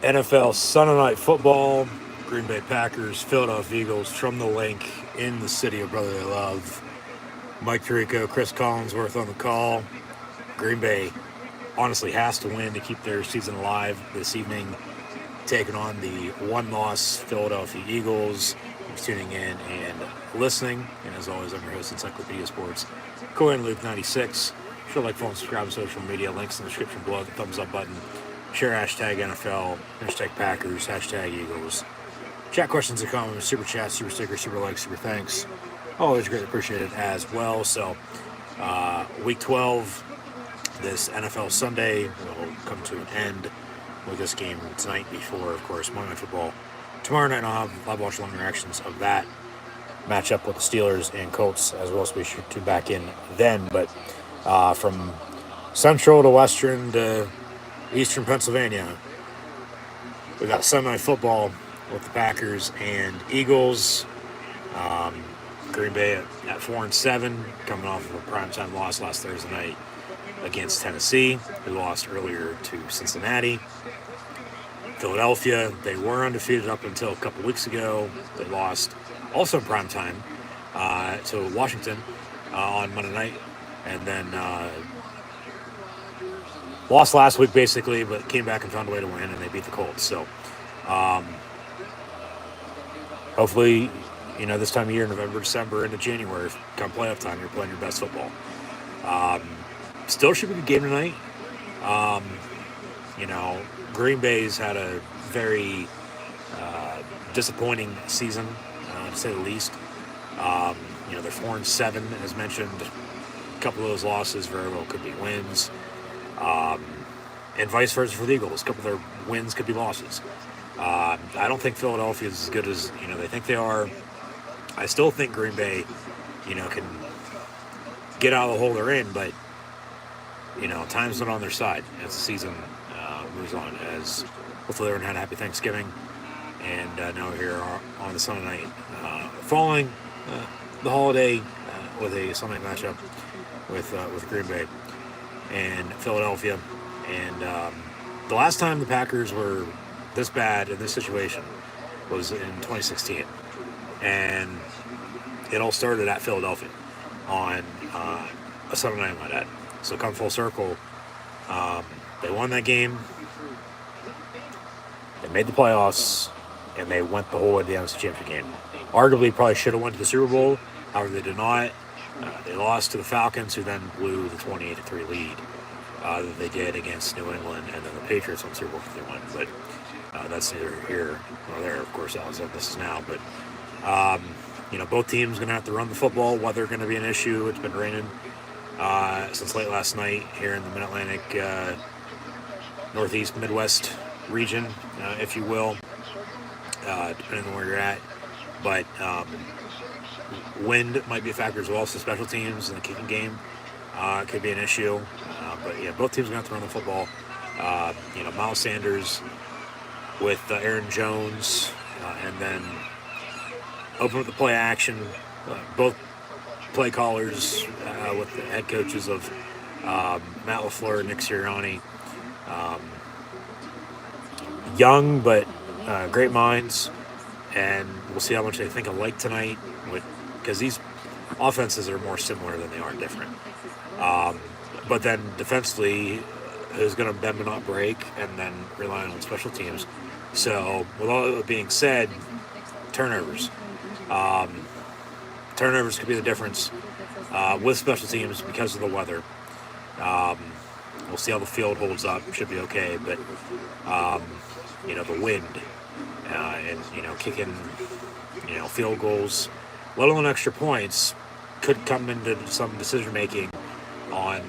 NFL Sunday Night Football, Green Bay Packers, Philadelphia Eagles from the link in the city of brotherly love. Mike Tirico, Chris Collinsworth on the call. Green Bay honestly has to win to keep their season alive this evening, taking on the one-loss Philadelphia Eagles. Who's tuning in and listening. And as always, I'm your host, Encyclopedia Sports, Corey and Luke 96. Sure, like, follow, subscribe to social media. Links in the description below. The thumbs up button. Share hashtag NFL, hashtag Packers, hashtag Eagles. Chat questions and comments, super chat, super sticker, super likes, super thanks. Always greatly appreciated as well. So, week 12, this NFL Sunday will come to an end with this game tonight before, of course, Monday Night Football. Tomorrow night, I'll have live watch long reactions of that matchup with the Steelers and Colts, as well as be sure to back in then. But from Central to Western to Eastern Pennsylvania, we got Sunday Night Football with the Packers and Eagles. Green Bay at 4-7, coming off of a primetime loss last Thursday night against Tennessee, who lost earlier to Cincinnati. Philadelphia, they were undefeated up until a couple weeks ago. They lost also in primetime to Washington on Monday night, and then lost last week basically, but came back and found a way to win, and they beat the Colts. So hopefully, this time of year, November, December, into January, come playoff time, you're playing your best football. Still should be a good game tonight. Green Bay's had a very disappointing season, to say the least. They're 4-7, as mentioned. A couple of those losses very well could be wins. And vice versa for the Eagles. A couple of their wins could be losses. I don't think Philadelphia is as good as they think they are. I still think Green Bay, can get out of the hole they're in, but time's not on their side as the season moves on. As hopefully everyone had a happy Thanksgiving, and now we're here on the Sunday night, following the holiday with a Sunday night matchup with Green Bay and Philadelphia. And the last time the Packers were this bad in this situation was in 2016, and it all started at Philadelphia on a Sunday night, my dad. So come full circle, they won that game, they made the playoffs, and they went the whole way to the NFC Championship game. Arguably, probably should have went to the Super Bowl. However, they did not. They lost to the Falcons, who then blew the 28-3 lead that they did against New England, and then the Patriots won the Super Bowl 51. But that's neither here nor there. Of course, as this is now. But both teams going to have to run the football. Weather going to be an issue. It's been raining since late last night here in the Mid-Atlantic, Northeast, Midwest region, if you will, depending on where you're at. But wind might be a factor as well. So special teams in the kicking game could be an issue. But both teams are going to have to run the football. Miles Sanders with Aaron Jones, and then open up the play action. Both play callers with the head coaches of Matt LaFleur and Nick Sirianni. Young, but great minds. And we'll see how much they think alike tonight, because these offenses are more similar than they are different. But then defensively, who's going to bend but not break, and then relying on special teams. So with all that being said, turnovers. Turnovers could be the difference with special teams because of the weather. We'll see how the field holds up. Should be okay, but the wind and kicking field goals, let alone extra points, could come into some decision making on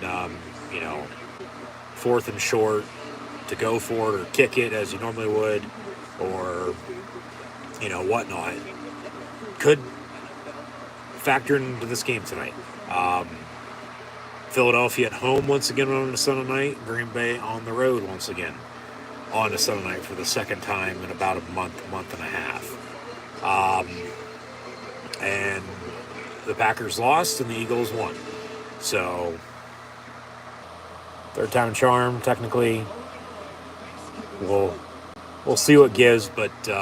fourth and short to go for it or kick it as you normally would, or whatnot. Could factor into this game tonight. Philadelphia at home once again on a Sunday night. Green Bay on the road once again on a Sunday night for the second time in about a month and a half. And the Packers lost and the Eagles won. So, third time charm, technically. We'll we'll see what gives, but we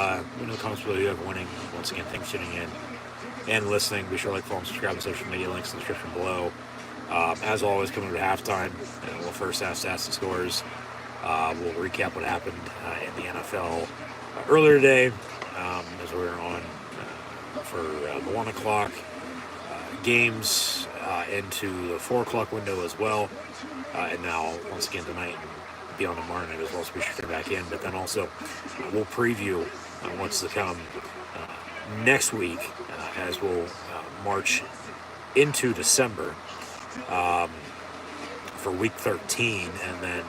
know the comfortability of winning. Once again, thanks for tuning in and listening. Be sure to like, follow, and subscribe on social media. Links in the description below. As always, coming to halftime, we'll first ask the scores. We'll recap what happened in the NFL earlier today, as we were on for the 1 o'clock games into the 4 o'clock window as well. And now, once again, tonight and beyond tomorrow night as well, so be sure to come back in. But then also, we'll preview what's to come next week as we'll march into December for week 13, and then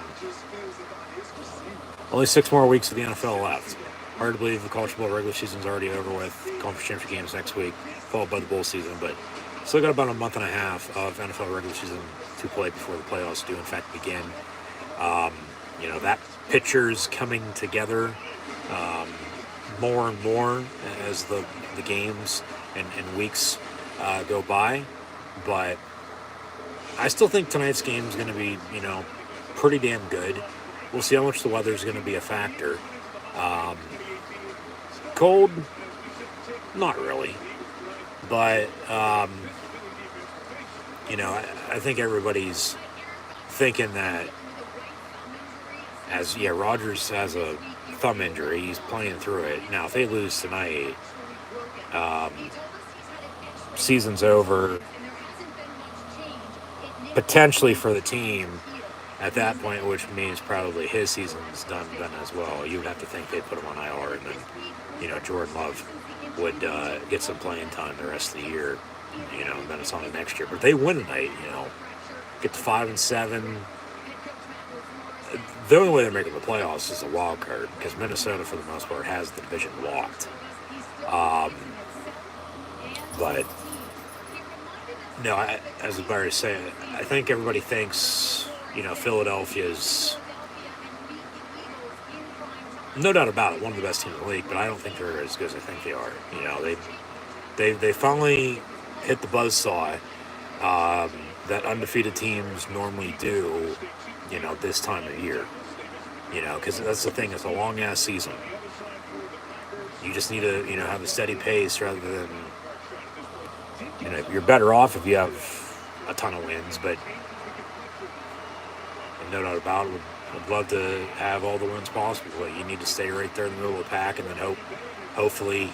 only 6 more weeks of the NFL left. Hard to believe the college football regular season's already over with. Conference championship games next week, followed by the bowl season, but still got about a month and a half of NFL regular season to play before the playoffs do in fact begin. That picture's coming together more and more as the games and weeks go by, but I still think tonight's game is going to be, pretty damn good. We'll see how much the weather is going to be a factor. Cold? Not really. But, I think everybody's thinking that Rodgers has a thumb injury. He's playing through it. Now, if they lose tonight, season's over. Potentially for the team at that point, which means probably his season's done as well. You would have to think they'd put him on IR, and then, Jordan Love would get some playing time the rest of the year, and then it's on the next year. But if they win tonight, get to 5-7. The only way they're making the playoffs is a wild card, because Minnesota, for the most part, has the division locked. But no, as Barry said, I think everybody thinks, Philadelphia's, no doubt about it, one of the best teams in the league, but I don't think they're as good as I think they are. They finally hit the buzzsaw that undefeated teams normally do, this time of year. Because that's the thing, it's a long-ass season. You just need to, have a steady pace rather than, you're better off if you have a ton of wins, but no doubt about it, would love to have all the wins possible, but you need to stay right there in the middle of the pack, and then hopefully,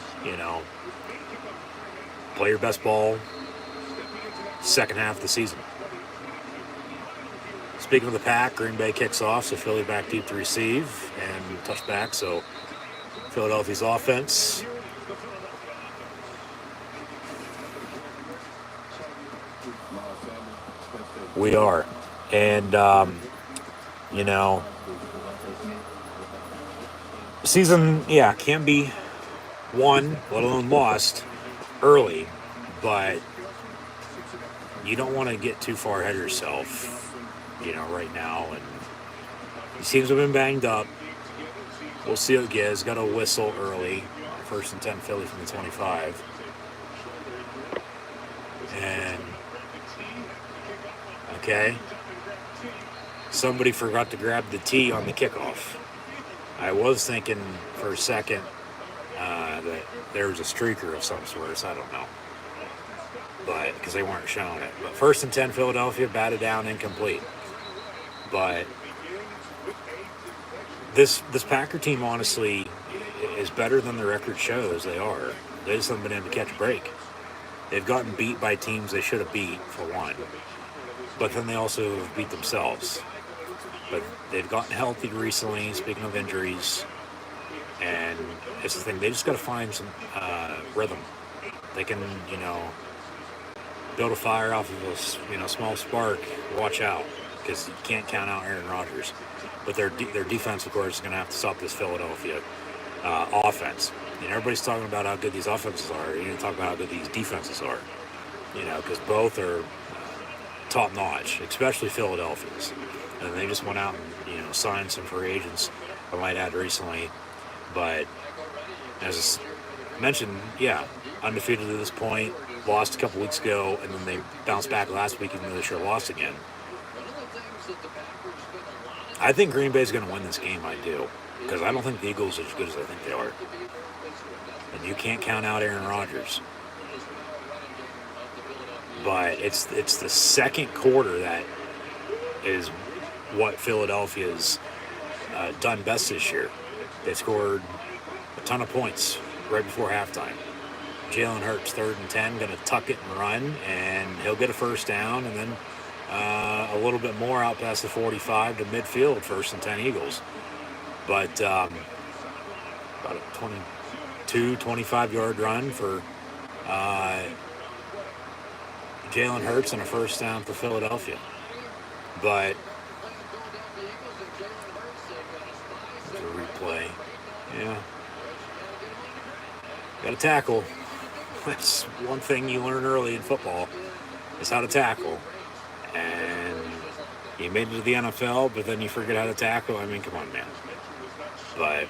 play your best ball second half of the season. Speaking of the pack, Green Bay kicks off, so Philly back deep to receive and touchback, so Philadelphia's offense. We are. And, season, can be won, let alone lost, early, but you don't want to get too far ahead of yourself, right now. And these teams have been banged up. We'll see what it gets. Got a whistle early. 1st and 10 Philly from the 25. And okay, somebody forgot to grab the tee on the kickoff. I was thinking for a second that there was a streaker of some sort, so I don't know. But because they weren't showing it. But 1st and 10 Philadelphia, batted down, incomplete. But this Packer team, honestly, is better than the record shows they are. They just haven't been able to catch a break. They've gotten beat by teams they should have beat, for one. But then they also have beat themselves. But they've gotten healthy recently, speaking of injuries. And it's the thing, they just got to find some rhythm. They can, build a fire off of a, small spark. Watch out, because you can't count out Aaron Rodgers. But their defense, of course, is going to have to stop this Philadelphia offense. Everybody's talking about how good these offenses are. You need to talk about how good these defenses are. Because both are top notch, especially Philadelphia's. And they just went out and signed some free agents, I might add, recently. But as mentioned, undefeated to this point, lost a couple weeks ago, and then they bounced back last week, even though they sure lost again. I think Green Bay's going to win this game. I do. because I don't think the Eagles are as good as I think they are. And you can't count out Aaron Rodgers. But it's the second quarter that is what Philadelphia's done best this year. They scored a ton of points right before halftime. Jalen Hurts, 3rd and 10, going to tuck it and run, and he'll get a first down, and then a little bit more out past the 45 to midfield, 1st and 10 Eagles. But about a 22, 25-yard run for Jalen Hurts and a first down for Philadelphia. But the replay, yeah, got to tackle. That's one thing you learn early in football is how to tackle. And you made it to the NFL, but then you forget how to tackle. I mean, come on, man. But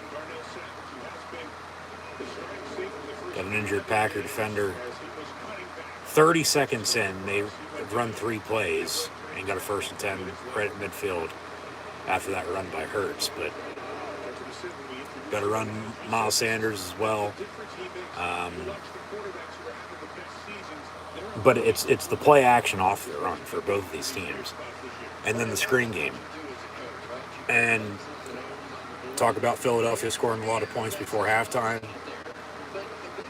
got an injured Packer defender. 30 seconds in, they run 3 plays and got a 1st and 10 right at midfield after that run by Hurts. But got to run Miles Sanders as well. But it's the play action off the run for both of these teams. And then the screen game. And talk about Philadelphia scoring a lot of points before halftime.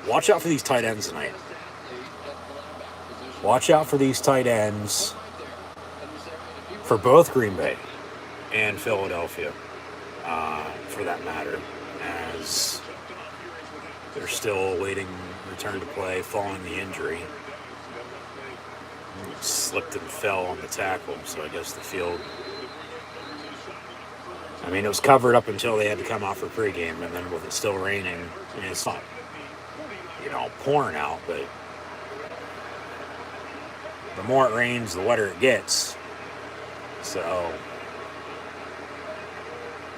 Watch out for these tight ends tonight. Watch out for these tight ends for both Green Bay and Philadelphia, for that matter, as they're still awaiting return to play following the injury. He slipped and fell on the tackle, so I guess the field... I mean, it was covered up until they had to come out for pregame, and then with it still raining, I mean, it's not, pouring out, but the more it rains, the wetter it gets. So,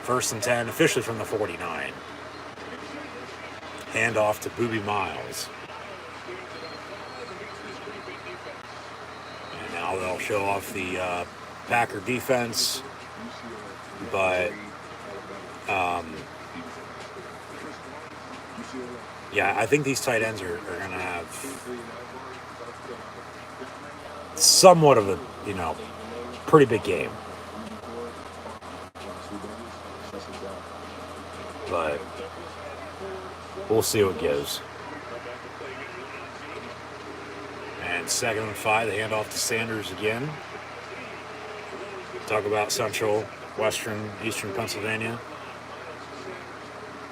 1st and 10, officially from the 49. Hand off to Boobie Miles. And now they'll show off the Packer defense. But, yeah, I think these tight ends are going to have somewhat of a, pretty big game. But we'll see what gives. And 2nd and 5, the handoff to Sanders again. Talk about Central, Western, Eastern Pennsylvania.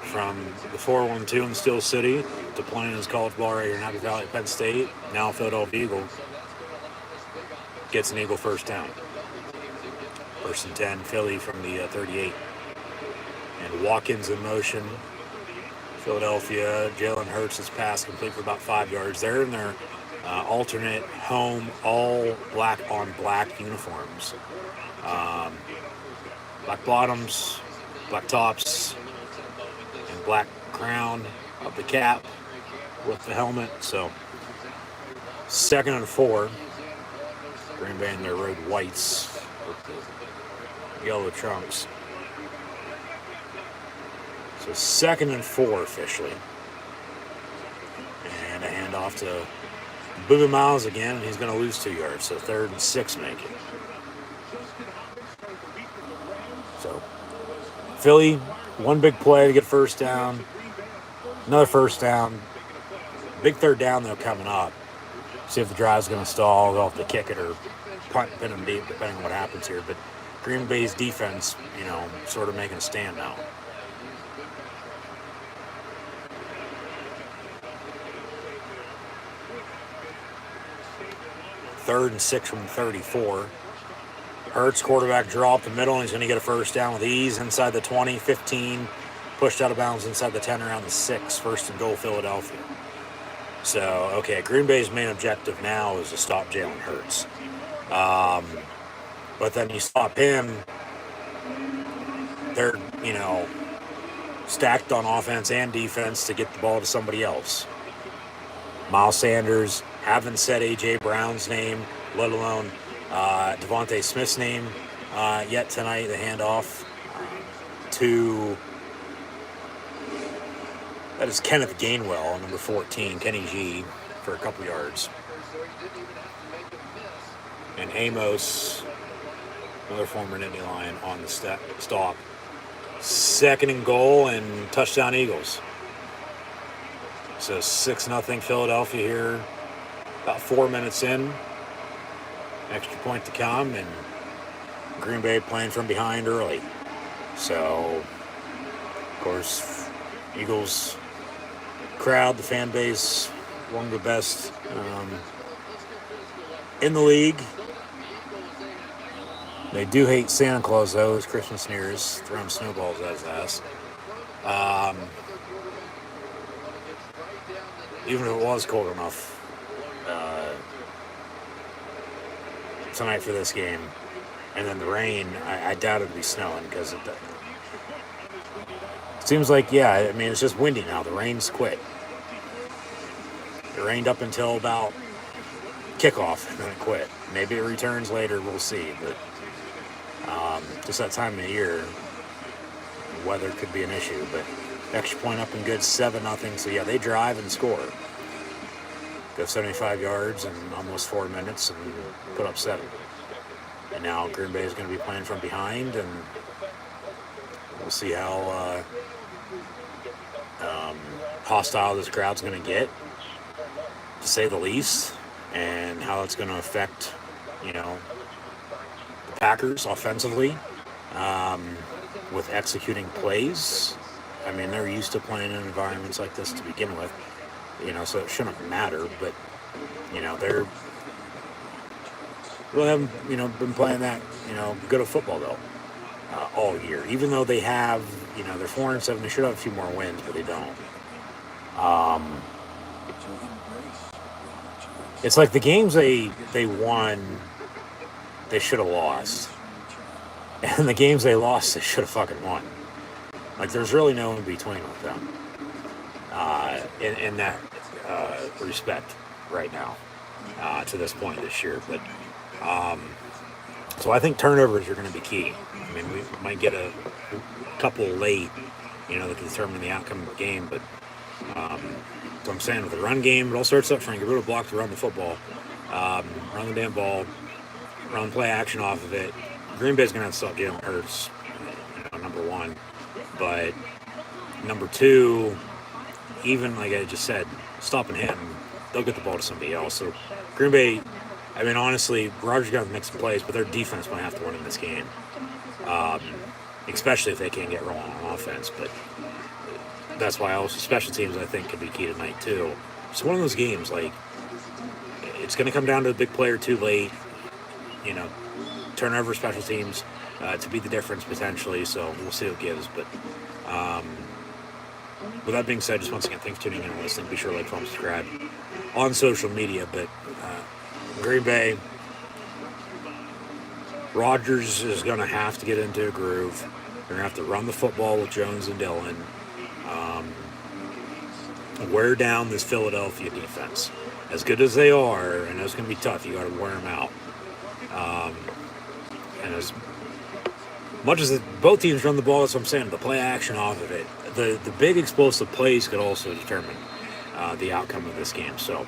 From the 4-1-2 in Steel City to playing his college ball right here in Happy Valley at Penn State. Now Philadelphia Eagle gets an Eagle first down. 1st and 10, Philly from the 38. And Watkins in motion. Philadelphia, Jalen Hurts' pass complete for about 5 yards. They're in their alternate home, all black on black uniforms. Black bottoms, black tops, and black crown of the cap with the helmet. So 2nd and 4. Green Bay in their road whites with the yellow trunks. So 2nd and 4 officially. And a handoff to Boobie Miles again, and he's going to lose 2 yards. So 3rd and 6 make it. So Philly, one big play to get first down. Another first down. Big 3rd down, though, coming up. See if the drive's going to stall. They'll have to kick it or punt, pin them deep, depending on what happens here. But Green Bay's defense, sort of making a stand now. Third and 6 from 34. Hurts, quarterback draw up the middle, and he's going to get a first down with ease inside the 20, 15, pushed out of bounds inside the 10 around the 6, 1st and goal, Philadelphia. So, okay, Green Bay's main objective now is to stop Jalen Hurts. But then you stop him, they're, stacked on offense and defense to get the ball to somebody else. Miles Sanders, haven't said A.J. Brown's name, let alone Devontae Smith's name yet tonight. The handoff to That is Kenneth Gainwell, number 14, Kenny G, for a couple yards. And Amos, another former Nittany Lion, on the stop. 2nd and goal and touchdown Eagles. So 6-0 Philadelphia here. About 4 minutes in. Extra point to come, and Green Bay playing from behind early. So, of course, Eagles crowd, the fan base, one of the best in the league. They do hate Santa Claus, though. His Christmas sneers, throwing snowballs at his ass. Even if it was cold enough tonight for this game, and then the rain, I doubt it'd be snowing, because it seems like, yeah, I mean, it's just windy now. The rain's quit. It rained up until about kickoff, and then it quit. Maybe it returns later, we'll see, but just that time of the year, weather could be an issue. But extra point up and good, 7-0. So yeah, they drive and score. Go 75 yards in almost 4 minutes and put up 7. And now Green Bay is going to be playing from behind, and we'll see how hostile this crowd's going to get, to say the least, and how it's going to affect, the Packers offensively with executing plays. I mean, they're used to playing in environments like this to begin with, so it shouldn't matter. But, they're really haven't, been playing that, good of football, though, all year. Even though they have, they're 4-7, they should have a few more wins, but they don't. It's like the games they won, they should have lost. And the games they lost, they should have fucking won. Like, there's really no in between with them in that respect right now to this point this year. But so I think turnovers are going to be key. I mean, we might get a couple late, that can determine the outcome of the game. But so I'm saying with the run game, it all starts up trying to get rid of block to run the football, run the damn ball, run play action off of it. Green Bay's going to have to stop getting hurts, number one. But number two, even like I just said, stopping him, they'll get the ball to somebody else. So Green Bay, I mean, honestly, Rodgers got to make some plays, but their defense might have to win in this game, especially if they can't get rolling on offense. But that's why also special teams, I think, could be key tonight, too. It's one of those games, like, it's going to come down to a big play or two late, turnover special teams to be the difference potentially, so we'll see what it gives. But with that being said, just once again, thanks for tuning in and listening. Be sure to like, follow, subscribe on social media. But Green Bay, Rodgers is going to have to get into a groove. They're going to have to run the football with Jones and Dillon. Wear down this Philadelphia defense. As good as they are, and it's going to be tough, you got to wear them out. And as much as both teams run the ball, that's what I'm saying, the play action off of it, the big explosive plays could also determine the outcome of this game. So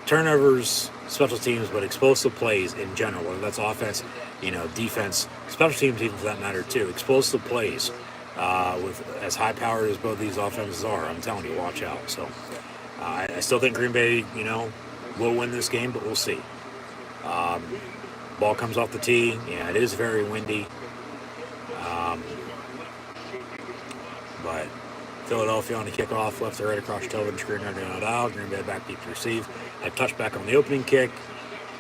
turnovers, special teams, but explosive plays in general, whether that's offense, defense, special teams even for that matter too, explosive plays with as high powered as both these offenses are, I'm telling you, watch out. So I still think Green Bay, will win this game, but we'll see. Ball comes off the tee. Yeah, it is very windy. But Philadelphia on the kickoff, left to right across television screen, not out. Green Bay back deep to receive. A touchback on the opening kick.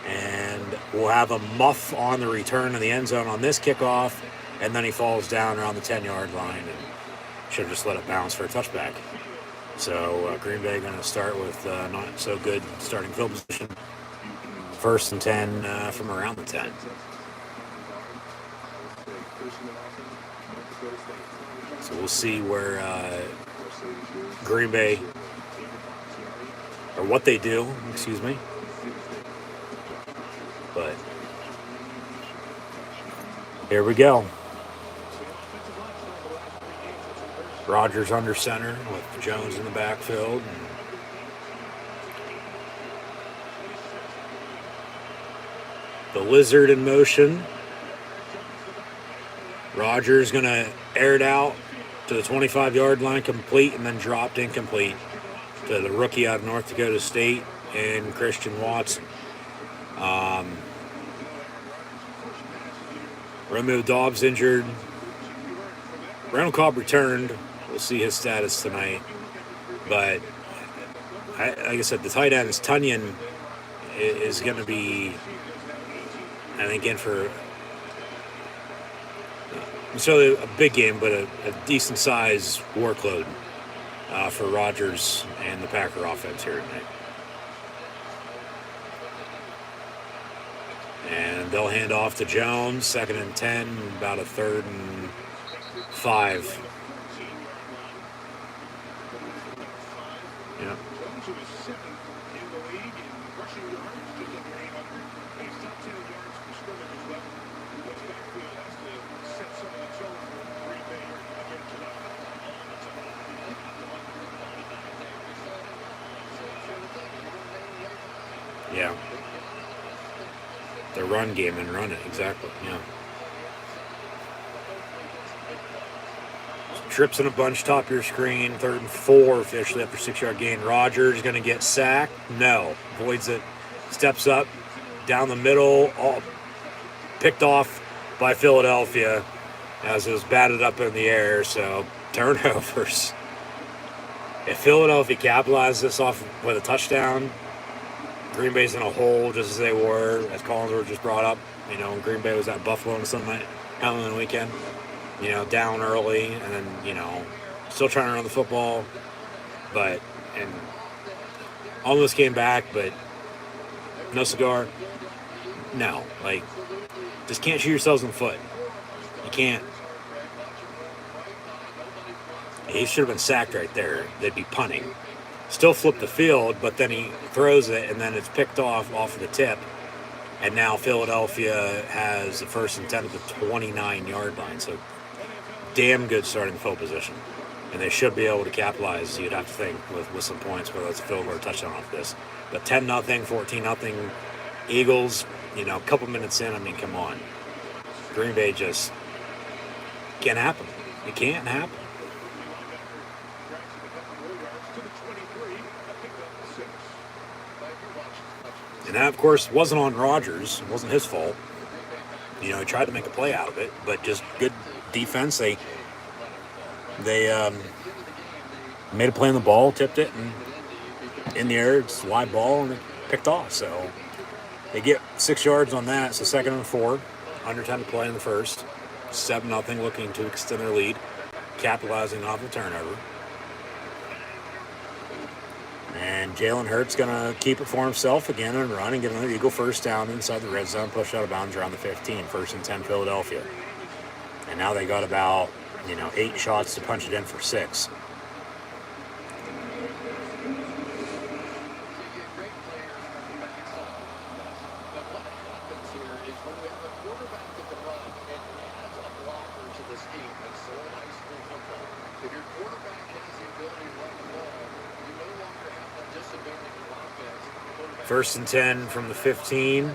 And we'll have a muff on the return of the end zone on this kickoff. And then he falls down around the 10-yard line and should have just let it bounce for a touchback. So Green Bay going to start with not so good starting field position. 1st and 10 from around the 10. So we'll see where Green Bay, or what they do, excuse me. But here we go. Rogers under center with Jones in the backfield. The lizard in motion. Rogers going to air it out to the 25-yard line, complete, and then dropped incomplete to the rookie out of North Dakota State and Christian Watson. Romeo Dobbs injured. Randall Cobb returned. We'll see his status tonight. But, like I said, the tight end is Tunyon is going to be, I think, in for necessarily a big game, but a decent size workload for Rodgers and the Packer offense here tonight. And they'll hand off to Jones, 2nd and 10, about a 3rd and 5. Yeah. Yeah. The run game and run it, exactly, yeah. Trips in a bunch, top of your screen, 3rd and 4 officially after 6-yard gain. Rodgers going to get sacked? No. Avoids it, steps up, down the middle, all picked off by Philadelphia as it was batted up in the air, so turnovers. If Philadelphia capitalizes this off with a touchdown, Green Bay's in a hole just as they were, as Collinsworth just brought up. You know, when Green Bay was at Buffalo on Sunday night, on the weekend. You know, down early, and then, you know, still trying to run the football, and almost came back, but no cigar. No, like, just can't shoot yourselves in the foot. You can't. He should have been sacked right there. They'd be punting. Still flip the field, but then he throws it, and then it's picked off of the tip. And now Philadelphia has the 1st and 10 at the 29-yard line. So damn good starting field position. And they should be able to capitalize, you'd have to think, with some points, whether it's a field goal or a touchdown off this. But 10-0, 14-0 Eagles, you know, a couple minutes in, I mean, come on. Green Bay just can't happen. It can't happen. And that, of course, wasn't on Rodgers. It wasn't his fault. You know, he tried to make a play out of it, but just good defense. They made a play on the ball, tipped it, and in the air, it's a live ball, and it picked off. So they get 6 yards on that. So 2nd and 4, under 10 to play in the first. 7-0, looking to extend their lead, capitalizing off the turnover. And Jalen Hurts going to keep it for himself again and run and get another Eagle first down inside the red zone, push out of bounds around the 15, 1st and 10 Philadelphia. And now they got about, 8 shots to punch it in for 6. First and 10 from the 15.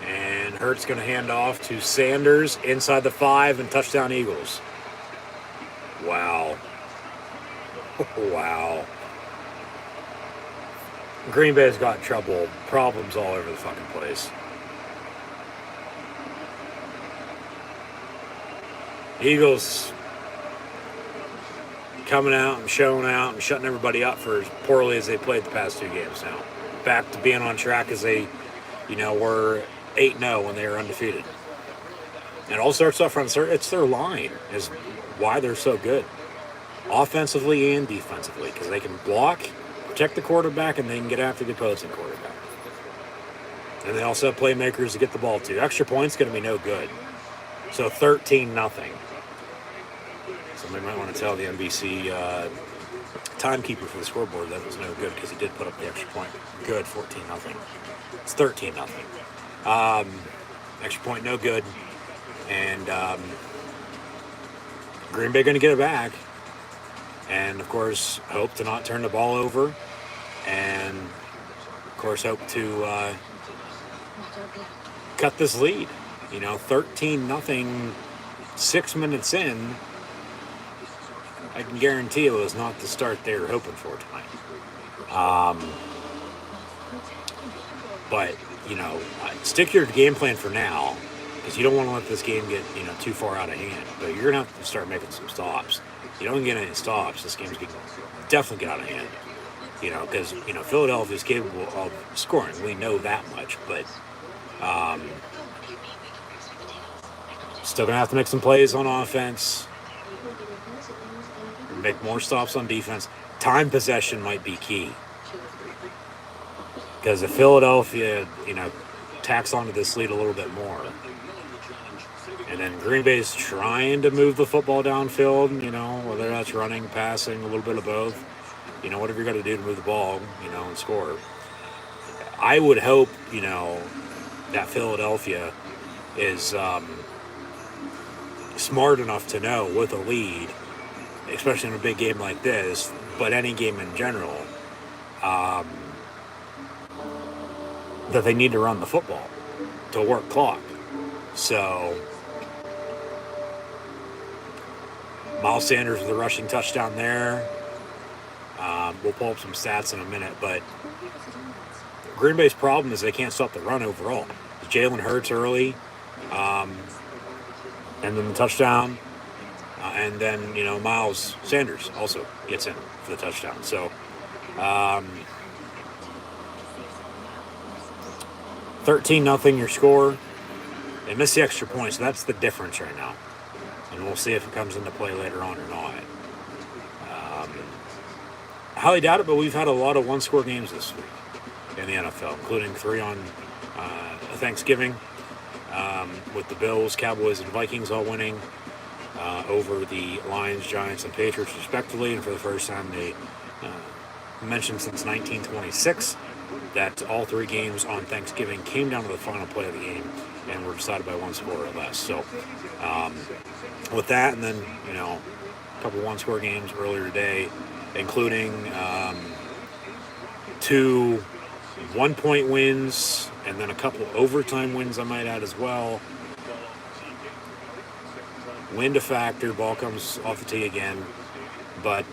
And Hurts going to hand off to Sanders inside the 5 and touchdown Eagles. Wow. Wow. Green Bay's got problems all over the fucking place. Eagles coming out and showing out and shutting everybody up for as poorly as they played the past 2 games now. Back to being on track as they, were 8-0 when they were undefeated. And it all starts off from it's their line is why they're so good. Offensively and defensively, because they can block, protect the quarterback, and they can get after the opposing quarterback. And they also have playmakers to get the ball to. Extra points going to be no good. So 13-0. Somebody might want to tell the NBC timekeeper for the scoreboard that it was no good because he did put up the extra point. Good, 14-0. It's 13-0. Extra point, no good. And Green Bay going to get it back. And, of course, hope to not turn the ball over. And, of course, hope to cut this lead. 13-0, 6 minutes in. I can guarantee it was not the start they were hoping for tonight. But, stick to your game plan for now, because you don't want to let this game get, too far out of hand. But you're going to have to start making some stops. You don't get any stops, this game's going to definitely get out of hand. Because, Philadelphia's capable of scoring. We know that much. But still going to have to make some plays on offense. Make more stops on defense. Time possession might be key. Because if Philadelphia, tacks onto this lead a little bit more, and then Green Bay's trying to move the football downfield, whether that's running, passing, a little bit of both, whatever you got to do to move the ball, and score. I would hope, that Philadelphia is smart enough to know with a lead, especially in a big game like this, but any game in general, that they need to run the football to work clock. So, Miles Sanders with a rushing touchdown there. We'll pull up some stats in a minute, but Green Bay's problem is they can't stop the run overall. Jalen Hurts early, and then the touchdown, and then, Miles Sanders also gets in for the touchdown. So, 13-0 your score. They missed the extra point, so that's the difference right now. And we'll see if it comes into play later on or not. I highly doubt it, but we've had a lot of one-score games this week in the NFL, including 3 on Thanksgiving, with the Bills, Cowboys, and Vikings all winning over the Lions, Giants, and Patriots respectively. And for the first time, they mentioned since 1926 that all 3 games on Thanksgiving came down to the final play of the game and were decided by 1 score or less. So with that, and then, a couple one-score games earlier today, including 2 one-point wins and then a couple overtime wins, I might add as well. Wind a factor, ball comes off the tee again. But,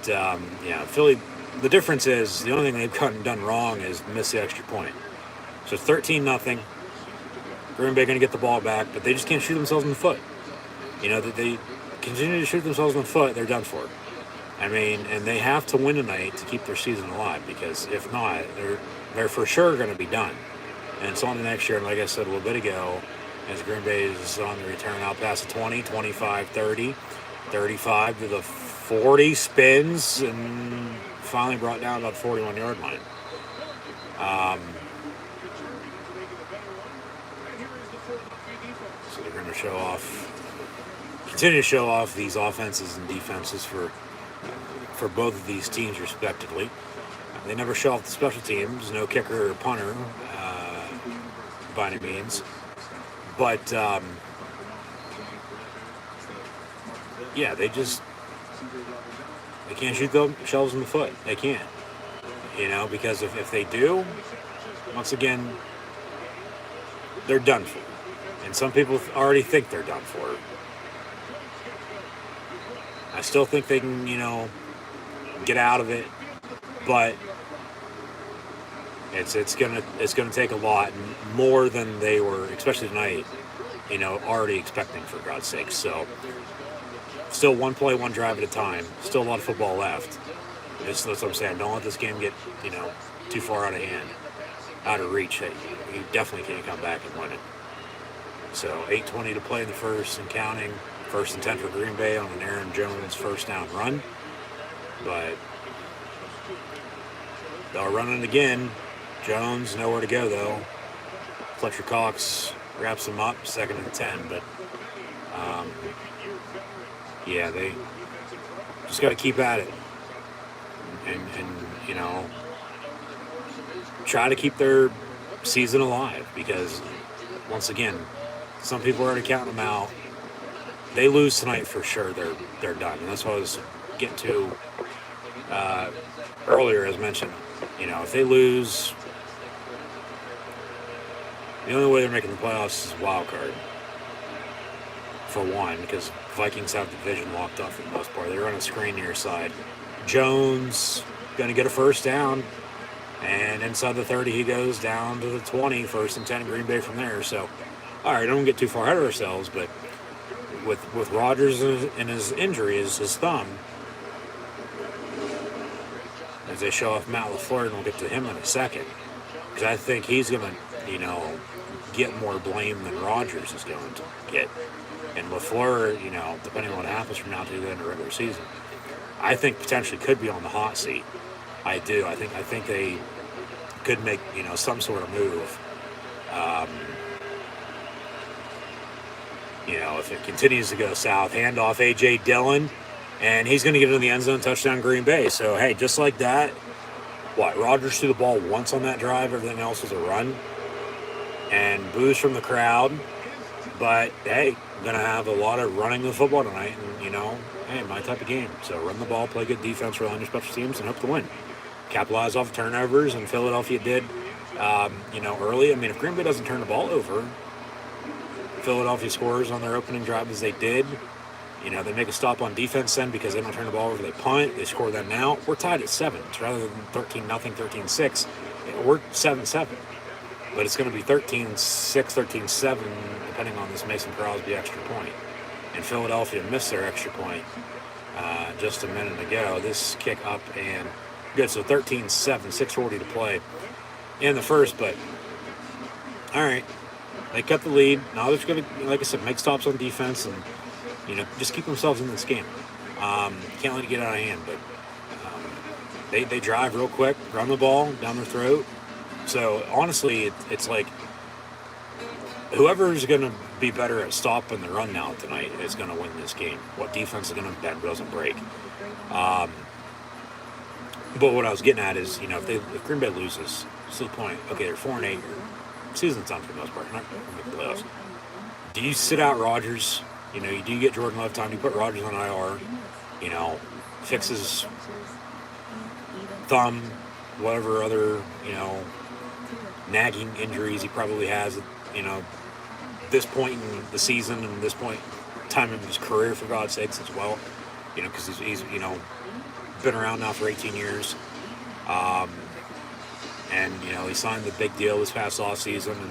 Philly, the difference is the only thing they've done wrong is miss the extra point. So 13-0. Green Bay going to get the ball back, but they just can't shoot themselves in the foot. That they continue to shoot themselves in the foot, they're done for. And they have to win tonight to keep their season alive, because if not, they're for sure going to be done. And it's on to next year, and like I said a little bit ago, as Green Bay is on the return out past the 20, 25, 30, 35 to the 40, spins, and finally brought down about the 41-yard line. So they're going to continue to show off these offenses and defenses for both of these teams respectively. They never show off the special teams, no kicker or punter by any means. But, they can't shoot themselves in the foot. They can't. Because if they do, once again, they're done for. And some people already think they're done for. I still think they can, get out of it, but it's gonna take a lot more than they were, especially tonight, already expecting, for God's sake. So still one play, one drive at a time. Still a lot of football left. That's what I'm saying. Don't let this game get too far out of hand, out of reach. You definitely can't come back and win it. So 8:20 to play in the first and counting. 1st and 10 for Green Bay on an Aaron Jones first down run. But they'll run it again. Jones, nowhere to go, though. Fletcher Cox wraps him up, 2nd and 10. But, they just got to keep at it. And try to keep their season alive. Because, once again, some people are already counting them out. they lose tonight for sure, they're done. And that's what I was getting to earlier, as mentioned. If they lose, the only way they're making the playoffs is wild card. For one, because Vikings have the division locked up for the most part. They run a screen near side. Jones going to get a first down, and inside the 30 he goes down to the 20, first and 10, Green Bay from there. So, all right, don't get too far ahead of ourselves, but with Rodgers and his injury, his thumb, as they show off Matt LaFleur, and we'll get to him in a second, because I think he's going to, get more blame than Rodgers is going to get. And LaFleur, depending on what happens from now to the end of the regular season, I think potentially could be on the hot seat. I do. I think they could make, some sort of move. If it continues to go south, hand off A.J. Dillon, and he's going to get into the end zone, touchdown Green Bay. So, hey, just like that, Rodgers threw the ball once on that drive, everything else was a run. And boos from the crowd. But, hey, I'm going to have a lot of running the football tonight, and, hey, my type of game. So run the ball, play good defense, rely on your special teams, and hope to win. Capitalize off turnovers, and Philadelphia did, early. I mean, if Green Bay doesn't turn the ball over, Philadelphia scores on their opening drive as they did. They make a stop on defense then because they don't turn the ball over, they punt, they score that now. We're tied at 7. So rather than 13-0, 13-6, we're 7-7. But it's going to be 13-6, 13-7, depending on this Mason Crosby extra point. And Philadelphia missed their extra point just a minute ago. This kick up and good. So 13-7, 6:40 to play in the first. But, all right, they cut the lead. Now they're going to, like I said, make stops on defense and, just keep themselves in this game. Can't let it get out of hand. But they drive real quick, run the ball down their throat. So, honestly, it's like whoever's going to be better at stopping the run now tonight is going to win this game. What defense is going to bend doesn't break. But what I was getting at is, if Green Bay loses, it's to the point, okay, they're 4-8, season's done for the most part, not going to make the playoffs. Do you sit out Rodgers? Do you get Jordan Love time? Do you put Rodgers on IR? Fix his thumb, whatever other, nagging injuries he probably has at, this point in the season and this point time in his career, for God's sakes, as well. Because he's been around now for 18 years. And, he signed the big deal this past offseason. And,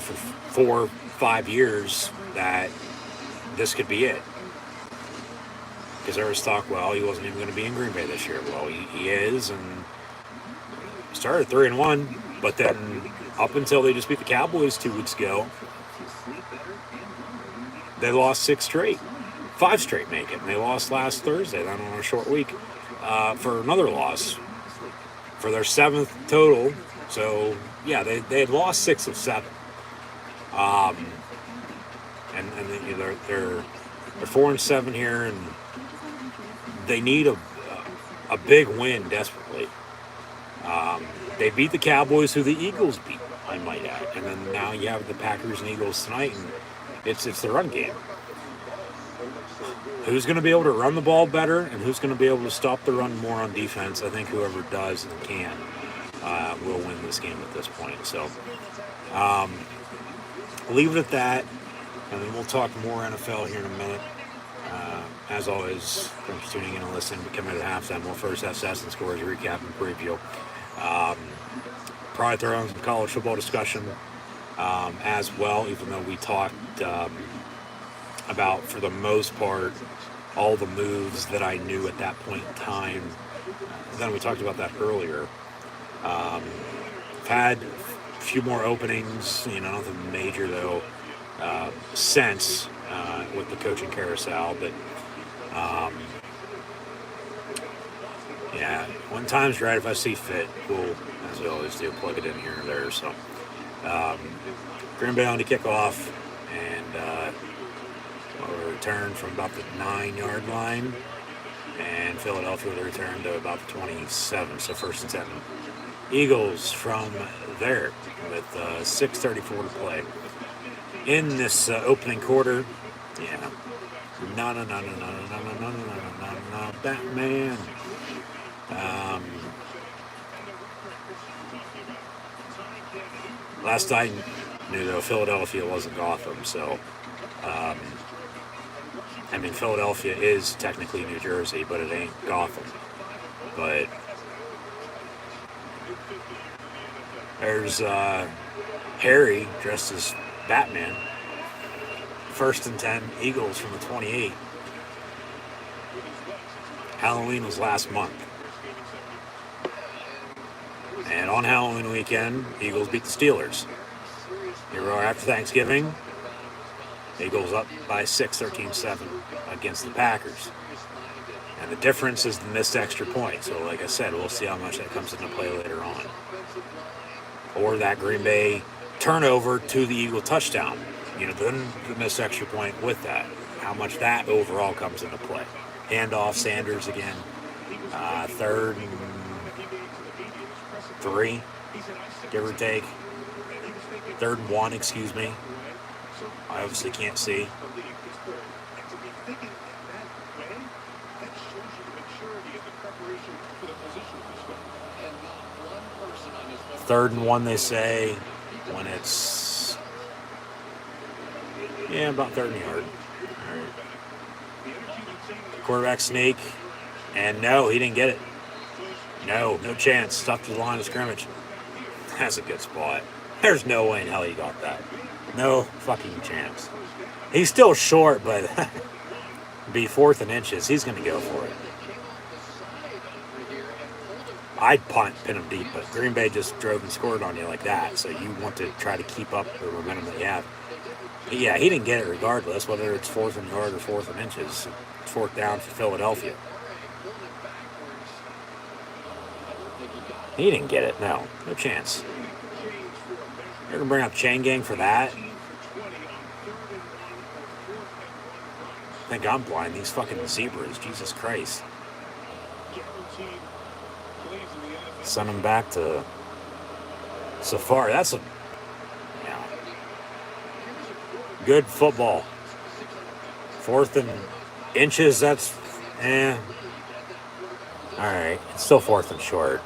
for 4-5 years that this could be it. Because there was talk, he wasn't even going to be in Green Bay this year. Well, he is, and started 3-1, but then up until they just beat the Cowboys 2 weeks ago, they lost 6 straight. 5 straight make it, and they lost last Thursday, then on a short week, for another loss for their 7th total. So, yeah, they had lost 6 of 7. And they're 4-7 here, and they need a big win desperately. They beat the Cowboys, who the Eagles beat, I might add. And then now you have the Packers and Eagles tonight, and it's the run game. Who's going to be able to run the ball better, and who's going to be able to stop the run more on defense? I think whoever does and can will win this game at this point. So leave it at that, and then we'll talk more NFL here in a minute. As always, thanks for tuning in and listening. We come in at halftime. We'll first have stats and scores, recap, and preview. Probably throw in some college football discussion as well, even though we talked about, for the most part, all the moves that I knew at that point in time. Then we talked about that earlier. I've had a few more openings, nothing major, though, since with the coaching carousel, but yeah, when time's right, if I see fit, we'll, as we always do, plug it in here and there. So Green Bay on to kick off, and we'll return from about the 9-yard line, and Philadelphia will return to about the 27, so 1st and 10. Eagles from there with 6:34 to play. In this opening quarter, yeah. No, no, no, no, no, no, no, no, no, no, no, no, Batman. Last I knew, though, Philadelphia wasn't Gotham, so I mean, Philadelphia is technically New Jersey, but it ain't Gotham. But there's Harry dressed as Batman. 1st and 10, Eagles from the 28. Halloween was last month. And on Halloween weekend, Eagles beat the Steelers. Here we are after Thanksgiving. Eagles up by 6, 13-7 against the Packers. And the difference is the missed extra point. So like I said, we'll see how much that comes into play later on. Or that Green Bay turnover to the Eagle touchdown. Then the missed extra point with that. How much that overall comes into play. Handoff, Sanders again. 3rd and 3, give or take. 3rd and 1, excuse me. I obviously can't see. Third and 1, they say, when it's, about 30 yard. All right. Quarterback sneak, and no, he didn't get it. No chance. Stuck to the line of scrimmage. That's a good spot. There's no way in hell he got that. No fucking chance. He's still short, but be 4th and inches. He's going to go for it. I'd punt, pin him deep, but Green Bay just drove and scored on you like that, so you want to try to keep up the momentum that you have. Yeah, he didn't get it regardless, whether it's 4th and yard or 4th and inches. It's 4th down for Philadelphia. He didn't get it, no chance. You're going to bring up Chain Gang for that? I think I'm blind. These fucking zebras, Jesus Christ. Send them back to Safari. That's good football. 4th and inches, that's, All right, it's still 4th and short.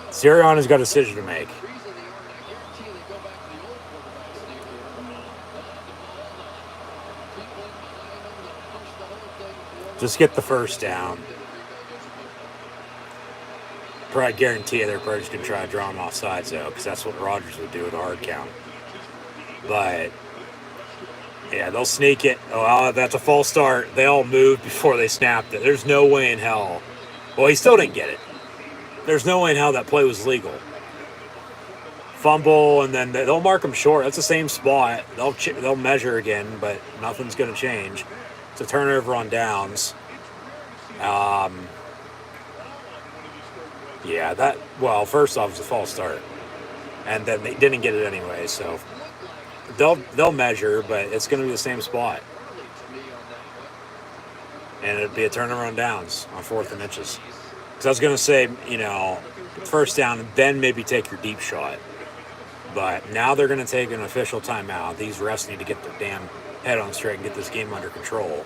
Sirianni's got a decision to make. Just get the first down. Probably guarantee you they're probably just going to try to draw him off sides, though, because that's what Rodgers would do with a hard count. But, yeah, they'll sneak it. Oh, that's a false start. They all moved before they snapped it. There's no way in hell. Well, he still didn't get it. There's no way in hell that play was legal. Fumble, and then they'll mark him short. That's the same spot. They'll measure again, but nothing's going to change. It's a turnover on downs. First off, it's a false start. And then they didn't get it anyway, so they'll measure, but it's going to be the same spot. And it'd be a turnover on downs on 4th and inches. Because I was going to say, first down, and then maybe take your deep shot. But now they're going to take an official timeout. These refs need to get their damn head on straight and get this game under control.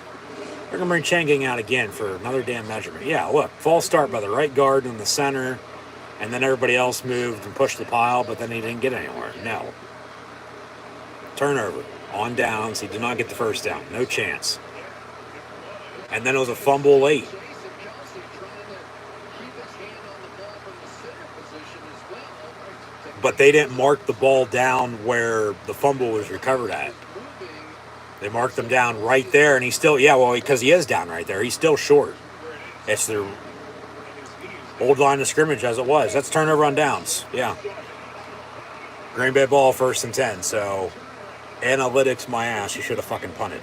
They're going to bring Chain Gang out again for another damn measurement. Yeah, look, false start by the right guard in the center, and then everybody else moved and pushed the pile, but then he didn't get anywhere. No. Turnover on downs. He did not get the first down. No chance. And then it was a fumble late. But they didn't mark the ball down where the fumble was recovered at. They marked them down right there, and he's still, because he is down right there. He's still short. It's the old line of scrimmage as it was. That's turnover on downs. Yeah. Green Bay ball, 1st and 10. So, analytics, my ass, you should have fucking punted.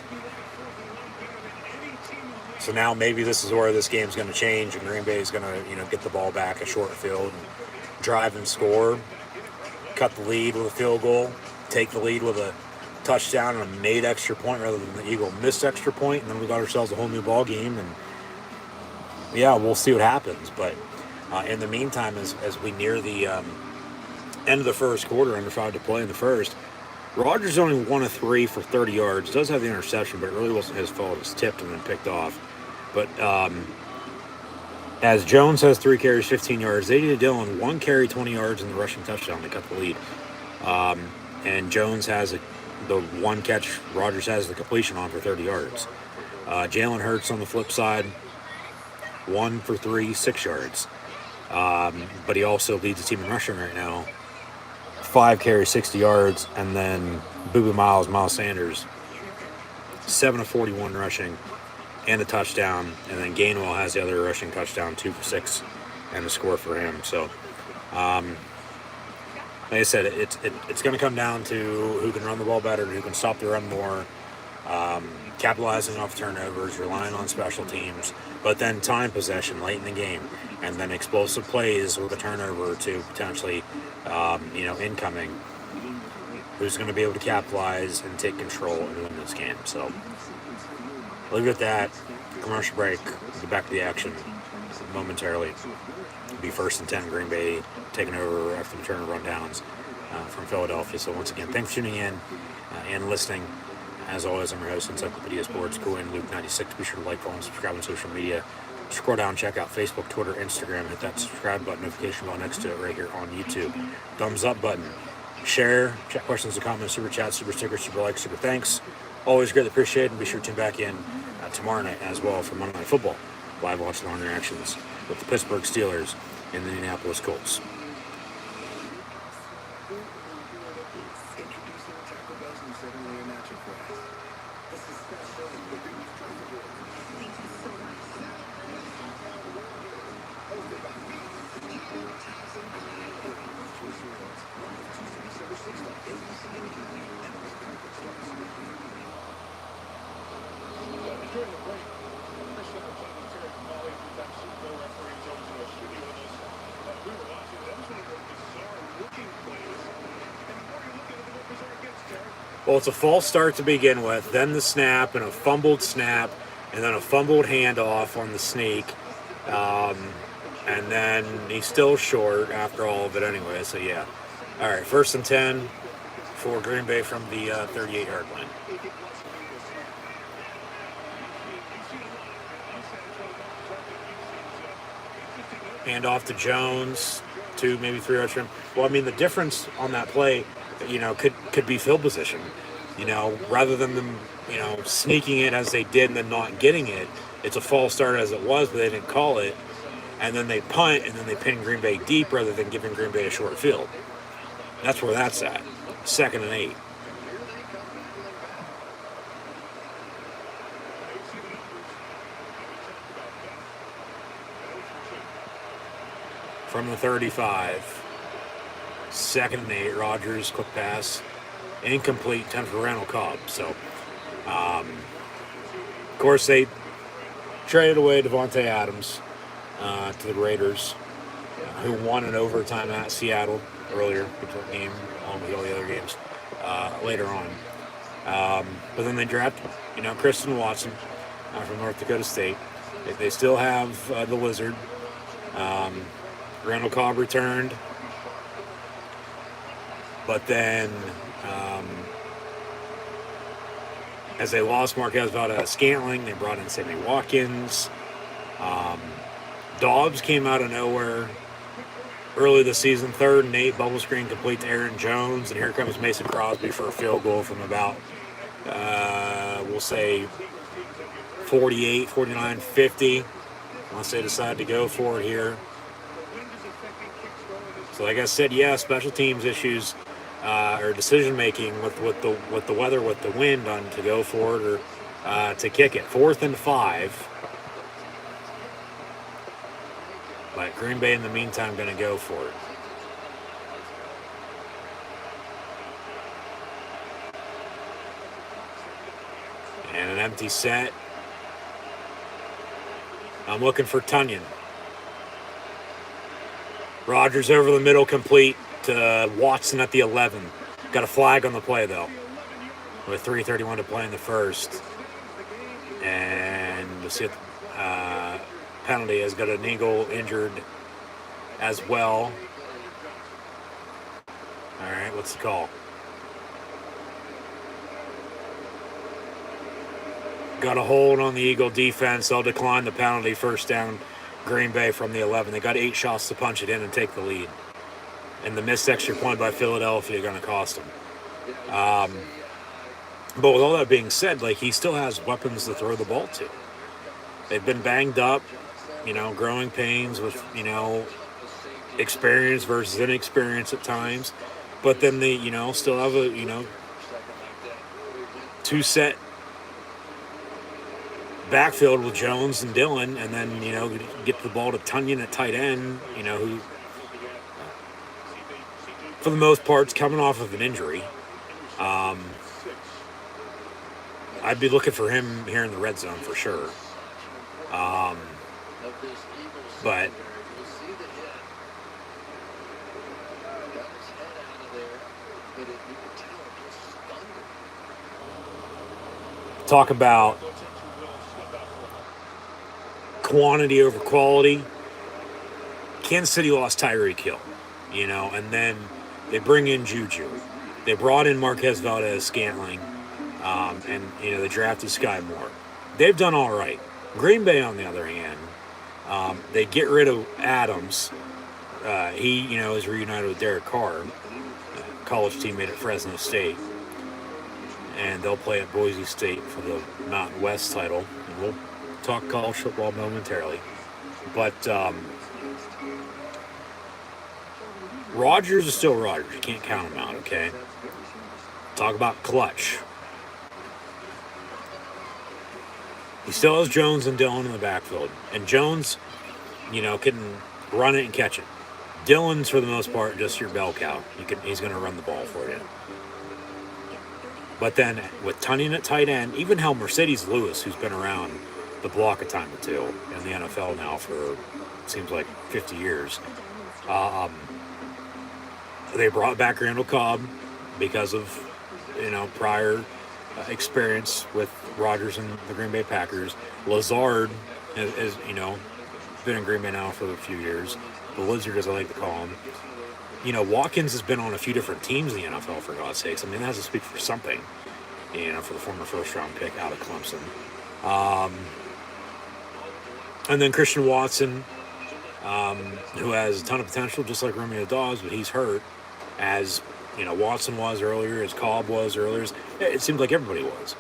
So now maybe this is where this game's going to change, and Green Bay's going to, get the ball back a short field, and drive and score. Cut the lead with a field goal, take the lead with a touchdown and a made extra point rather than the Eagle missed extra point, and then we got ourselves a whole new ball game, and we'll see what happens. But In the meantime, as we near the end of the first quarter, under 5 to play in the first, Rodgers only 1 of 3 for 30 yards. Does have the interception, but it really wasn't his fault. It's tipped and then picked off. But as Jones has 3 carries, 15 yards, they did Dillon 1 carry, 20 yards, and the rushing touchdown. They got the lead. And Jones has the 1 catch Rodgers has the completion on for 30 yards. Jalen Hurts on the flip side, 1 for 3, 6 yards. But he also leads the team in rushing right now. 5 carries, 60 yards, and then Miles Sanders, 7 of 41 rushing and a touchdown, and then Gainwell has the other rushing touchdown, 2 for 6, and a score for him. So, like I said, it's going to come down to who can run the ball better, who can stop the run more, capitalizing off turnovers, relying on special teams, but then time possession late in the game, and then explosive plays with a turnover to potentially, incoming. Who's going to be able to capitalize and take control and win this game? So, leave it at that. Commercial break. We'll get back to the action momentarily. It'll be 1st and 10. Green Bay taking over after the turn of rundowns from Philadelphia. So once again, thanks for tuning in and listening. As always, I'm your host, Encyclopedia Sports, Coin Luke 96. Be sure to like, follow, and subscribe on social media. Scroll down, check out Facebook, Twitter, Instagram. Hit that subscribe button, notification bell next to it right here on YouTube. Thumbs up button. Share, chat questions and comments, super chat, super stickers, super likes, super thanks. Always greatly appreciated. And be sure to tune back in tomorrow night as well for Monday Night Football. Live watch long reactions with the Pittsburgh Steelers and the Indianapolis Colts. Well, it's a false start to begin with, then the snap and a fumbled snap, and then a fumbled handoff on the sneak. And then he's still short after all of it anyway, so yeah. All right, 1st and 10 for Green Bay from the 38-yard line. Hand off to Jones, 2, maybe 3 yards from him. Well, I mean, the difference on that play, could be field position. Rather than them, sneaking it as they did and then not getting it, it's a false start as it was, but they didn't call it. And then they punt, and then they pin Green Bay deep rather than giving Green Bay a short field. That's where that's at. 2nd and 8. From the 35. 2nd and 8. Rodgers, quick pass. Incomplete, 10 for Randall Cobb. So, of course, they traded away Devontae Adams to the Raiders, who won in overtime at Seattle earlier, the game, along with all the other games later on. But then they drafted, Christian Watson from North Dakota State. They still have the Lizard. Randall Cobb returned. But then, as they lost Marquez Valdez-Scantling, they brought in Sammy Watkins. Dobbs came out of nowhere early this season, 3rd and 8, bubble screen complete to Aaron Jones, and here comes Mason Crosby for a field goal from about, we'll say, 48, 49, 50, unless they decide to go for it here. So like I said, special teams issues or decision making with the weather, with the wind on to go for it or to kick it. 4th and 5. But Green Bay in the meantime going to go for it. And an empty set. I'm looking for Tunyon. Rodgers over the middle, complete to Watson at the 11. Got a flag on the play, though, with 3:31 to play in the first. And you'll see penalty has got an Eagle injured as well. All right, what's the call? Got a hold on the Eagle defense. They'll decline the penalty. First down, Green Bay from the 11. They got 8 shots to punch it in and take the lead. And the missed extra point by Philadelphia going to cost them. But with all that being said, like, he still has weapons to throw the ball to. They've been banged up, growing pains with, experience versus inexperience at times. But then they, still have a, 2-set backfield with Jones and Dillon, and then, get the ball to Tonyan at tight end, who, for the most part, is coming off of an injury. I'd be looking for him here in the red zone for sure. But talk about quantity over quality. Kansas City lost Tyreek Hill, and then they bring in Juju. They brought in Marquez Valdez-Scantling, and, they drafted Sky Moore. They've done all right. Green Bay, on the other hand, they get rid of Adams. He, is reunited with Derek Carr, college teammate at Fresno State. And they'll play at Boise State for the Mountain West title. And we'll talk college football momentarily. But Rodgers is still Rodgers. You can't count him out, okay? Talk about clutch. He still has Jones and Dillon in the backfield. And Jones, can run it and catch it. Dillon's, for the most part, just your bell cow. He's going to run the ball for you. But then with Tonyan at tight end, even how Mercedes Lewis, who's been around the block a time or two in the NFL now for, seems like 50 years, they brought back Randall Cobb because of, prior experience with Rodgers and the Green Bay Packers. Lazard is, been in Green Bay now for a few years. The Lizard, as I like to call him. Watkins has been on a few different teams in the NFL, for God's sakes. I mean, that has to speak for something, for the former first-round pick out of Clemson. And then Christian Watson, who has a ton of potential, just like Romeo Dobbs, but he's hurt, as, Watson was earlier, as Cobb was earlier. It seemed like everybody was,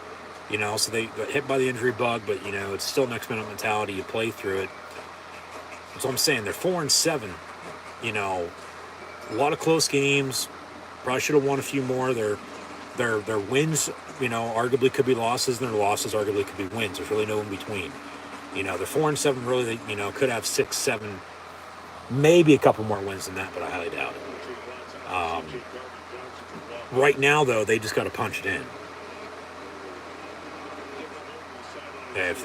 so they got hit by the injury bug, but, it's still next-minute mentality. You play through it. That's what I'm saying. They're 4-7, a lot of close games. Probably should have won a few more. Their wins, arguably could be losses, and their losses arguably could be wins. There's really no in between. They're 4-7. Really, could have 6, 7, maybe a couple more wins than that, but I highly doubt it. Right now, though, they just got to punch it in. If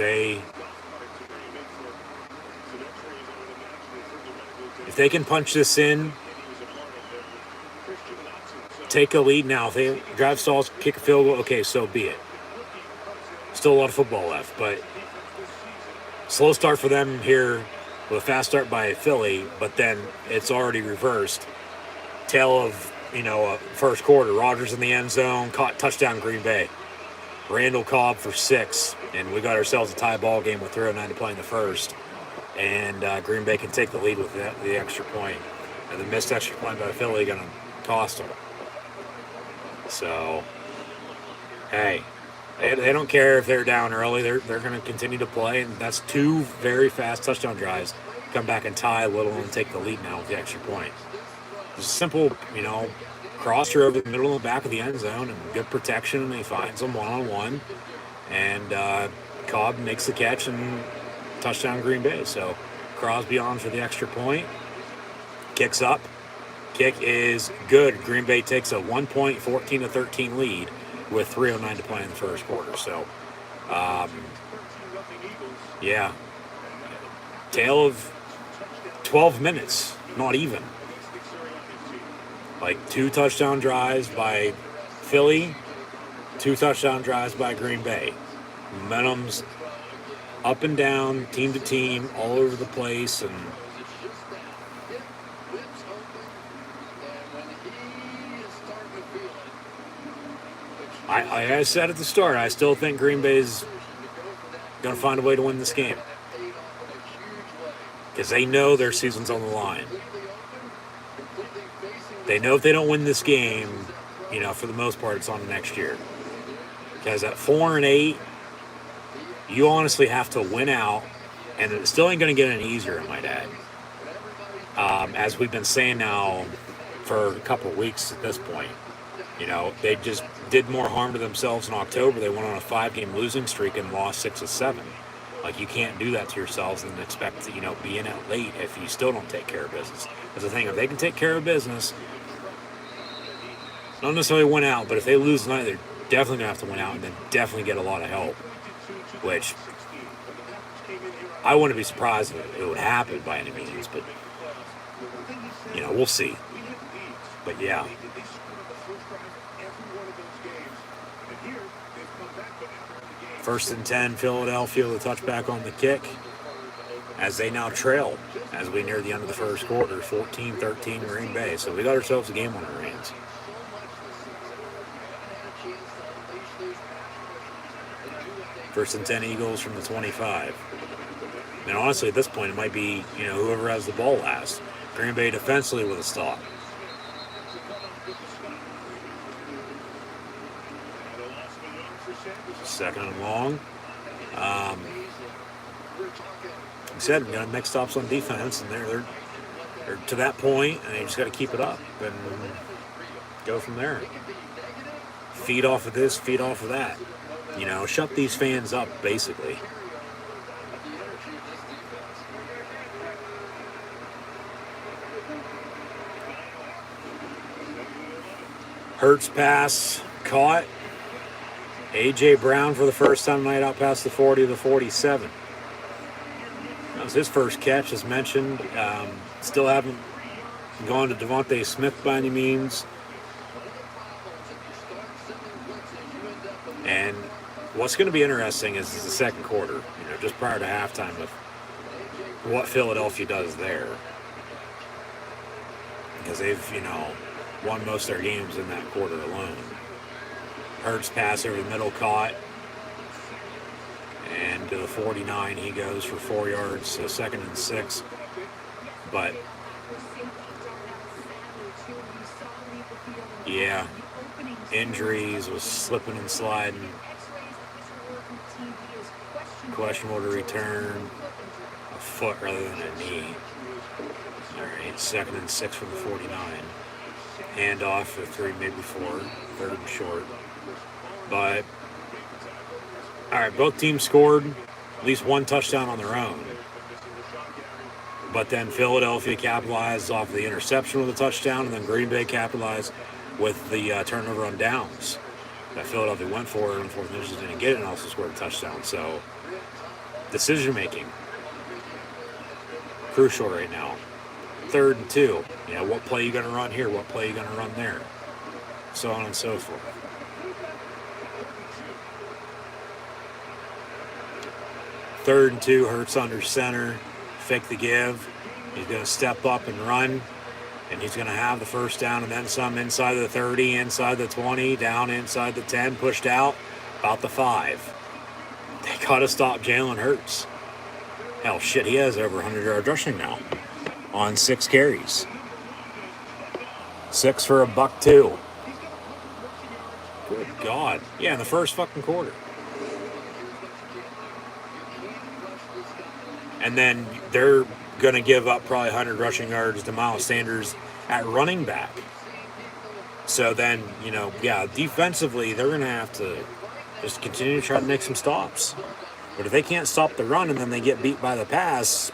they can punch this in, take a lead now. If they drive stalls, kick a field goal, okay, so be it. Still a lot of football left, but slow start for them here with a fast start by Philly, but then it's already reversed. Tail of, first quarter. Rodgers in the end zone, caught touchdown Green Bay. Randall Cobb for 6, and we got ourselves a tie ball game with 3:09 to play in the first. And Green Bay can take the lead with the extra point. And the missed extra point by Philly going to cost them. So, hey, they don't care if they're down early. They're going to continue to play, and that's 2 very fast touchdown drives. Come back and tie a little and take the lead now with the extra point. Just simple, crosser over the middle and back of the end zone and good protection, and he finds them one-on-one. And Cobb makes the catch and touchdown Green Bay. So Crosby on for the extra point. Kicks up. Kick is good. Green Bay takes a 1-point, 14-13 lead with 3:09 to play in the first quarter. So, yeah. Tale of 12 minutes, not even. Like 2 touchdown drives by Philly, 2 touchdown drives by Green Bay. Momentum's up and down, team to team, all over the place, and I said at the start, I still think Green Bay's going to find a way to win this game. Because they know their season's on the line. They know if they don't win this game, for the most part, it's on next year. Because at 4-8, you honestly have to win out, and it still ain't going to get any easier, I might add. As we've been saying now for a couple of weeks at this point, they just did more harm to themselves in October. They went on a 5-game losing streak and lost 6 of 7. Like, you can't do that to yourselves and expect to, be in it late if you still don't take care of business. That's the thing. If they can take care of business, not necessarily win out, but if they lose tonight, they're definitely going to have to win out and then definitely get a lot of help, which I wouldn't be surprised if it would happen by any means, but, we'll see. But, yeah. First and 10, Philadelphia with a touchback on the kick as they now trail as we near the end of the first quarter, 14-13 Green Bay. So we got ourselves a game on our hands. First and 10 Eagles from the 25. And honestly, at this point, it might be, whoever has the ball last. Green Bay defensively with a stop. Second and long. Like I said, we got to make stops on defense, and they're to that point, and you just got to keep it up and go from there. Feed off of this, feed off of that. Shut these fans up, basically. Hurts pass, caught. A.J. Brown for the first time tonight out past the 40 to the 47. That was his first catch, as mentioned. Still haven't gone to Devontae Smith by any means. And what's going to be interesting is the second quarter, just prior to halftime, of what Philadelphia does there. Because they've, won most of their games in that quarter alone. Hurts pass over the middle, caught. And to the 49, he goes for 4 yards, so second and 6. But, yeah, injuries, was slipping and sliding. Questionable to return. A foot rather than a knee. All right, second and 6 from the 49. Handoff for 3, maybe 4. Third and short. But, all right, both teams scored at least one touchdown on their own. But then Philadelphia capitalized off the interception with a touchdown, and then Green Bay capitalized with the turnover on downs that Philadelphia went for, and unfortunately just didn't get it, and also scored a touchdown. So, decision-making, crucial right now. 3rd and 2. What play you going to run here? What play you going to run there? So on and so forth. Third and 2, Hurts under center, fake the give. He's going to step up and run, and he's going to have the first down and then some inside the 30, inside the 20, down inside the 10, pushed out, about the 5. They got to stop Jalen Hurts. Hell, shit, he has over 100 yards rushing now on 6 carries. 6 for $102. Good God. Yeah, in the first fucking quarter. And then they're going to give up probably 100 rushing yards to Miles Sanders at running back. So then, defensively, they're going to have to just continue to try to make some stops. But if they can't stop the run and then they get beat by the pass,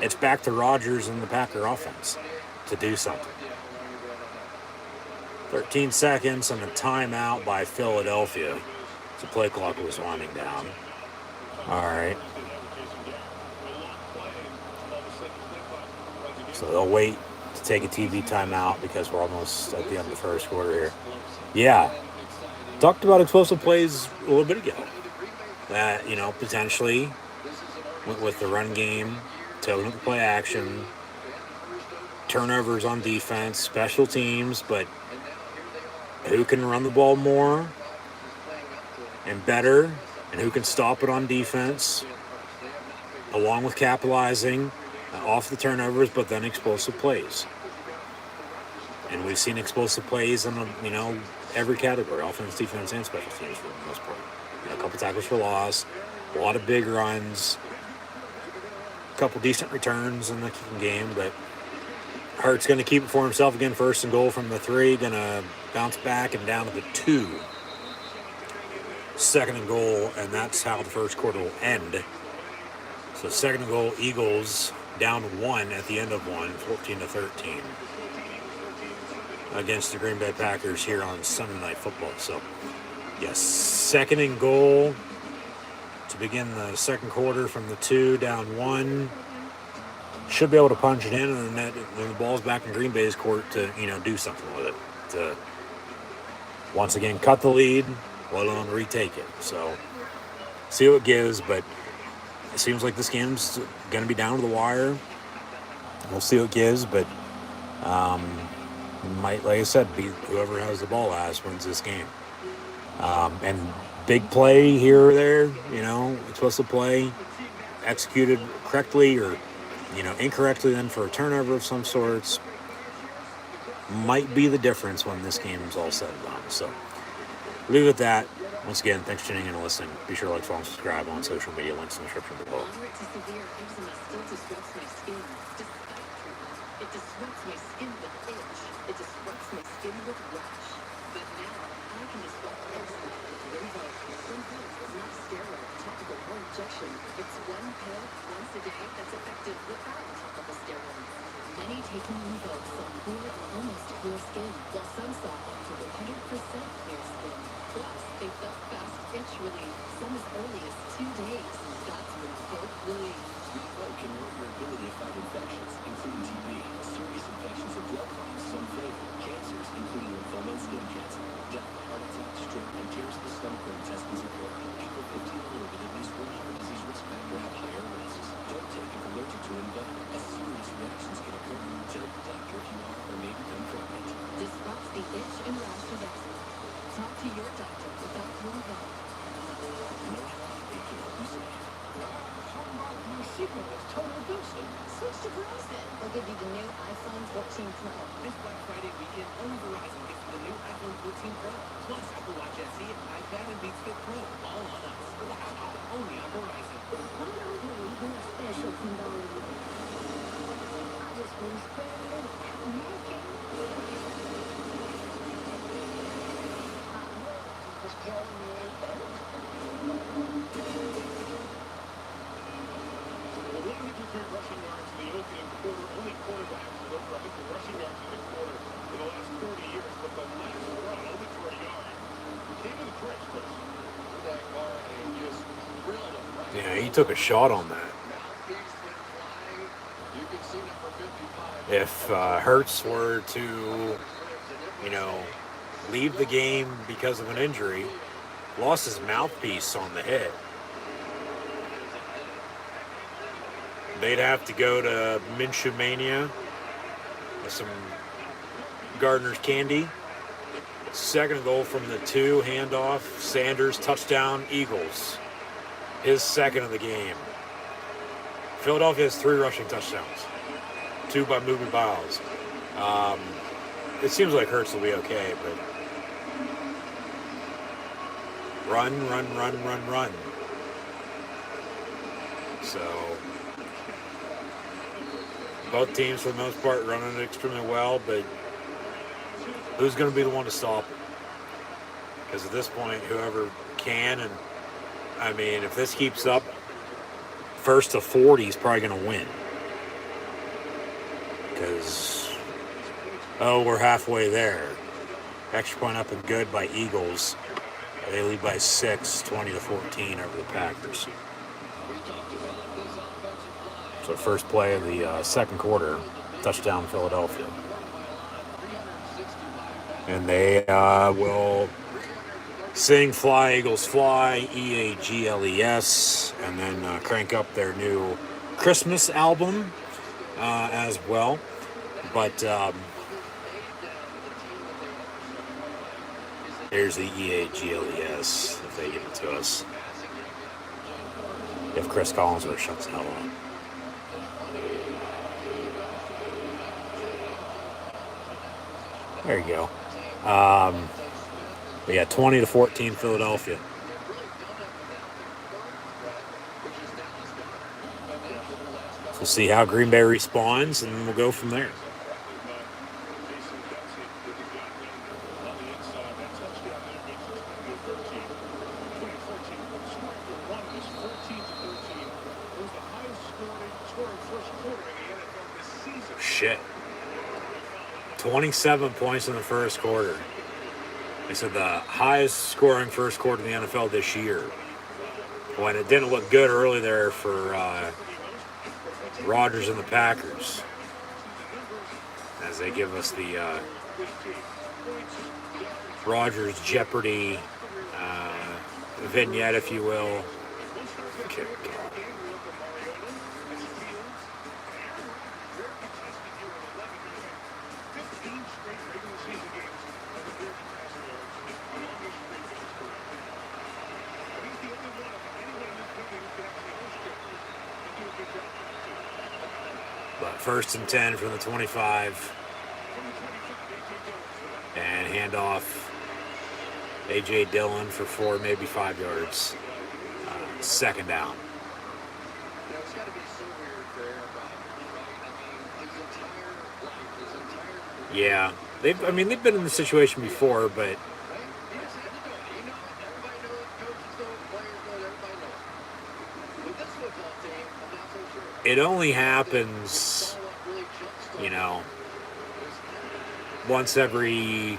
it's back to Rodgers and the Packer offense to do something. 13 seconds and a timeout by Philadelphia. The play clock was winding down. All right. So they'll wait to take a TV timeout because we're almost at the end of the first quarter here. Yeah. Talked about explosive plays a little bit ago. That, potentially with the run game, taking the play action, turnovers on defense, special teams, but who can run the ball more? and better, and who can stop it on defense, along with capitalizing off the turnovers, but then explosive plays. And we've seen explosive plays in every category: offense, defense, and special teams for the most part. A couple tackles for loss, a lot of big runs, a couple decent returns in the kicking game. But Hurts going to keep it for himself again. 1st and goal from the 3. Going to bounce back and down to the 2. 2nd and goal, and that's how the first quarter will end. So 2nd and goal, Eagles down 1 at the end of 1, 14-13. Against the Green Bay Packers here on Sunday Night Football. So, yes, 2nd and goal to begin the 2nd quarter from the 2, down 1. Should be able to punch it in, and then the ball's back in Green Bay's court to, do something with it. To, once again, cut the lead, let alone retake it. So, see what it gives, but it seems like this game's going to be down to the wire. We'll see what it gives, but might, like I said, be whoever has the ball last wins this game. And big play here or there, explosive play, executed correctly or, incorrectly then for a turnover of some sorts, might be the difference when this game is all said and done. So, leave it at that. Once again, thanks for tuning in and listening. Be sure to like, follow, and subscribe on social media. Links in the description below. It disrupts my skin with itch. It disrupts my skin with rash. But now, I can disrupt eczema. Rinvoq. Rinvoq is not steroid, topical, or injection. It's one pill, once a day, that's effective without topical steroids. Many taking Rinvoq saw clear or almost clear skin, while some saw up to 100% clear skin. Plus, they felt fast itch relief, some as early as 2 days. That's Rinvoq relief. Rinvoq can lower your ability to fight infections, including TB, serious infections of blood clots, some flavor, cancers, including lymphoma and skin cancer, death, heart attack, stroke, and tears of the stomach or intestines occur. People 15 or older with at least one heart disease risk factor have higher risks. Don't take if allergic to Rinvoq, as serious reactions can occur. Tell your doctor if you are or may become pregnant. Disrupts the itch and rash of eczema. Talk to your doctor about Rinvoq. No shot, it can help you save. My secret is total boosting. Switch to Verizon. They'll give you the new iPhone 14 Pro. This Black Friday weekend, only Verizon gives you the new iPhone 14 Pro, plus Apple Watch SE, iPad, and Beats Fit Pro. All on us. Wow. Only on Verizon. Special Kimberly. I just want to spread Rushing yards in the opening quarter. Only quarterbacks look for rushing yards in the quarter in the last 30 years, but the last run only for a yard. King of the Chris. That car and just drilled him right. Yeah, he took a shot on that. You can see number 55. If Hurts were to, leave the game because of an injury, lost his mouthpiece on the hit, they'd have to go to Minshew Mania with some Gardner's candy. 2nd goal from the 2, handoff, Sanders, touchdown, Eagles. His 2nd of the game. Philadelphia has 3 rushing touchdowns. 2 by Mookie Biles. It seems like Hurts will be okay, but run. So both teams, for the most part, running it extremely well, but who's going to be the one to stop it? Because at this point, whoever can, and I mean, if this keeps up, 1st to 40 is probably going to win. Because, we're halfway there. Extra point up and good by Eagles. They lead by 6, 20-14 over the Packers. So first play of the 2nd quarter, touchdown Philadelphia. And they will sing Fly, Eagles Fly, EAGLES, and then crank up their new Christmas album as well. But Here's the EAGLES if they give it to us. If Chris Collinsworth shuts the hell up. There you go. But yeah, 20-14 Philadelphia. So we'll see how Green Bay responds, and we'll go from there. Shit. 27 points in the first quarter. They said the highest scoring first quarter in the NFL this year. When it didn't look good early there for Rodgers and the Packers. As they give us the Rodgers Jeopardy vignette, if you will. Okay. But 1st and 10 from the 25. And handoff. A.J. Dillon for 4, maybe 5 yards. 2nd down. Yeah, they've been in the situation before, but it only happens, once every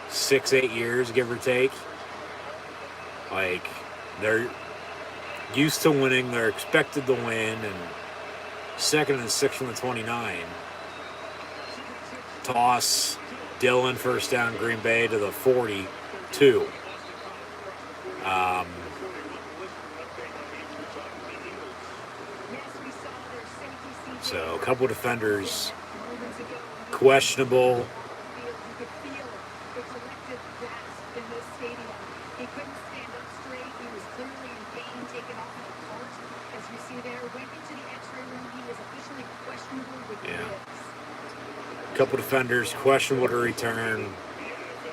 6-8 years, give or take. Like, they're used to winning, they're expected to win, and 2nd and 6 from the 29. Toss, Dillon, 1st down, Green Bay to the 42. So a couple defenders questionable. Couple defenders questionable to return,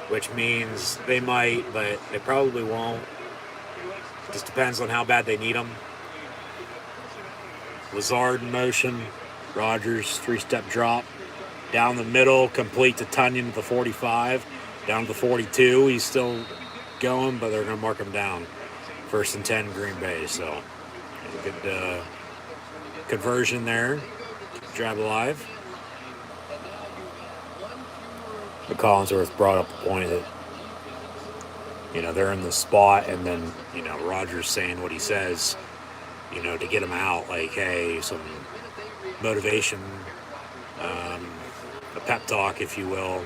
which means they might, but they probably won't. Just depends on how bad they need them. Lazard in motion. Rodgers 3-step drop down the middle, complete to Tunyon at the 45. Down to the 42. He's still going, but they're going to mark him down. 1st and 10 Green Bay. So good conversion there. Drive alive. But Collinsworth brought up the point that, they're in the spot, and then, Rodgers saying what he says, to get him out, like, hey, some motivation, a pep talk, if you will.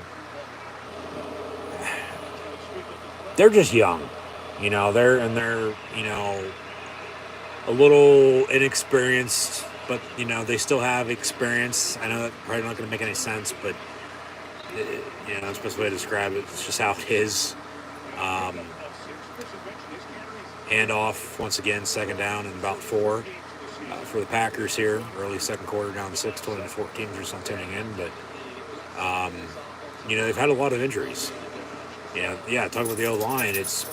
They're just young, they're a little inexperienced, but, they still have experience. I know that's probably not going to make any sense, but that's the best way to describe it. It's just how it is. Handoff, once again, 2nd down and about 4 for the Packers here. Early 2nd quarter, down to 6, 20-14 for some tuning in. But, they've had a lot of injuries. Talking about the O-line, it's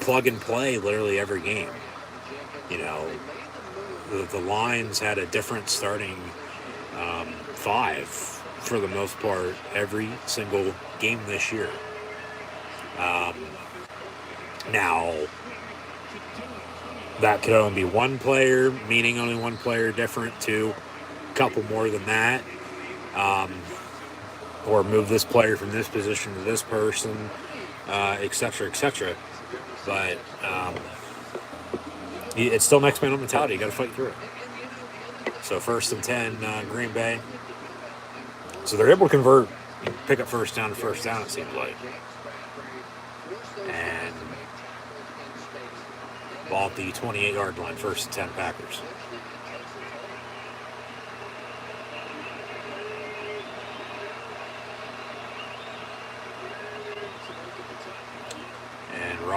plug and play literally every game. The Lions had a different starting 5 for the most part every single game this year. Now, that could only be one player, meaning only one player different, to a couple more than that. Or move this player from this position to this person, et cetera, et cetera. But it's still next man up mentality. You got to fight through it. So 1st and 10, Green Bay. So they're able to convert, pick up 1st down to 1st down, it seems like. And ball at the 28-yard line, 1st and 10 Packers.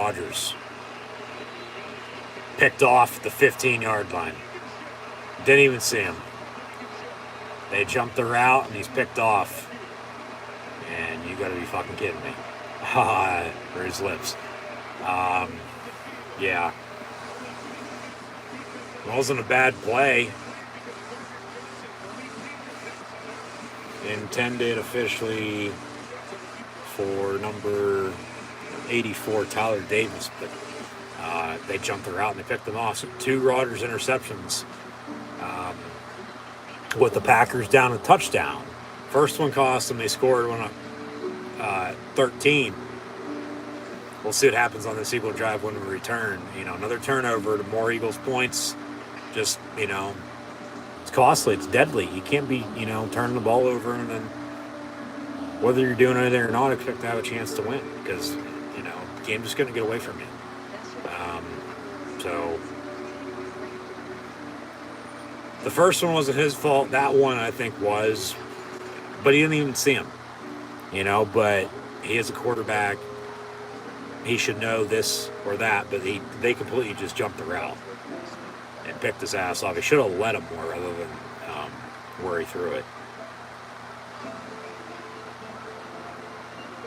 Rodgers. Picked off the 15-yard line. Didn't even see him. They jumped the route, and he's picked off. And you got to be fucking kidding me. For his lips. Yeah. It wasn't a bad play. Intended officially for number 84, Tyler Davis, but they jumped the route and they picked them off. So 2 Rodgers interceptions with the Packers down a touchdown. First one cost them. They scored one up 13. We'll see what happens on this Eagle drive when we return. Another turnover to more Eagles points. Just, it's costly. It's deadly. You can't be, turning the ball over and then whether you're doing anything or not, expect to have a chance to win because, the game's just going to get away from you. So the first one wasn't his fault. That one I think was, but he didn't even see him, but he is a quarterback. He should know this or that, but they completely just jumped the route and picked his ass off. He should have let him more rather than worry through it.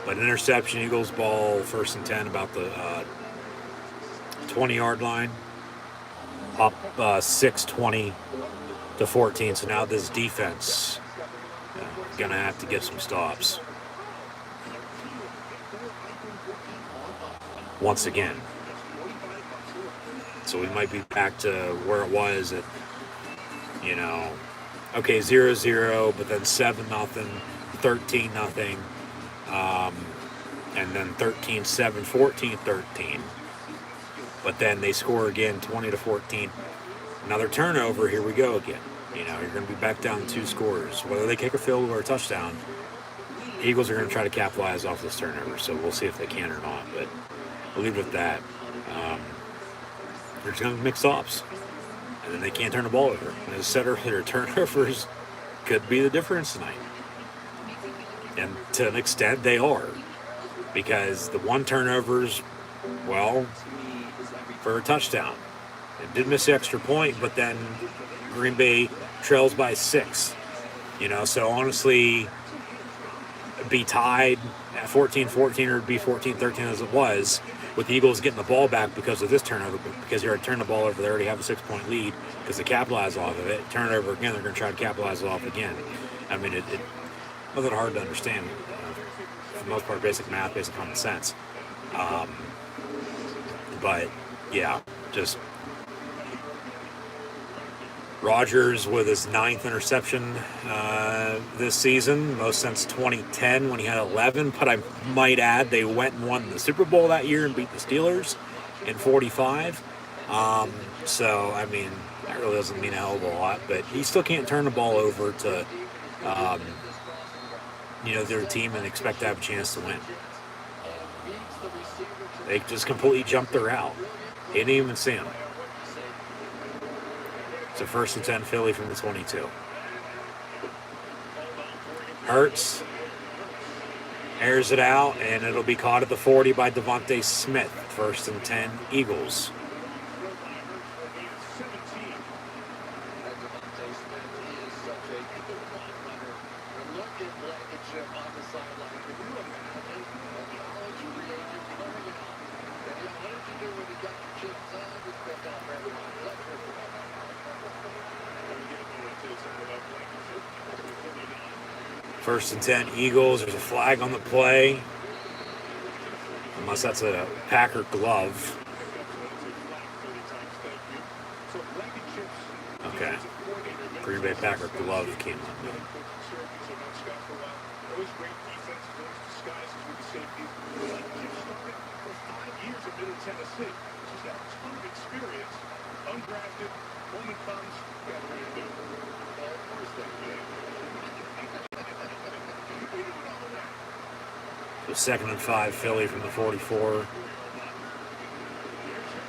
But interception, Eagles ball, 1st and 10, about the 20-yard line. Up 6-20 to 14. So now this defense going to have to get some stops. Once again. So we might be back to where it was at, 0-0, but then 7-0, 13-0, and then 13-7, 14-13. But then they score again, 20-14. Another turnover, here we go again. You're going to be back down 2 scores. Whether they kick a field goal or a touchdown, Eagles are going to try to capitalize off this turnover, so we'll see if they can or not. But I'll leave it at that. They're just going to make stops, and then they can't turn the ball over. And as I said earlier, turnovers could be the difference tonight. And to an extent, they are. Because the 1 turnovers, for a touchdown. It did miss the extra point, but then Green Bay trails by 6. So honestly, be tied at 14-14 or be 14-13 as it was, with the Eagles getting the ball back because of this turnover, because they already turned the ball over, they already have a 6-point lead because they capitalize off of it. Turnover again, they're going to try to capitalize off again. I mean, it wasn't hard to understand. For the most part, basic math, basic common sense. But yeah, just Rodgers with his 9th interception this season, most since 2010 when he had 11. But I might add, they went and won the Super Bowl that year and beat the Steelers in 45. So, I mean, that really doesn't mean a hell of a lot. But he still can't turn the ball over to, their team and expect to have a chance to win. They just completely jumped the route. He didn't even see him. So 1st and 10, Philly from the 22. Hurts airs it out, and it'll be caught at the 40 by Devontae Smith. 1st and 10, Eagles. First and 10, Eagles. There's a flag on the play. Unless that's a Packer glove. Okay. Green Bay Packer glove came on. So 2nd and 5, Philly from the 44.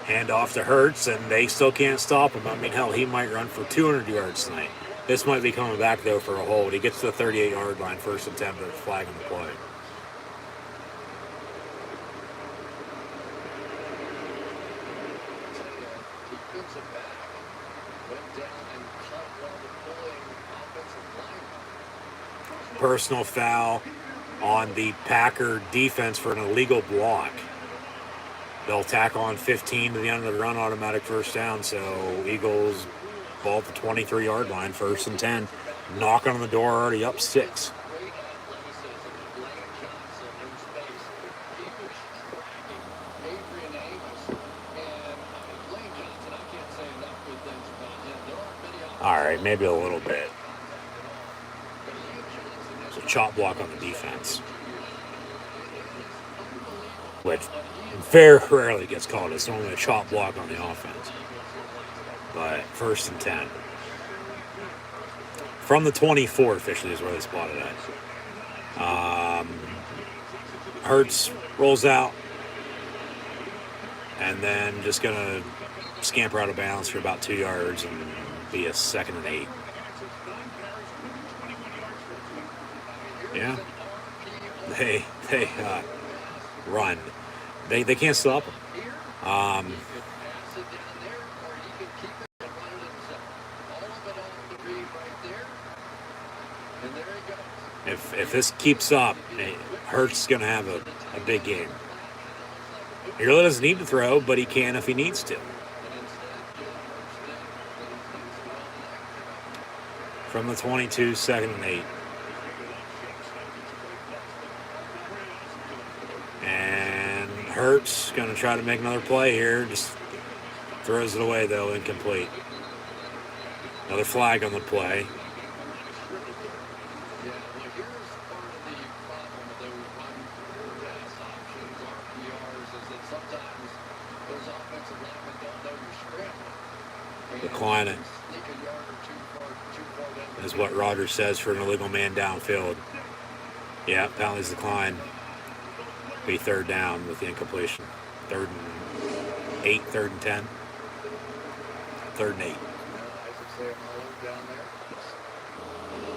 Hand off to Hurts, and they still can't stop him. I mean, hell, he might run for 200 yards tonight. This might be coming back, though, for a hold. He gets to the 38-yard line, 1st and 10, but it's flag on the play. personal foul on the Packer defense for an illegal block. They'll tack on 15 to the end of the run, automatic first down. So Eagles ball at the 23-yard line, 1st and 10. Knocking on the door, already up 6. Great athleticism. Lane Johnson in space. He was tracking Adrian Amos. And Lane Johnson, I can't say enough good things about him. There aren't many All right, maybe a little bit. but Lane Johnson It's a chop block on the defense, which very rarely gets called. It's only a chop block on the offense. But 1st and 10. From the 24 officially is where they spotted it. Hurts rolls out and then just going to scamper out of bounds for about 2 yards and be a 2nd and 8. Yeah. They run. They can't stop him. pass it down there, or he can keep it and run it himself. All of it on the read right there. And there he goes. If this keeps up, Hurts is going to have a big game. He really doesn't need to throw, but he can if he needs to. From the 22, 2nd and 8. And Hurts going to try to make another play here. Just throws it away, though, incomplete. Another flag on the play. Yeah, well, here's part of the problem with those run-pass options, RPRs, is that sometimes those offensive linemen don't know you're scrambling. Decline it. Sneak a yard or two far down. Is what Rodgers says for an illegal man downfield. Yeah, penalties decline. Be 3rd down with the incompletion. 3rd and 8, 3rd and 10. 3rd and 8. Isaac Seumalo down there.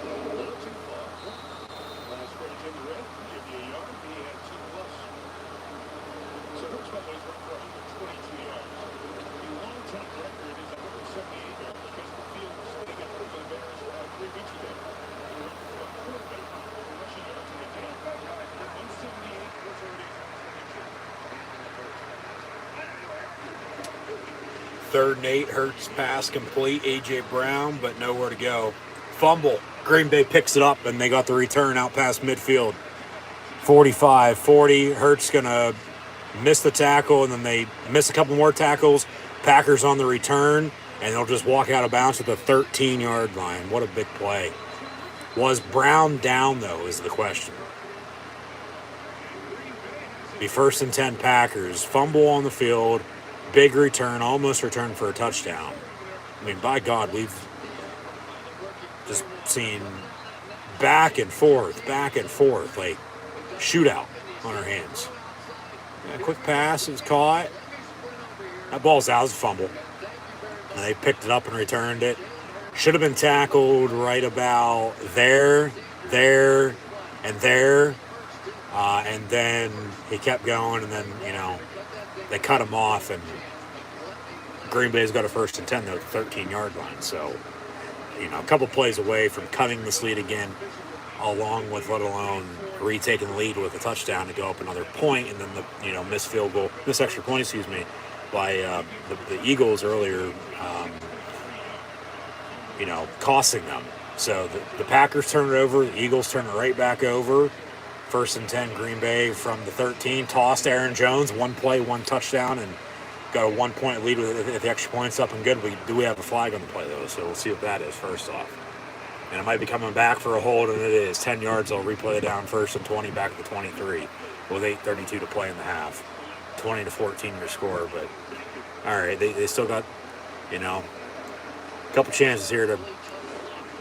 A little too far. Last scrimmage in the red, give you a yard. He had 2+. So Hurts got those run for 122 yards. The long-time record is 178 yards because the field was sitting up for the Bears 3 weeks ago. The record for a quarterback for rushing yards in the game. 178 was already Third and 8, Hurts pass complete. A.J. Brown, but nowhere to go. Fumble. Green Bay picks it up, and they got the return out past midfield. 45-40. Hurts going to miss the tackle, and then they miss a couple more tackles. Packers on the return, and they'll just walk out of bounds at the 13-yard line. What a big play. Was Brown down, though, is the question. Be 1st and 10 Packers. Fumble on the field. Big return, almost returned for a touchdown. I mean, by God, we've just seen back and forth, like shootout on our hands. Yeah, quick pass is caught. That ball's out, it's a fumble. And they picked it up and returned it. Should have been tackled right about there, and there. And then he kept going, and then, they cut him off, and Green Bay's got a 1st and 10, though, 13-yard line. So, a couple plays away from cutting this lead again, along with, let alone retaking the lead with a touchdown to go up another point, and then the missed extra point, by the Eagles earlier, costing them. So the Packers turn it over, the Eagles turn it right back over. 1st and 10, Green Bay from the 13. Tossed Aaron Jones, 1 play, 1 touchdown, and got a 1-point lead with the extra points up and good. We have a flag on the play, though, so we'll see what that is first off. And it might be coming back for a hold, and it is. 10 yards, they'll replay it down 1st and 20 back to the 23 with 8:32 to play in the half. 20-14 your score, but all right, they still got, a couple chances here to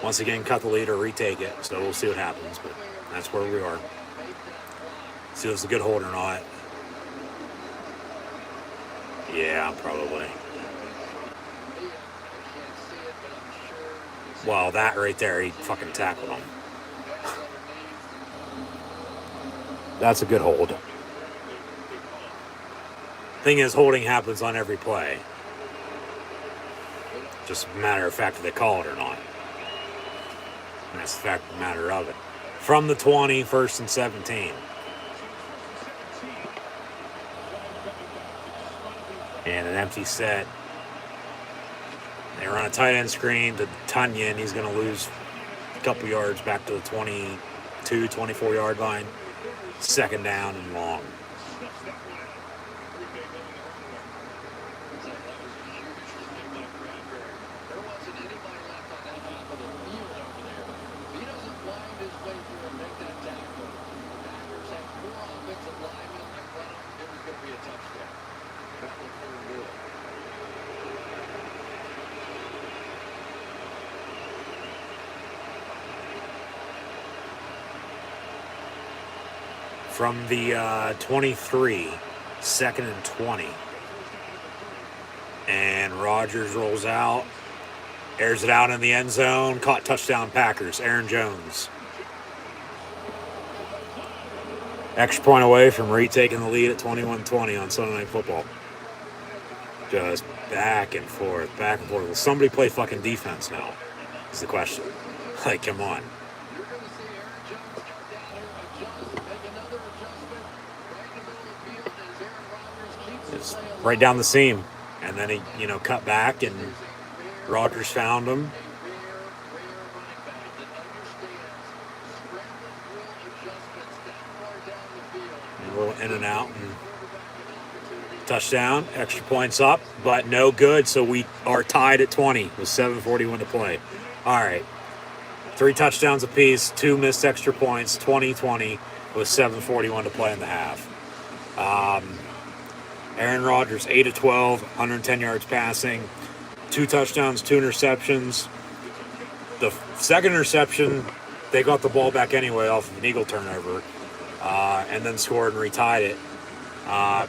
once again cut the lead or retake it, so we'll see what happens, but that's where we are. See if it's a good hold or not. Yeah, probably. Well, that right there, he fucking tackled him. That's a good hold. Thing is, holding happens on every play. Just a matter of fact if they call it or not. And that's the fact of the matter of it. from the 20, 1st and 17. And an empty set. They run a tight end screen to Tunyon. He's going to lose a couple yards back to the 22, 24-yard line. 2nd down and long. From the 23, 2nd and 20. And Rodgers rolls out, airs it out in the end zone, caught, touchdown Packers, Aaron Jones. Extra point away from retaking the lead at 21-20 on Sunday Night Football. Just back and forth, back and forth. Will somebody play fucking defense now? Is the question. Like, come on. It's right down the seam. And then he, cut back and Rodgers found him. A little in and out. And touchdown, extra points up, but no good. So we are tied at 20 with 7:41 to play. All right. 3 touchdowns apiece, 2 missed extra points, 20-20 with 7:41 to play in the half. Aaron Rodgers, 8 of 12, 110 yards passing, 2 touchdowns, 2 interceptions. The second interception, they got the ball back anyway off of an Eagle turnover, and then scored and retied it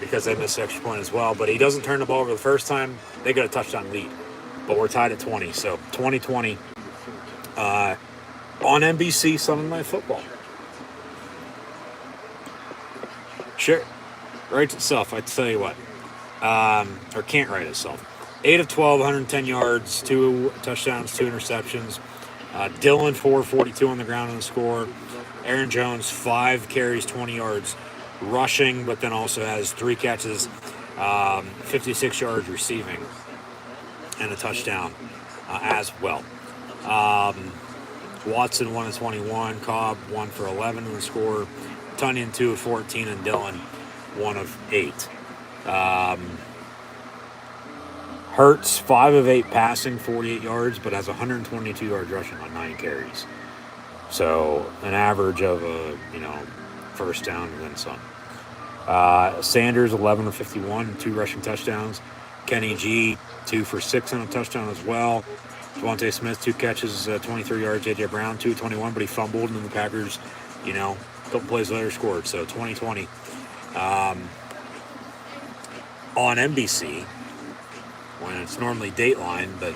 because they missed the extra point as well. But he doesn't turn the ball over the first time. They got a touchdown lead. But we're tied at 20, so 20-20 on NBC Sunday Night Football. Sure. Writes itself, I tell you what. Or can't write itself. 8 of 12, 110 yards, 2 touchdowns, 2 interceptions. Dillon, 442 on the ground on the score. Aaron Jones, 5 carries, 20 yards rushing, but then also has 3 catches, 56 yards receiving, and a touchdown as well. Watson, 1 of 21. Cobb, 1 for 11 on the score. Tunyon, 2 of 14, and Dillon, 1 of 8. Hurts, 5 of 8 passing, 48 yards, but has 122 yards rushing on 9 carries. So an average of a, first down and then some. Sanders, 11 of 51, 2 rushing touchdowns. Kenny G, 2 for 6 on a touchdown as well. Devontae Smith, 2 catches, 23 yards. A.J. Brown, 2 of 21, but he fumbled, and the Packers, a couple plays later scored. So 20-20. On NBC, when it's normally Dateline, but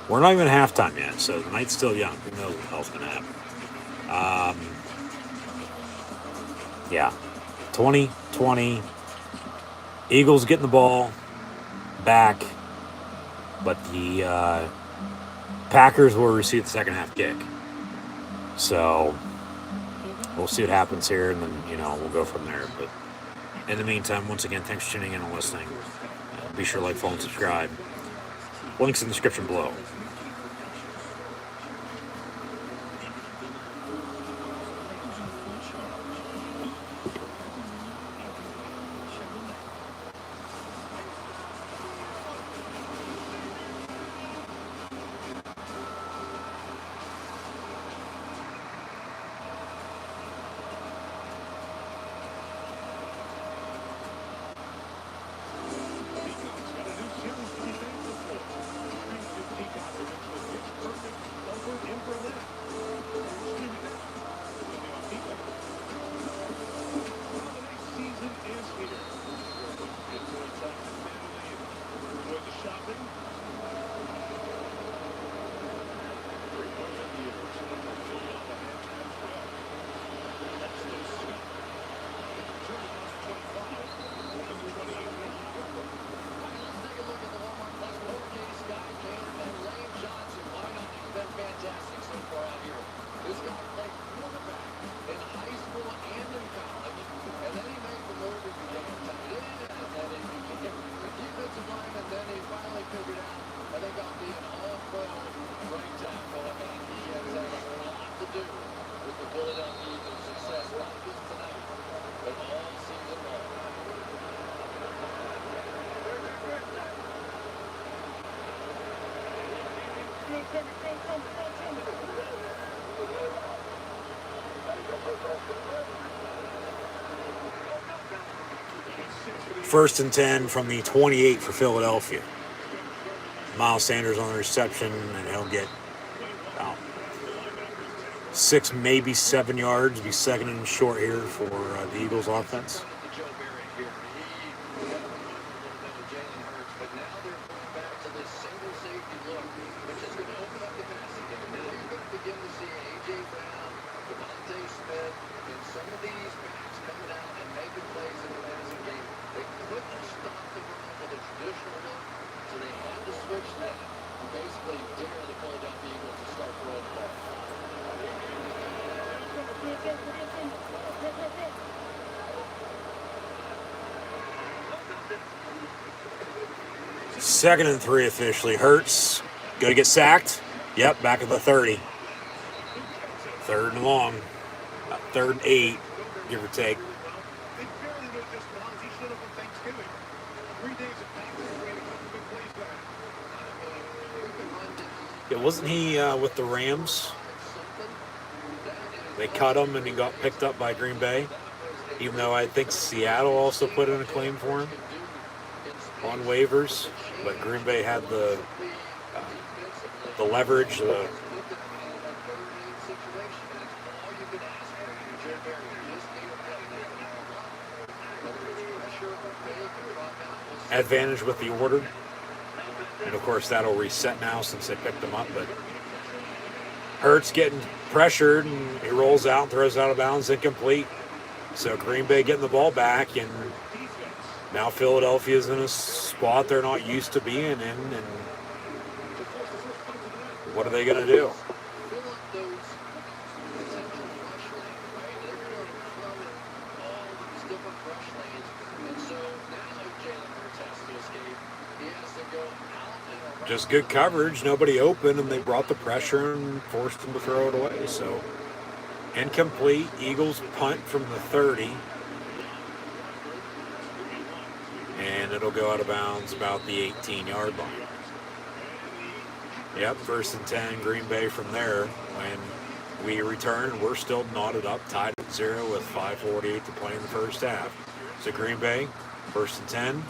we're not even at halftime yet, so the night's still young. Who knows what the hell's going to happen? 20-20. Eagles getting the ball back, but the Packers will receive the second half kick. So we'll see what happens here, and then, we'll go from there. But in the meantime, once again, thanks for tuning in and listening. Be sure to like, follow, and subscribe. Links in the description below. First and 10 from the 28 for Philadelphia. Miles Sanders on the reception, and he'll get about 6, maybe 7 yards. Be second and short here for the Eagles offense. Second and 3 officially. Hurts going to get sacked. Yep, back at the 30. Third and long. About 3rd and 8, give or take. They barely know just Miles. He showed up on Thanksgiving. 3 days of practice, we had a couple big plays back. Yeah, wasn't he with the Rams? They cut him and he got picked up by Green Bay. Even though I think Seattle also put in a claim for him on waivers. But Green Bay had the leverage, advantage with the order. And of course that'll reset now since they picked him up. But Hurts getting pressured and he rolls out, throws out of bounds, incomplete. So Green Bay getting the ball back, and now Philadelphia's in a spot they're not used to being in, and what are they going to do? Just good coverage, nobody open, and they brought the pressure and forced them to throw it away. So incomplete. Eagles punt from the 30. And it'll go out of bounds about the 18-yard line. Yep, 1st and 10, Green Bay from there. When we return, we're still knotted up, tied at 0 with 5:48 to play in the first half. So Green Bay, 1st and 10.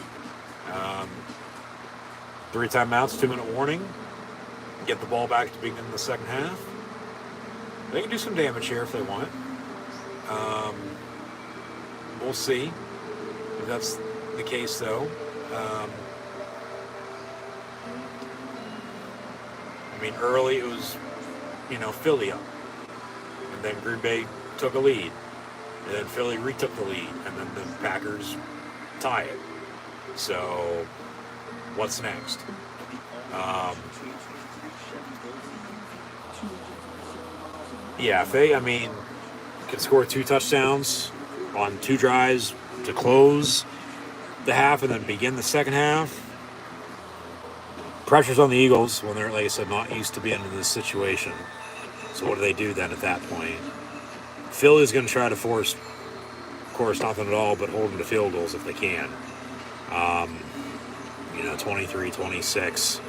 3 timeouts, 2-minute warning. Get the ball back to begin the second half. They can do some damage here if they want. We'll see if that's the case, though. I mean, early it was, Philly up. And then Green Bay took a lead. And then Philly retook the lead. And then the Packers tie it. So, what's next? If they, can score 2 touchdowns on 2 drives to close the half and then begin the second half. Pressure's on the Eagles when they're, like I said, not used to being in this situation. So what do they do then at that point? Philly's going to try to force, of course, nothing at all, but hold them to field goals if they can. 23-26.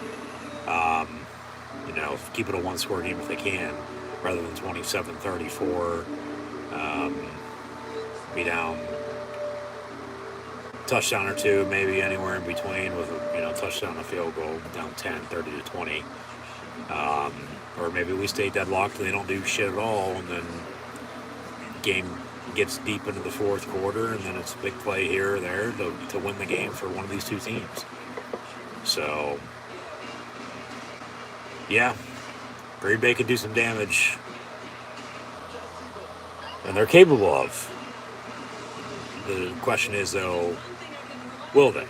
Keep it a 1-score game if they can, rather than 27-34. Be down touchdown or 2, maybe anywhere in between, with a touchdown, a field goal, down 10, 30-20. Or maybe we stay deadlocked and they don't do shit at all, and then game gets deep into the fourth quarter, and then it's a big play here or there to win the game for one of these two teams. So, yeah, Green Bay could do some damage, and they're capable of. The question is, though, will they?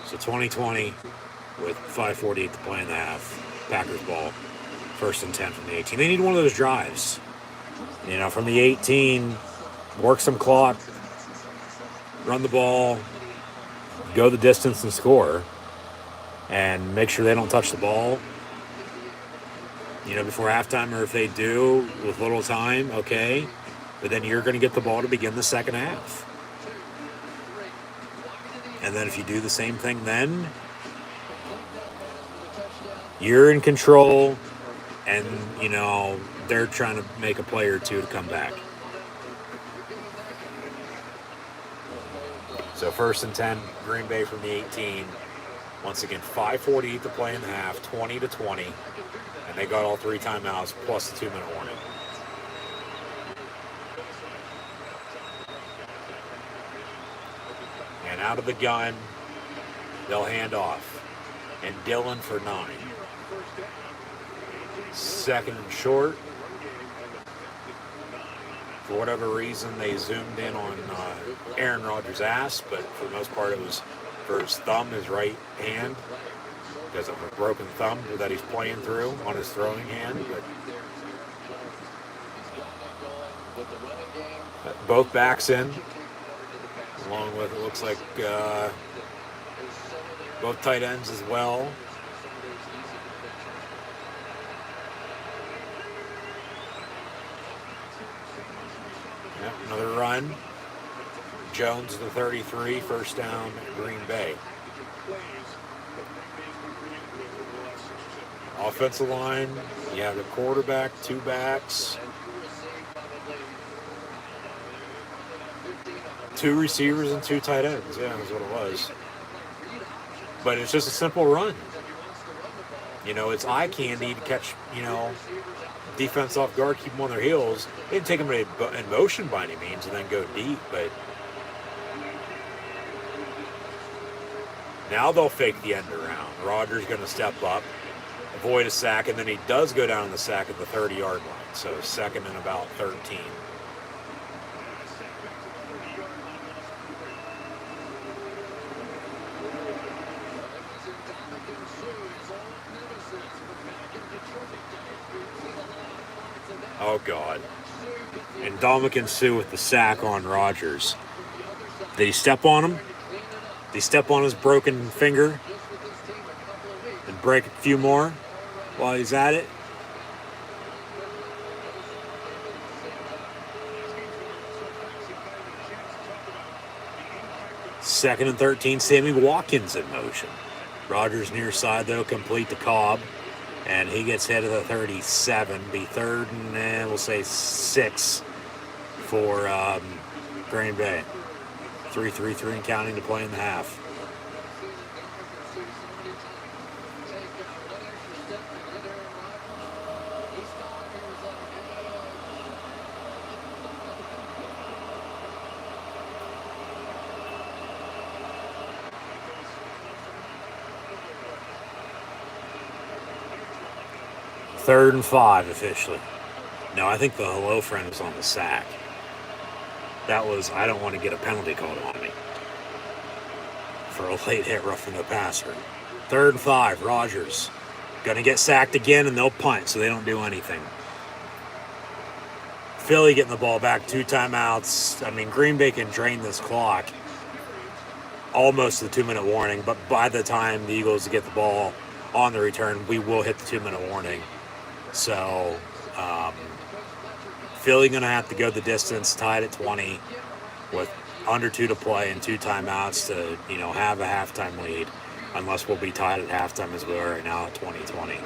So 2020 with 5:48 to play in the half, Packers ball, 1st and 10 from the 18. They need one of those drives. From the 18, work some clock, run the ball, go the distance and score, and make sure they don't touch the ball, before halftime, or if they do with little time, okay, but then you're going to get the ball to begin the second half. And then if you do the same thing then, You're in control, and, you know, they're trying to make a play or two to come back. So 1st and 10, Green Bay from the 18. Once again, 5:48 to play in the half, 20-20. And they got all 3 timeouts plus the 2-minute warning. And out of the gun, they'll hand off. And Dillon for 9. 2nd and short. For whatever reason, they zoomed in on Aaron Rodgers' ass, but for the most part, it was for his thumb, his right hand, because of a broken thumb that he's playing through on his throwing hand. But both backs in, along with, it looks like, both tight ends as well. Yep, another run. Jones to 33, 1st down, Green Bay. Offensive line, you have a quarterback, 2 backs, 2 receivers and 2 tight ends. Yeah, that's what it was. But it's just a simple run. You know, it's eye candy to catch, you know, defense off guard, keep them on their heels. They didn't take them in motion by any means and then go deep, but now they'll fake the end around. Rodgers going to step up, avoid a sack, and then he does go down in the sack at the 30-yard line. So 2nd and about 13. Oh, God. And Ndamukong Suh with the sack on Rodgers. Did he step on him? Did he step on his broken finger? And break a few more while he's at it? Second and 13, Sammy Watkins in motion. Rodgers near side, though, complete to Cobb. And he gets hit at the 37. Be 3rd and we'll say 6 for Green Bay. 3-3-3 and counting to play in the half. Third and 5 officially. No, I think the hello friend was on the sack. That was, I don't want to get a penalty called on me for a late hit roughing the passer. 3rd and 5, Rodgers. Gonna get sacked again and they'll punt, so they don't do anything. Philly getting the ball back, 2 timeouts. I mean, Green Bay can drain this clock almost to the 2-minute warning, but by the time the Eagles get the ball on the return, we will hit the 2-minute warning. So, Philly going to have to go the distance, tied at 20, with under 2 to play and 2 timeouts to, you know, have a halftime lead, unless we'll be tied at halftime as we are right now at 20-20.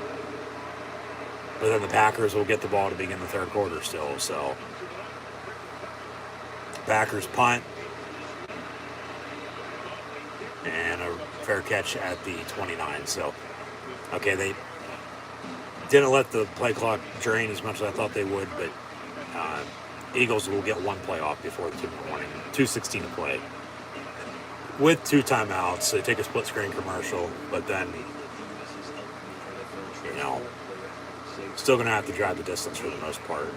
But then the Packers will get the ball to begin the 3rd quarter still, so Packers punt, and a fair catch at the 29, so, okay, they didn't let the play clock drain as much as I thought they would, but Eagles will get 1 play off before the 2-minute warning. 2:16 to play. With 2 timeouts, they take a split screen commercial, but then, you know, still going to have to drive the distance for the most part.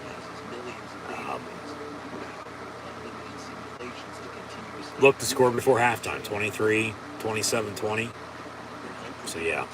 Look to score before halftime, 23, 27, 20. So, yeah.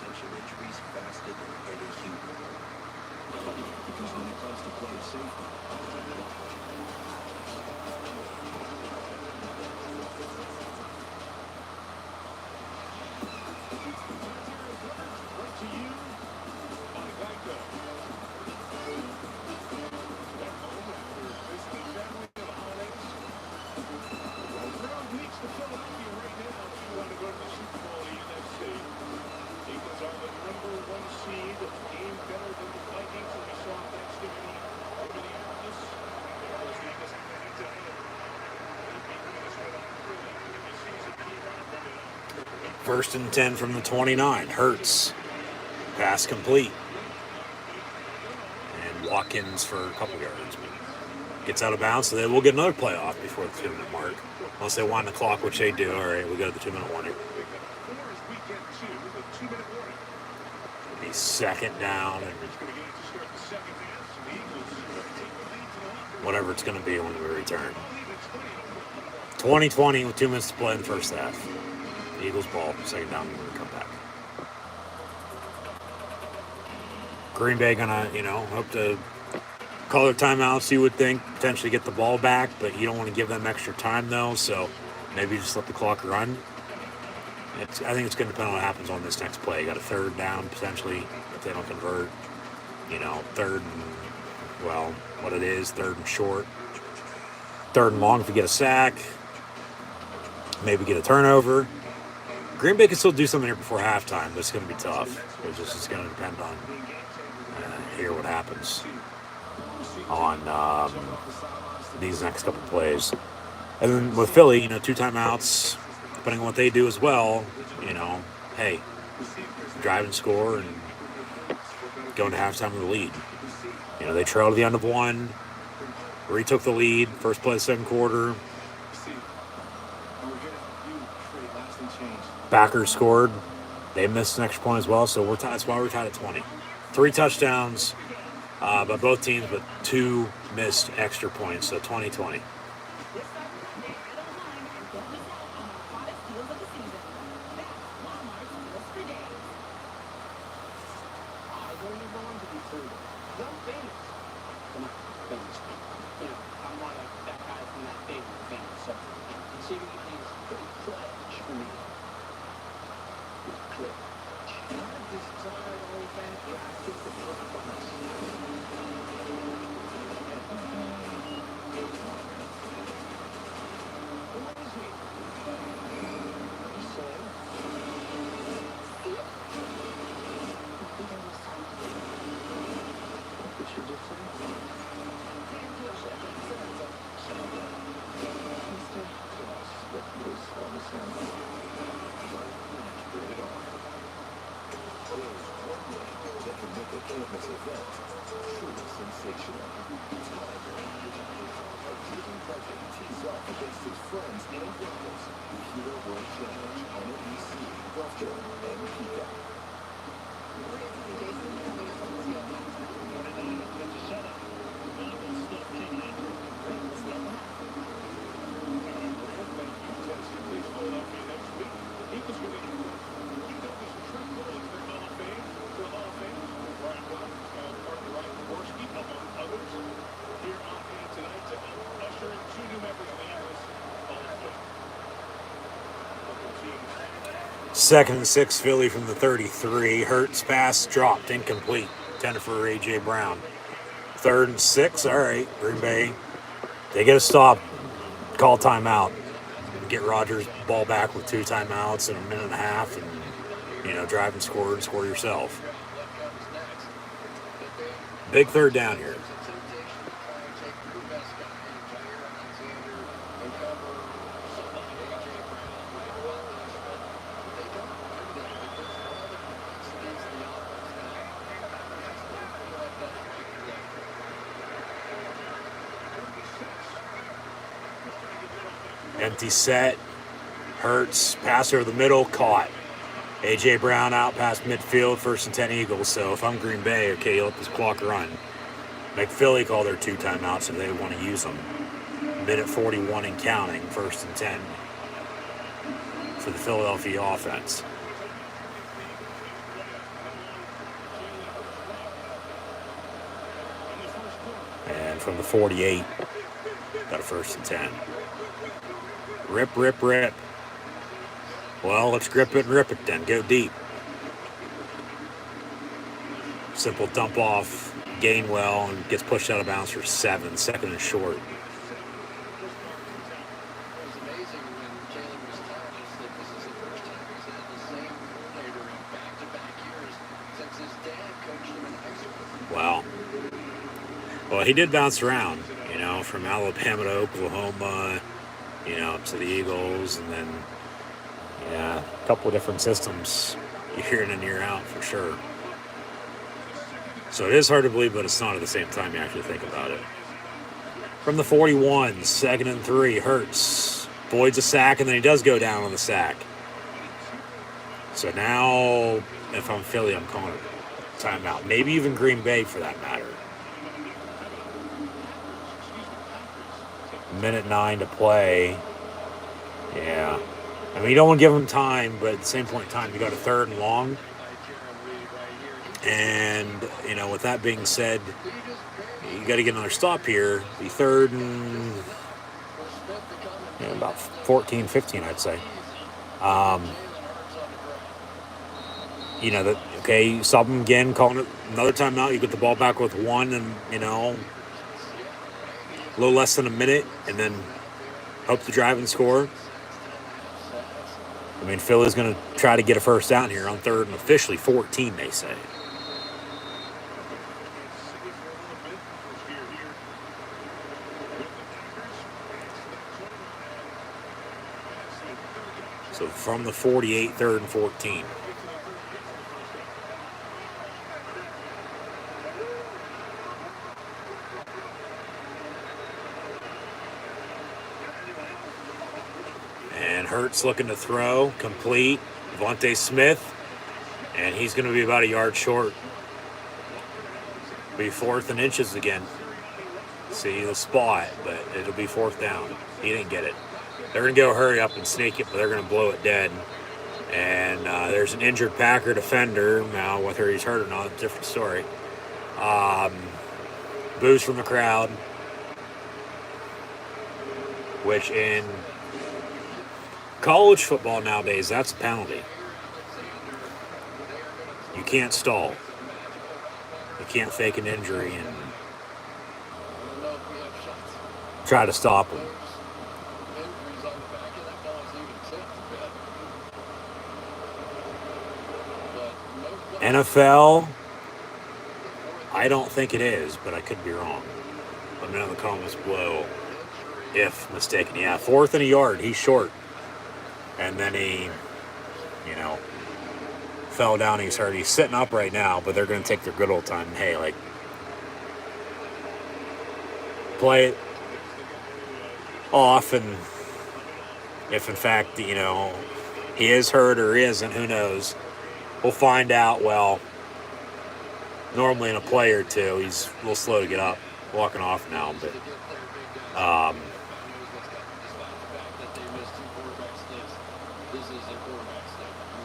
First and 10 from the 29. Hurts. Pass complete. And Watkins for a couple yards. Gets out of bounds, so they will get another play off before the 2-minute mark. Unless they wind the clock, which they do. All right, we go to the 2-minute warning. Be second down and whatever it's going to be when we return. 20-20 with 2 minutes to play in the first half. Eagles ball, second down, when we come back. Green Bay gonna, hope to call their timeouts, you would think, potentially get the ball back, but you don't want to give them extra time, though, so maybe just let the clock run. I think it's going to depend on what happens on this next play. You got a third down, potentially, if they don't convert. Third and, what it is, third and short. Third and long if you get a sack. Maybe get a turnover. Green Bay can still do something here before halftime, but it's going to be tough. It's going to depend on here what happens on these next couple plays. And then with Philly, 2 timeouts, depending on what they do as well, hey, drive and score and go into halftime with the lead. They trailed at the end of one, retook the lead, first play of the second quarter. Packers scored. They missed an extra point as well, so that's why we're tied at 20. 3 touchdowns by both teams, but 2 missed extra points, so 20-20. Second and 6, Philly from the 33. Hurts pass dropped, incomplete. Intended for A.J. Brown. Third and 6. All right, Green Bay. They get a stop. Call timeout. Get Rodgers ball back with 2 timeouts in a minute and a half, and drive and score yourself. Big third down here. Empty set. Hurts. Pass over the middle. Caught. A.J. Brown out past midfield. First and 10 Eagles. So if I'm Green Bay, okay, you let this clock run. Make Philly call their 2 timeouts if they want to use them. Minute 41 and counting. First and 10 for the Philadelphia offense. And from the 48, got a first and 10. Rip, rip, rip. Well, let's grip it and rip it then. Go deep. Simple dump off. Gainwell and gets pushed out of bounds for 7. Second and short. Wow. Well, he did bounce around, from Alabama to Oklahoma, up to the Eagles, and then, Yeah, a couple of different systems year in and year out for sure. So it is hard to believe, but it's not at the same time you actually think about it. From the 41, 2nd and 3, Hurts avoids a sack, and then he does go down on the sack. So now, if I'm Philly, I'm calling a timeout. Maybe even Green Bay for that matter. Minute 9 to play. Yeah. I mean, you don't want to give them time, but at the same point in time, you got a 3rd and long. And, you know, with that being said, you got to get another stop here. The 3rd and about 14, 15, I'd say. You know, okay, stop them again, calling it another timeout. You get the ball back with 1 and, you know, a little less than a minute, and then hope to drive and score. I mean, Philly's going to try to get a first down here on 3rd and officially 14, they say. So from the 48, 3rd and 14. And Hurts looking to throw, complete. Devontae Smith, and he's going to be about a yard short. Be 4th and inches again. See the spot, but it'll be 4th down. He didn't get it. They're going to go hurry up and sneak it, but they're going to blow it dead. And there's an injured Packer defender. Now, whether he's hurt or not, it's a different story. Boos from the crowd, which in college football nowadays, that's a penalty. You can't stall. You can't fake an injury and try to stop them. NFL, I don't think it is, but I could be wrong. Let me know in the comments below if mistaken. Yeah, 4th and a yard. He's short. And then he, you know, fell down. He's hurt. He's sitting up right now, but they're going to take their good old time. Hey, like, play it off, and if in fact, you know, he is hurt or he isn't, who knows? We'll find out. Well, normally in a play or two, he's a little slow to get up, walking off now, but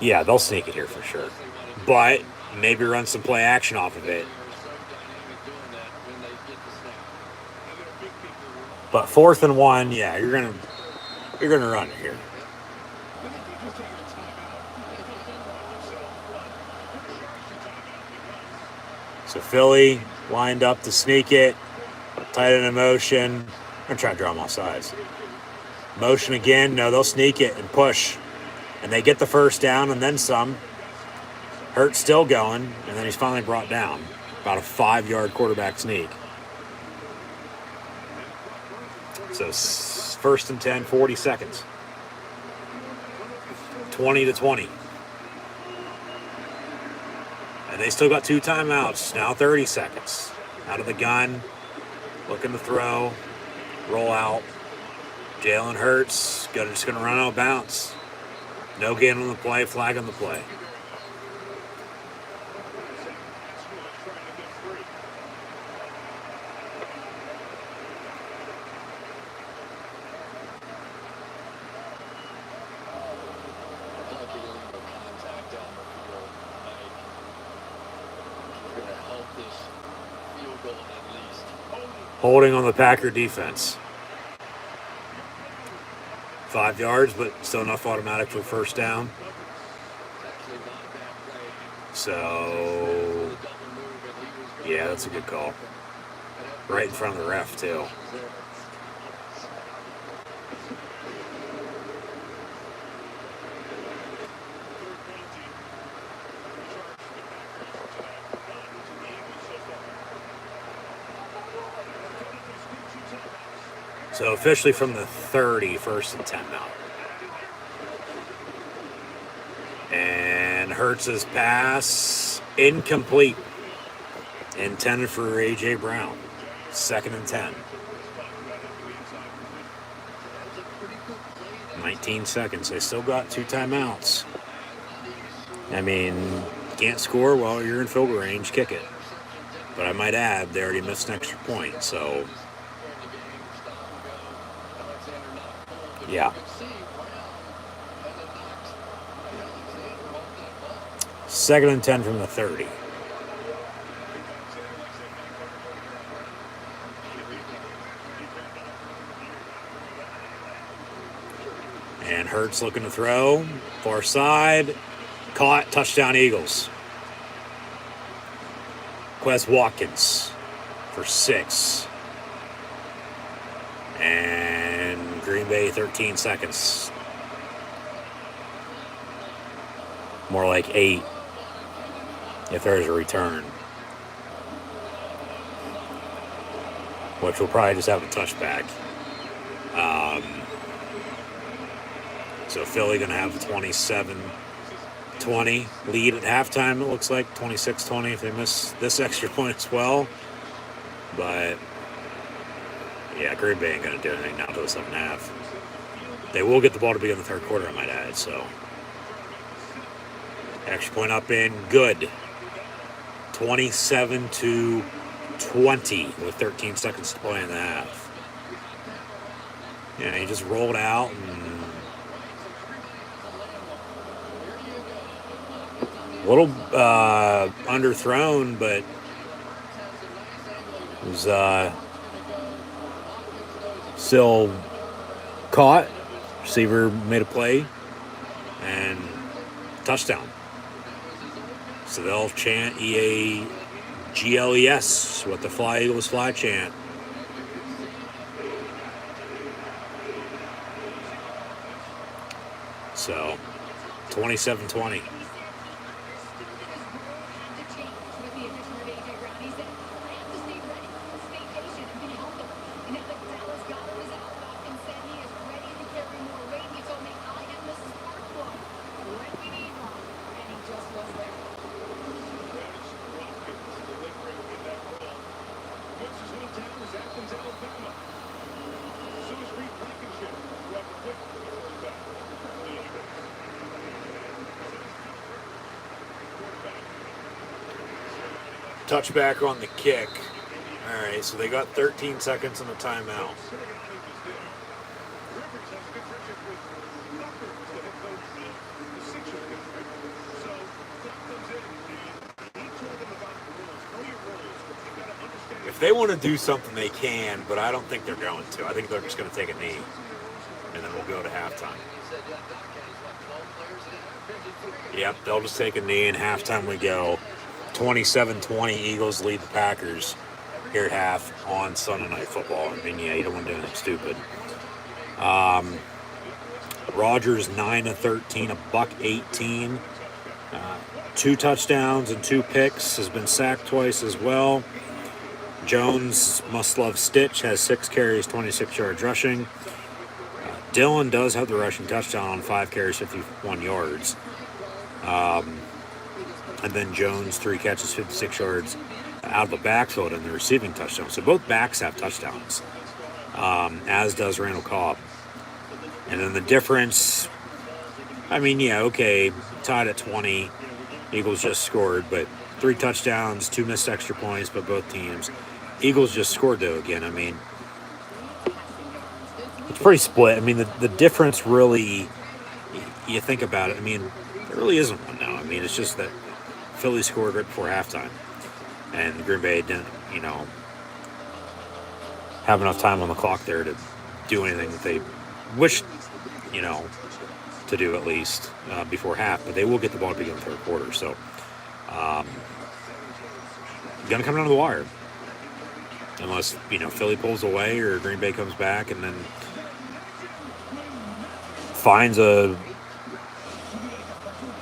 yeah, they'll sneak it here for sure. But maybe run some play action off of it. But 4th and 1, yeah, you're gonna run it here. So Philly lined up to sneak it, tight end in motion. I'm gonna try to draw them off sides. Motion again. No, they'll sneak it and push, and they get the first down and then some. Hurts still going, and then he's finally brought down. About a 5-yard quarterback sneak. So 1st and 10, 40 seconds. 20-20. And they still got 2 timeouts. Now 30 seconds. Out of the gun. Looking to throw. Roll out. Jalen Hurts. Just going to run out of bounds. No gain on the play. Flag on the play. Holding on the Packer defense. 5 yards, but still enough automatic for first down. So, yeah, that's a good call. Right in front of the ref, too. So officially from the 30, 1st and 10 now. Hurts's pass incomplete. Intended for A.J. Brown. 2nd and 10. 19 seconds. They still got 2 timeouts. I mean, can't score while you're in field goal range, kick it. But I might add, they already missed an extra point, so yeah. 2nd and 10 from the 30. And Hurts looking to throw. Far side. Caught. Touchdown Eagles. Quez Watkins for 6. And Green Bay 13 seconds. More like 8 if there's a return. Which will probably just have a touchback. So Philly going to have a 27-20 lead at halftime, it looks like. 26-20 if they miss this extra point as well. But, yeah, Green Bay ain't going to do anything now to the 7.5. They will get the ball to begin the third quarter, I might add. So, extra point up in, good. 27-20 with 13 seconds to play in the half. Yeah, he just rolled out and a little underthrown, but was still caught. Receiver made a play and touchdown. So they'll chant EAGLES with the Fly Eagles Fly chant. So 27-20. Touchback on the kick. All right, so they got 13 seconds on the timeout. If they want to do something, they can, but I don't think they're going to. I think they're just going to take a knee, and then we'll go to halftime. Yep, they'll just take a knee, and halftime we go. 27-20, Eagles lead the Packers here at half on Sunday Night Football. I mean, yeah, you don't want to do anything stupid. Rodgers 9-13, $118, 2 touchdowns and 2 picks. Has been sacked twice as well. Jones, must love Stitch, has 6 carries, 26 yards rushing. Dillon does have the rushing touchdown on 5 carries, 51 yards. And then Jones, 3 catches, 56 yards out of the backfield in the receiving touchdown. So both backs have touchdowns, as does Randall Cobb. And then the difference, I mean, yeah, okay, tied at 20. Eagles just scored, but 3 touchdowns, 2 missed extra points by both teams. Eagles just scored, though, again. I mean, it's pretty split. I mean, the difference really, you think about it, I mean, there really isn't one now. I mean, it's just that Philly scored right before halftime, and Green Bay didn't, have enough time on the clock there to do anything that they wished, to do at least before half. But they will get the ball to begin the third quarter, so gonna come down to the wire, unless Philly pulls away or Green Bay comes back and then finds a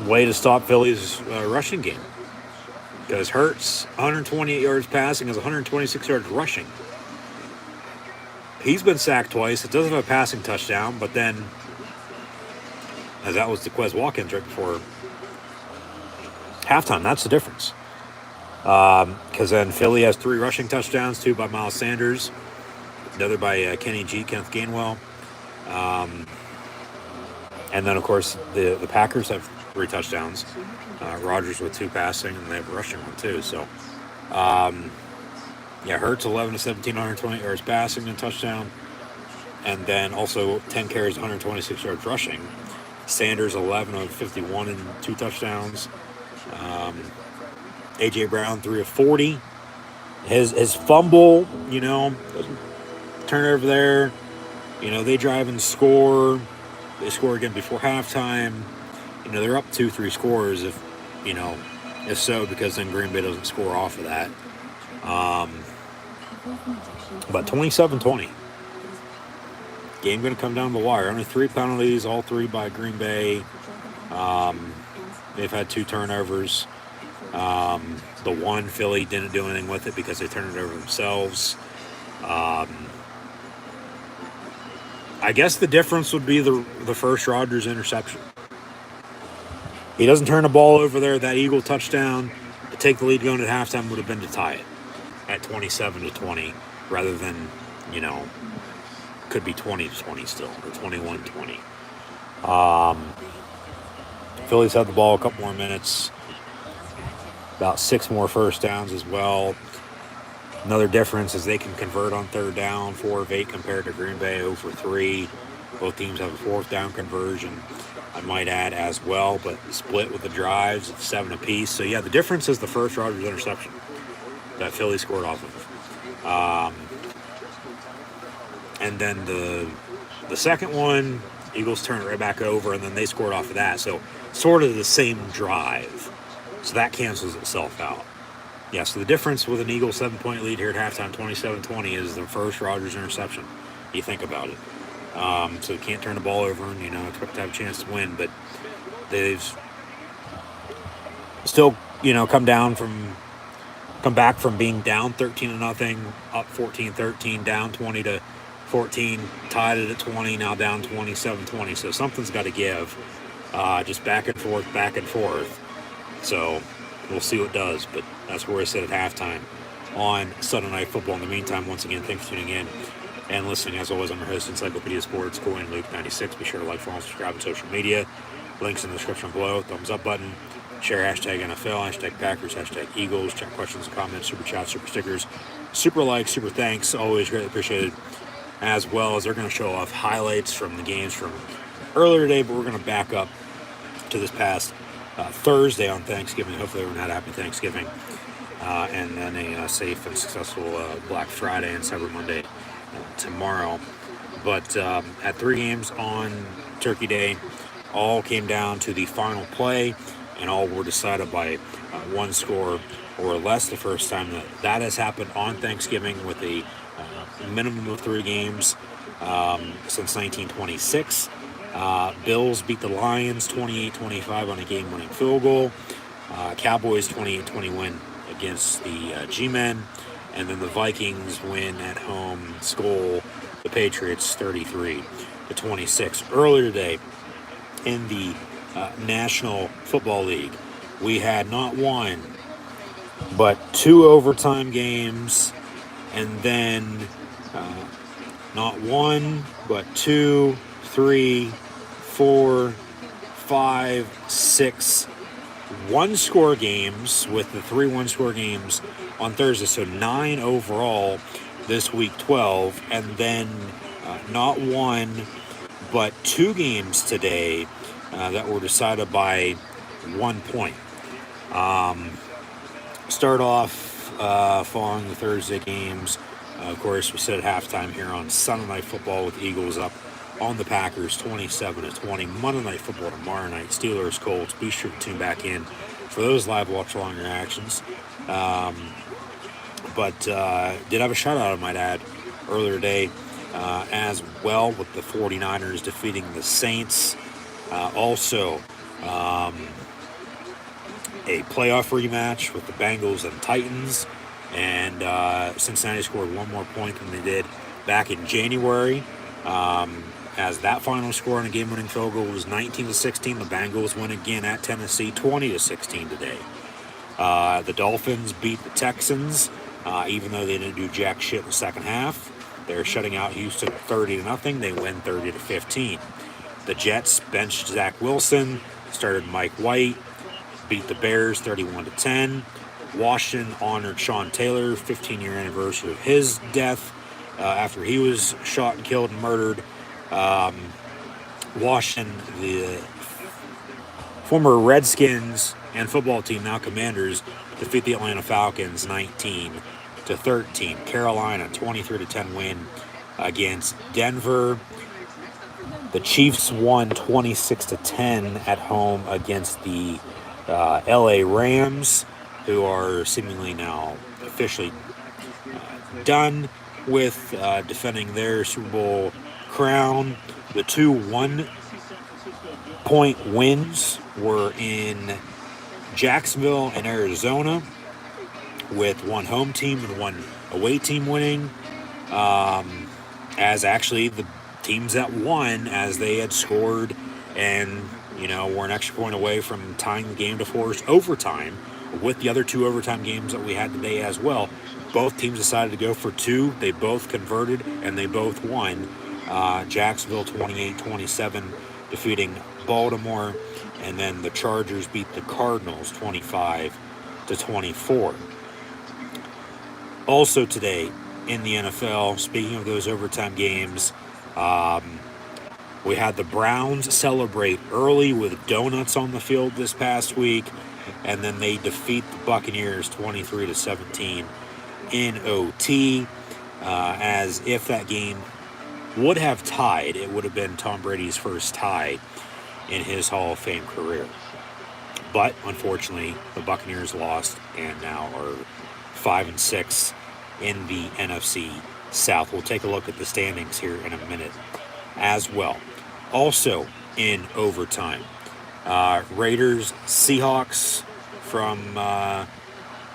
way to stop Philly's rushing game. Because Hurts, 128 yards passing, has 126 yards rushing. He's been sacked twice. It doesn't have a passing touchdown, but then, as that was to Quez Watkins right before halftime. That's the difference. Because then Philly has 3 rushing touchdowns, 2 by Miles Sanders, another by Kenny G, Kenneth Gainwell. And then, of course, the Packers have 3 touchdowns. Rodgers with 2 passing, and they have a rushing one, too. So, Hurts 11 to 17, 120 yards passing and touchdown. And then also 10 carries, 126 yards rushing. Sanders 11 of 51 and 2 touchdowns. A.J. Brown 3 of 40. His fumble, turnover there. They drive and score. They score again before halftime. They're up 2-3 scores if so, because then Green Bay doesn't score off of that. But 27-20. Game going to come down the wire. Only 3 penalties, all 3 by Green Bay. They've had 2 turnovers. The one, Philly didn't do anything with it because they turned it over themselves. I guess the difference would be the first Rodgers interception. He doesn't turn the ball over there. That Eagle touchdown to take the lead going at halftime would have been to tie it at 27-20 rather than, could be 20-20 still or 21-20. Phillies had the ball a couple more minutes. About 6 more first downs as well. Another difference is they can convert on 3rd down, 4 of 8 compared to Green Bay, 0 for 3. Both teams have a 4th down conversion, I might add, as well, but split with the drives of 7 apiece. So, the difference is the first Rodgers interception that Philly scored off of. And then the second one, Eagles turned it right back over, and then they scored off of that. So, sort of the same drive. So that cancels itself out. So the difference with an Eagles 7-point lead here at halftime, 27-20, is the first Rodgers interception. You think about it. So you can't turn the ball over and, expect to have a chance to win. But they've still, come back from being down 13-0, up 14-13, down 20-14, tied it at 20, now down 27-20. So something's got to give. Just back and forth. So we'll see what it does, but that's where I sit at halftime on Sunday Night Football. In the meantime, once again, thanks for tuning in and listening. As always, I'm your host, Encyclopedia Sports, Corey and Luke 96. Be sure to like, follow, subscribe on social media. Links in the description below. Thumbs up button. Share hashtag NFL, hashtag Packers, hashtag Eagles. Check questions and comments, super chats, super stickers, super likes, super thanks. Always greatly appreciated. As well as they're going to show off highlights from the games from earlier today, but we're going to back up to this past Thursday on Thanksgiving. Hopefully everyone had a happy Thanksgiving. And then a safe and successful Black Friday and Cyber Monday tomorrow. But at 3 games on Turkey Day, all came down to the final play, and all were decided by 1 score or less. The first time that has happened on Thanksgiving with a minimum of 3 games since 1926. Bills beat the Lions 28-25 on a game-winning field goal. Cowboys 28-20 win against the G-Men. And then the Vikings win at home, skull the Patriots 33-26. Earlier today in the National Football League, we had not 1, but 2 overtime games. And then not 1, but 2, 3, 4, 5, 6 one-score games, with the 3 one-score games on Thursday. So 9 overall this week, 12. And then not 1, but 2 games today that were decided by 1 point. Start off following the Thursday games. Of course, we sit at halftime here on Sunday Night Football with the Eagles up on the Packers 27-20. Monday Night Football tomorrow night, Steelers, Colts. Be sure to tune back in for those live watch-along reactions. But did have a shutout, I might add, earlier today as well, with the 49ers defeating the Saints. Also, a playoff rematch with the Bengals and Titans. And Cincinnati scored 1 more point than they did back in January. as that final score on a game-winning field goal was 19-16. The Bengals win again at Tennessee, 20-16 today. The Dolphins beat the Texans, even though they didn't do jack shit in the second half. They're shutting out Houston 30-0. They win 30-15. The Jets benched Zach Wilson, started Mike White, beat the Bears 31-10. Washington honored Sean Taylor, 15-year anniversary of his death after he was shot and killed and murdered. Washington, the former Redskins and football team, now Commanders, defeat the Atlanta Falcons 19-13. Carolina 23-10 win against Denver. The Chiefs won 26-10 at home against the LA Rams, who are seemingly now officially done with defending their Super Bowl crown. The two 1-point wins were in Jacksonville and Arizona, with one home team and one away team winning, as actually the teams that won, as they had scored and, were an extra point away from tying the game to forced overtime with the other two overtime games that we had today as well. Both teams decided to go for two. They both converted, and they both won. Jacksonville 28-27, defeating Baltimore, and then the Chargers beat the Cardinals 25-24. Also today in the NFL, speaking of those overtime games, we had the Browns celebrate early with donuts on the field this past week, and then they defeat the Buccaneers 23-17 in OT. As if that game would have tied, it would have been Tom Brady's first tie in his Hall of Fame career. But unfortunately, the Buccaneers lost and now are 5-6 in the NFC South. We'll take a look at the standings here in a minute as well. Also in overtime, Raiders, Seahawks from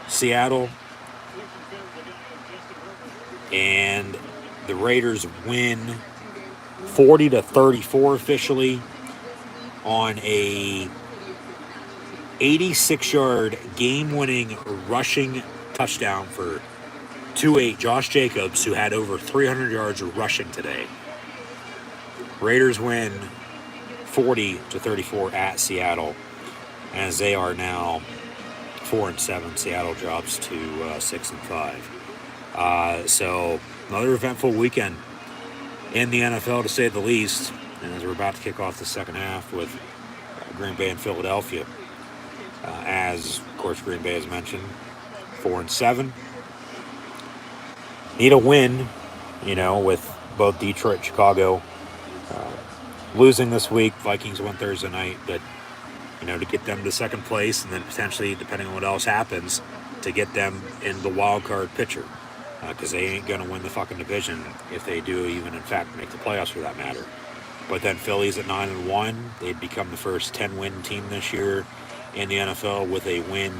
Seattle, and the Raiders win 40-34 officially on a 86-yard game-winning rushing touchdown for 2-8 Josh Jacobs, who had over 300 yards rushing today. Raiders win 40-34 at Seattle, as they are now 4-7. Seattle drops to 6-5. So another eventful weekend in the NFL, to say the least. And as we're about to kick off the second half with Green Bay and Philadelphia, as of course Green Bay has mentioned, 4-7. Need a win, with both Detroit and Chicago losing this week. Vikings won Thursday night, but to get them to second place, and then potentially, depending on what else happens, to get them in the wild card picture, because they ain't going to win the fucking division if they do even in fact make the playoffs for that matter. But then Philly's at 9-1. They'd become the first 10-win team this year in the NFL with a win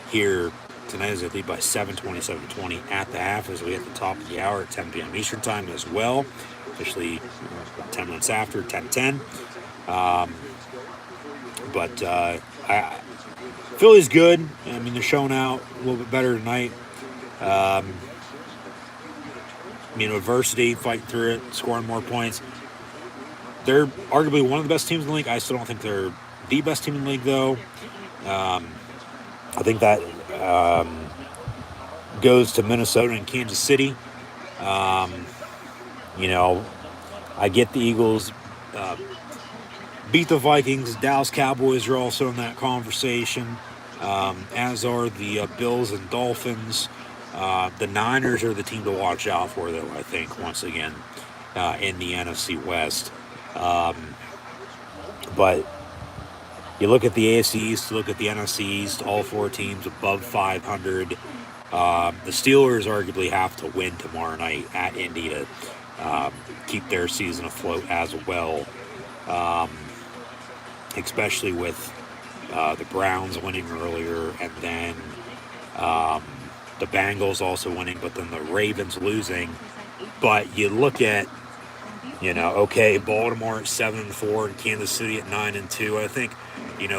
here tonight, as they lead by 7, 27-20 at the half, as we hit the top of the hour at 10 p.m. Eastern time as well. Officially 10 minutes after, 10:10. But Philly's good. I mean, they're showing out a little bit better tonight. Adversity, fighting through it, scoring more points. They're arguably one of the best teams in the league. I still don't think they're the best team in the league, though. I think that goes to Minnesota and Kansas City. I get the Eagles beat the Vikings. Dallas Cowboys are also in that conversation, as are the Bills and Dolphins. The Niners are the team to watch out for, though, I think, once again, in the NFC West. But you look at the AFC East, look at the NFC East, all four teams above 500. The Steelers arguably have to win tomorrow night at Indy to keep their season afloat as well, especially with the Browns winning earlier, and then the Bengals also winning, but then the Ravens losing. But you look at Okay, Baltimore at 7-4 and Kansas City at 9-2. I think,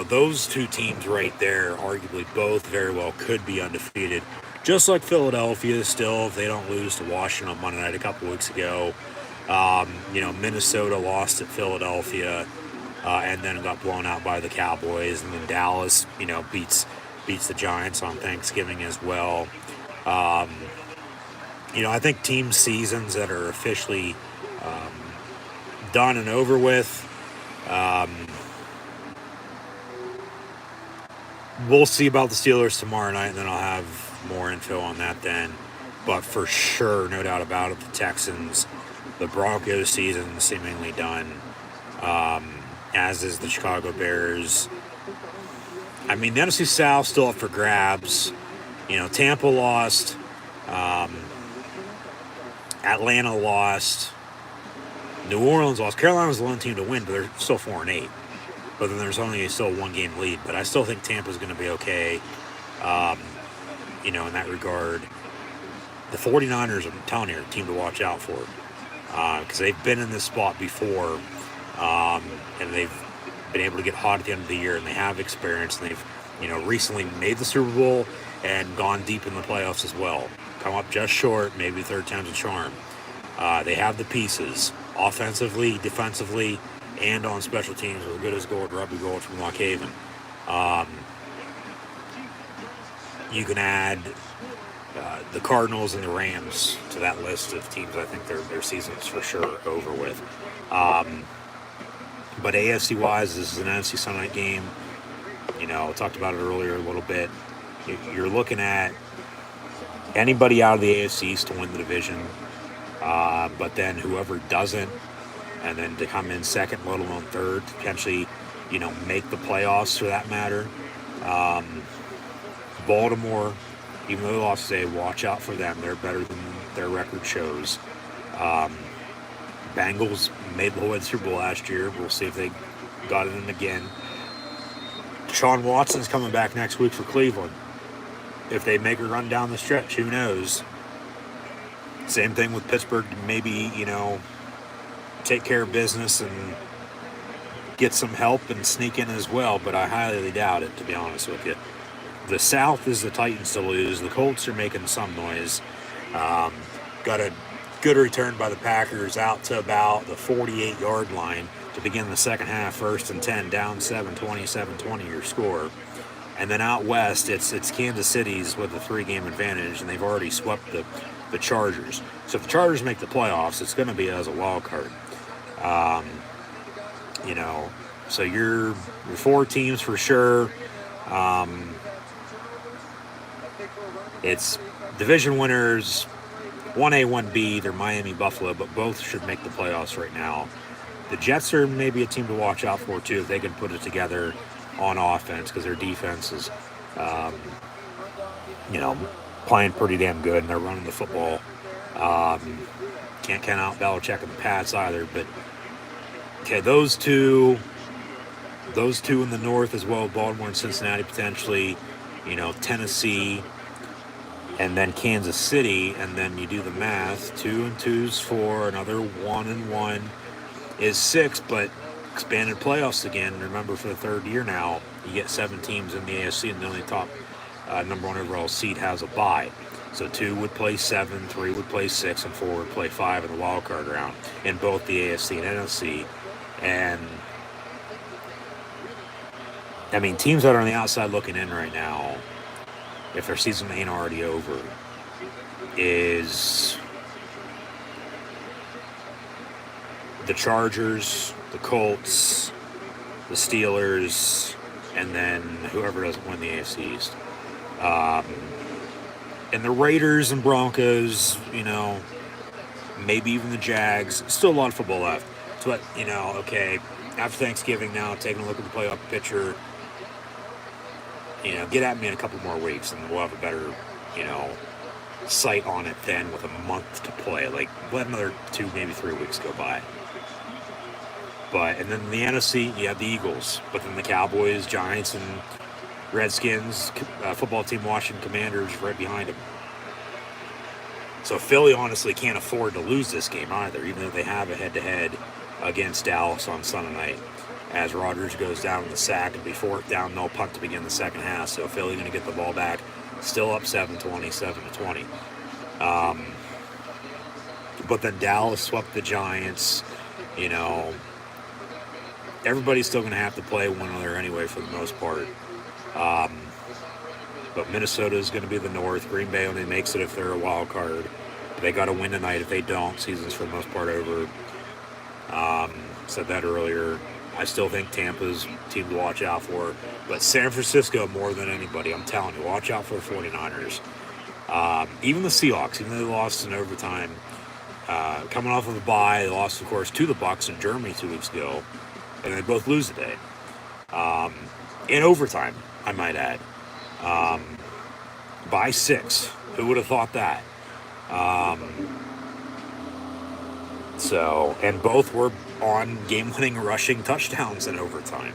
those two teams right there, arguably both very well could be undefeated. Just like Philadelphia still, if they don't lose to Washington on Monday night a couple weeks ago. Minnesota lost at Philadelphia and then got blown out by the Cowboys. And then Dallas, beats the Giants on Thanksgiving as well. I think team seasons that are officially done and over with. We'll see about the Steelers tomorrow night, and then I'll have more info on that then. But for sure, no doubt about it, the Texans, the Broncos season seemingly done, as is the Chicago Bears. I mean, the NFC South still up for grabs. Tampa lost. Atlanta lost. New Orleans lost. Carolina's the one team to win, but they're still 4-8. But then there's only still a one-game lead. But I still think Tampa's going to be okay, in that regard. The 49ers, I'm telling you, are a team to watch out for. Because they've been in this spot before. And they've been able to get hot at the end of the year. And they have experience. And they've, recently made the Super Bowl and gone deep in the playoffs as well. Come up just short, maybe third time's a charm. They have the pieces, offensively, defensively, and on special teams with good as gold, Robbie Gold from Lock Haven. You can add the Cardinals and the Rams to that list of teams. I think their season's for sure over with. But AFC-wise, this is an NFC Sunday night game. I talked about it earlier a little bit. You're looking at anybody out of the AFC East to win the division, but then whoever doesn't, and then to come in second, let alone third, potentially, make the playoffs for that matter. Baltimore, even though they lost today, watch out for them. They're better than their record shows. Bengals made the whole Super Bowl last year. We'll see if they got it in again. Deshaun Watson's coming back next week for Cleveland. If they make a run down the stretch, who knows? Same thing with Pittsburgh. Maybe, take care of business and get some help and sneak in as well, but I highly doubt it, to be honest with you. The South is the Titans to lose. The Colts are making some noise. Got a good return by the Packers out to about the 48-yard line to begin the second half, 1st and 10, down 7, 27-20 your score. And then out west, it's Kansas City's with a 3-game advantage, and they've already swept the Chargers. So if the Chargers make the playoffs, it's going to be as a wild card. So you're 4 teams for sure. It's division winners, 1A, 1B. They're Miami, Buffalo, but both should make the playoffs right now. The Jets are maybe a team to watch out for, too, if they can put it together on offense, because their defense is, playing pretty damn good, and they're running the football. Can't count out Belichick and the Pats either, but okay, those two in the north as well, Baltimore and Cincinnati potentially, Tennessee, and then Kansas City, and then you do the math, 2 and 2's 4, another 1 and 1 is 6, but expanded playoffs again. Remember, for the third year now, you get 7 teams in the AFC, and the only top number 1 overall seed has a bye. So 2 would play 7, 3 would play 6, and 4 would play 5 in the wild card round in both the AFC and NFC. And I mean, teams that are on the outside looking in right now, if their season ain't already over, is the Chargers, the Colts, the Steelers, and then whoever doesn't win the AFC East. And the Raiders and Broncos, maybe even the Jags. Still a lot of football left. So, okay, after Thanksgiving now, taking a look at the playoff picture, get at me in a couple more weeks, and we'll have a better, sight on it then with a month to play. Like, let another 2, maybe 3 weeks go by. And then in the NFC, you have the Eagles, but then the Cowboys, Giants, and Redskins, football team Washington Commanders right behind them. So Philly honestly can't afford to lose this game either, even though they have a head-to-head against Dallas on Sunday night. As Rodgers goes down in the sack, and be fourth down, no punt to begin the second half. So Philly going to get the ball back, still up 7-20, 7-20. But then Dallas swept the Giants. You know, everybody's still going to have to play one another anyway for the most part. But Minnesota is going to be the North. Green Bay only makes it if they're a wild card. They got to win tonight. If they don't, season's for the most part over. Said that earlier. I still think Tampa's team to watch out for. But San Francisco more than anybody. I'm telling you, watch out for the 49ers. Even the Seahawks, even though they lost in overtime. Coming off of a bye, they lost, of course, to the Bucs in Germany 2 weeks ago. And they both lose today. In overtime, I might add. By 6. Who would have thought that? And both were on game-winning rushing touchdowns in overtime.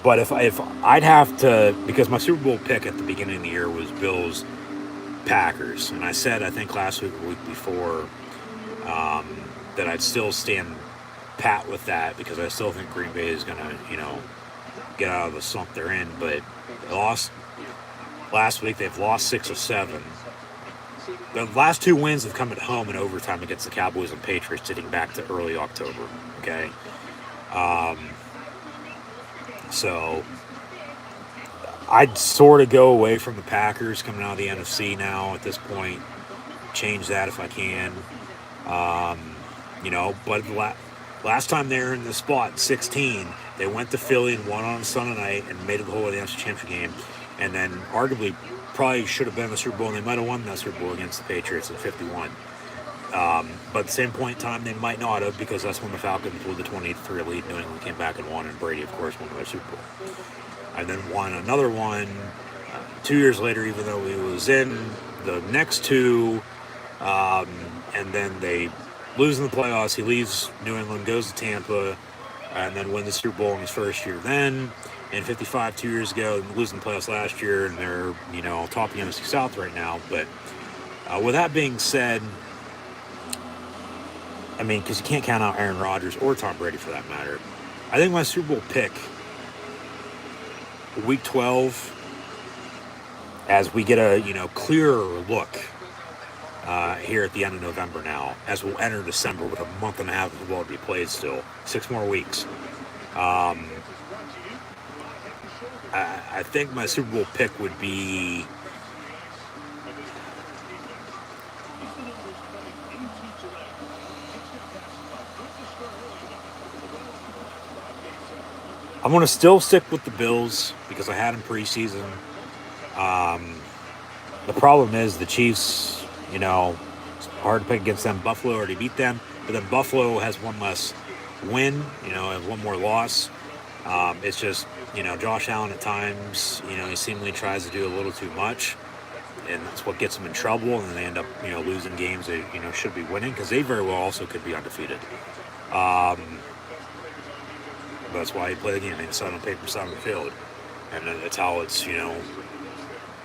But if I'd have to, because my Super Bowl pick at the beginning of the year was Bills Packers, and I said I think last week or week before that I'd still stand pat with that because I still think Green Bay is going to, get out of the slump they're in. But they lost last week. They've lost 6 of 7. The last 2 wins have come at home in overtime against the Cowboys and Patriots, dating back to early October. Okay, so I'd sort of go away from the Packers coming out of the NFC now at this point. Change that if I can. But last time they were in the spot, 16, they went to Philly and won on Sunday night and made it the whole way to the NFC Championship game. And then arguably probably should have been in the Super Bowl, and they might have won that Super Bowl against the Patriots in 51. But at the same point in time, they might not have, because that's when the Falcons blew the 23 lead. New England came back and won, and Brady, of course, won their Super Bowl. And then won another one 2 years later, even though he was in the next 2. And then they lose in the playoffs. He leaves New England, goes to Tampa, and then win the Super Bowl in his first year then. And 55 2 years ago, losing the playoffs last year, and they're, top of the NFC South right now. But with that being said, I mean, because you can't count out Aaron Rodgers or Tom Brady for that matter. I think my Super Bowl pick, Week 12, as we get a, clearer look here at the end of November now, as we'll enter December with a month and a half of football to be played still, 6 more weeks. I think my Super Bowl pick would be I'm going to still stick with the Bills because I had them preseason. The problem is the Chiefs, it's hard to pick against them. Buffalo already beat them, but then Buffalo has one less win, and one more loss. It's just, Josh Allen at times, he seemingly tries to do a little too much, and that's what gets them in trouble, and then they end up, losing games they, should be winning, because they very well also could be undefeated. That's why you play the game. They decide on paper, decide on the field. And that's how it's,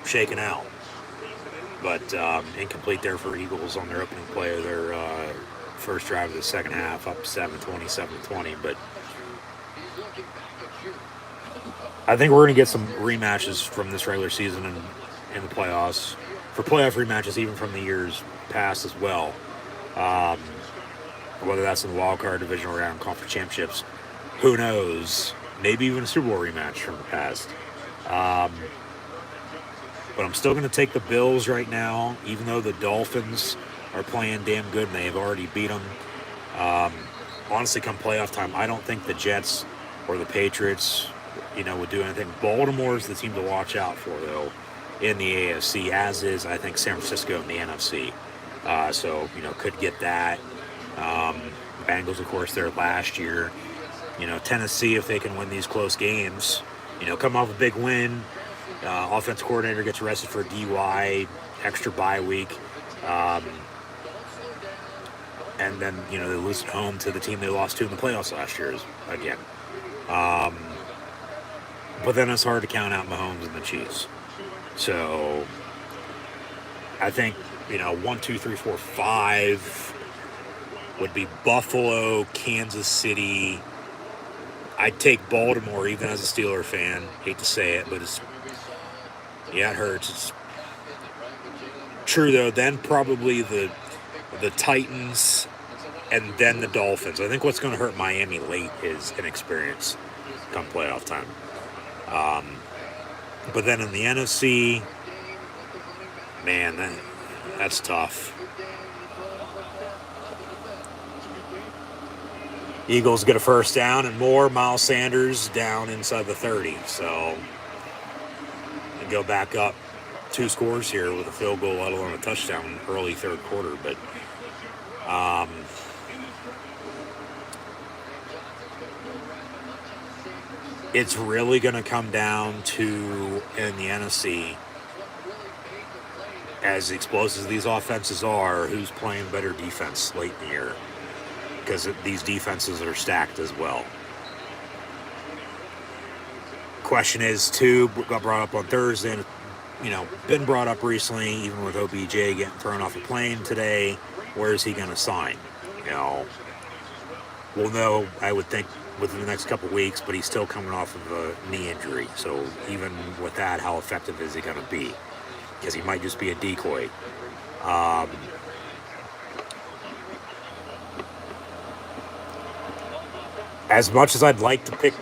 shaken out. But incomplete there for Eagles on their opening play of their first drive of the second half, up 7-20, 7-20. But I think we're going to get some rematches from this regular season and in the playoffs. For playoff rematches, even from the years past as well. Whether that's in the wild card, divisional round, conference championships. Who knows? Maybe even a Super Bowl rematch from the past. But I'm still going to take the Bills right now, even though the Dolphins are playing damn good and they have already beat them. Honestly, come playoff time, I don't think the Jets or the Patriots, would do anything. Baltimore is the team to watch out for, though, in the AFC, as is, I think, San Francisco in the NFC. So, could get that. Bengals, of course, there last year. Tennessee, if they can win these close games, come off a big win. Offensive coordinator gets arrested for DUI, extra bye week. And then, they lose at home to the team they lost to in the playoffs last year again. But then it's hard to count out Mahomes and the Chiefs. So I think, 1, 2, 3, 4, 5 would be Buffalo, Kansas City. I'd take Baltimore even as a Steeler fan. Hate to say it, but it hurts. It's true though. Then probably the Titans, and then the Dolphins. I think what's going to hurt Miami late is inexperience come playoff time. But then in the NFC, man, that's tough. Eagles get a first down and more. Miles Sanders down inside the 30. So they go back up 2 scores here with a field goal, let alone a touchdown early third quarter. But it's really going to come down to, in the NFC, as explosive as these offenses are, who's playing better defense late in the year. Because these defenses are stacked as well. Question is, too, got brought up on Thursday, and, been brought up recently, even with OBJ getting thrown off a plane today. Where is he going to sign? We'll know, I would think, within the next couple weeks, but he's still coming off of a knee injury. So even with that, how effective is he going to be? Because he might just be a decoy. As much as I'd like to pick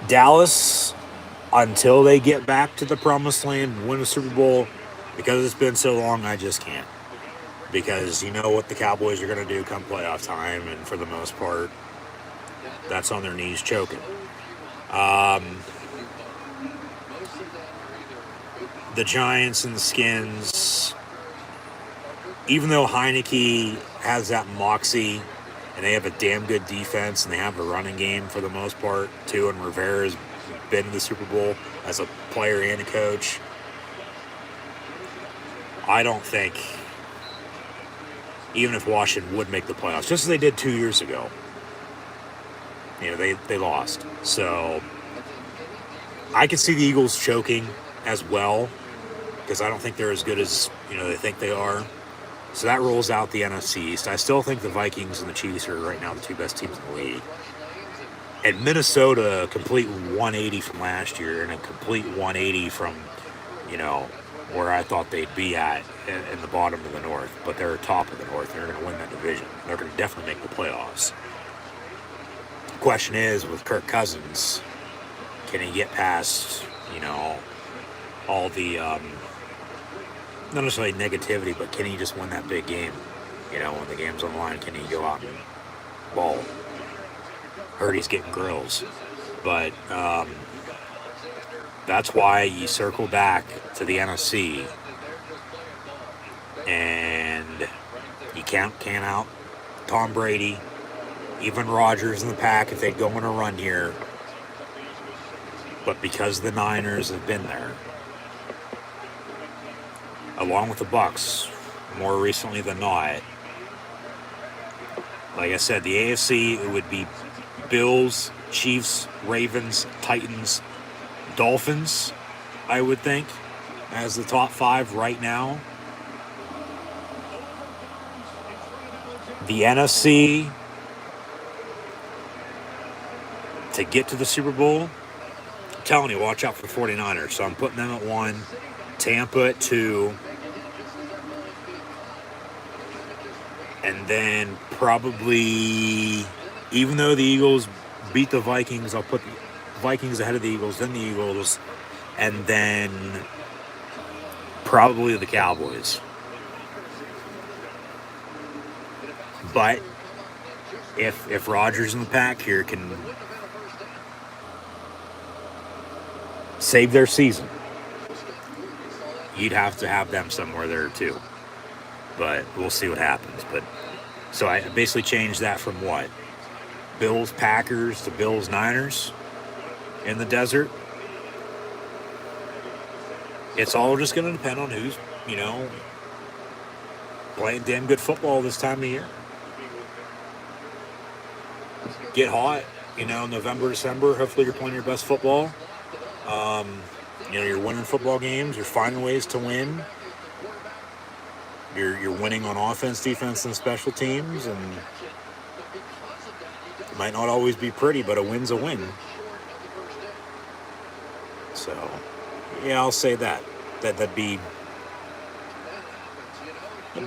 Dallas until they get back to the promised land and win a Super Bowl, because it's been so long, I just can't. Because you know what the Cowboys are going to do come playoff time, and for the most part, that's on their knees choking. The Giants and the Skins, even though Heineke has that moxie, and they have a damn good defense, and they have a running game for the most part, too, and Rivera's been to the Super Bowl as a player and a coach, I don't think, even if Washington would make the playoffs, just as they did 2 years ago, they lost. So I can see the Eagles choking as well, because I don't think they're as good as, they think they are. So that rolls out the NFC East. I still think the Vikings and the Chiefs are right now the 2 best teams in the league. And Minnesota, a complete 180 from last year, and a complete 180 from, where I thought they'd be at in the bottom of the North. But they're top of the North. They're going to win that division. They're going to definitely make the playoffs. The question is, with Kirk Cousins, can he get past, all the, not necessarily negativity, but can he just win that big game? When the game's on the line, can he go out and ball? Heard he's getting grills. But that's why you circle back to the NFC, and you can't out Tom Brady, even Rodgers in the pack if they go on a run here. But because the Niners have been there, along with the Bucs, more recently than not, like I said, the AFC, it would be Bills, Chiefs, Ravens, Titans, Dolphins, I would think, as the top 5 right now. The NFC, to get to the Super Bowl, I'm telling you, watch out for 49ers. So I'm putting them at 1, Tampa at 2, and then probably, even though the Eagles beat the Vikings, I'll put the Vikings ahead of the Eagles, then the Eagles, and then probably the Cowboys. But if Rodgers in the pack here can save their season, you'd have to have them somewhere there too. But we'll see what happens. But so I basically changed that from what? Bills, Packers to Bills, Niners in the desert. It's all just going to depend on who's, playing damn good football this time of year. Get hot, November, December. Hopefully you're playing your best football. You're winning football games. You're finding ways to win. You're winning on offense, defense, and special teams, and it might not always be pretty, but a win's a win. So, yeah, I'll say that. That'd be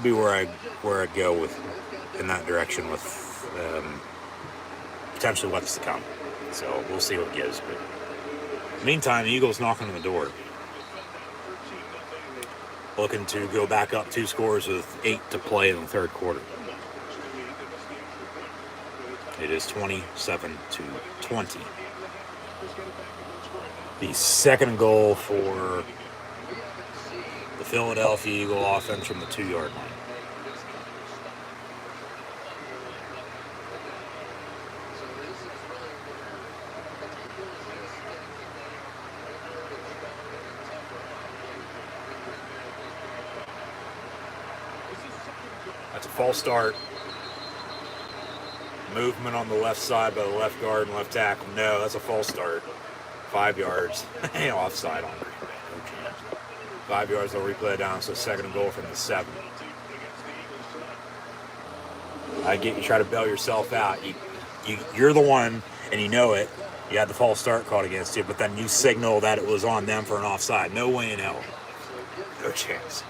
where I go with in that direction with potentially what's to come. So we'll see what it gives. But meantime, the Eagles knocking on the door, looking to go back up 2 scores with 8 to play in the third quarter. It is 27-20. The second goal for the Philadelphia Eagle offense from the 2-yard line. That's a false start. Movement on the left side by the left guard and left tackle. No, that's a false start. 5 yards. Offside on Green Bay. No chance. 5 yards, they'll replay it down. So second and goal from the 7. I get you try to bail yourself out. You're the one, and you know it. You had the false start called against you, but then you signal that it was on them for an offside. No way in hell. No chance.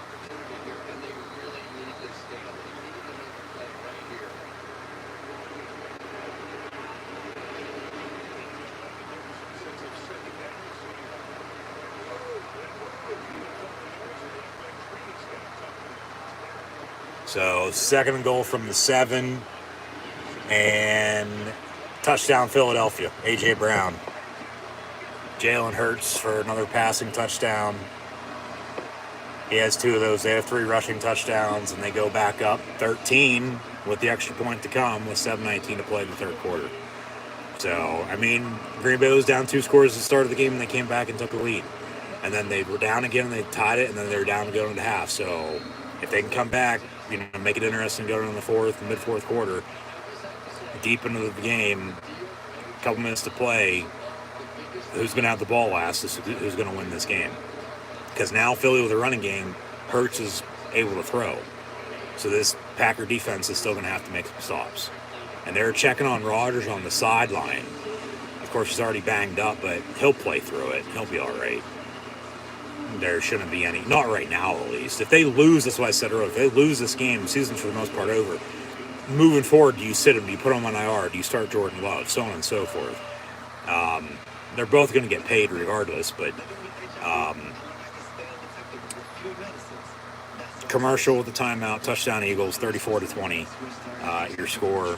So second and goal from the 7, and touchdown Philadelphia. A.J. Brown. Jalen Hurts for another passing touchdown. He has 2 of those. They have 3 rushing touchdowns, and they go back up 13 with the extra point to come with 7:19 to play in the third quarter. So, Green Bay was down 2 scores at the start of the game, and they came back and took the lead. And then they were down again, and they tied it, and then they were down going into half. So if they can come back, make it interesting going into the mid-fourth quarter, deep into the game, a couple minutes to play, who's going to have the ball last is who's going to win this game. Because now Philly with a running game, Hurts is able to throw. So this Packer defense is still going to have to make some stops. And they're checking on Rodgers on the sideline. Of course, he's already banged up, but he'll play through it. He'll be all right. There shouldn't be any, not right now at least. If they lose, that's what I said earlier, if they lose this game, the season's for the most part over. Moving forward, do you sit him? Do you put him on IR? Do you start Jordan Love? So on and so forth. They're both going to get paid regardless, but commercial with the timeout, touchdown Eagles, 34-20, your score.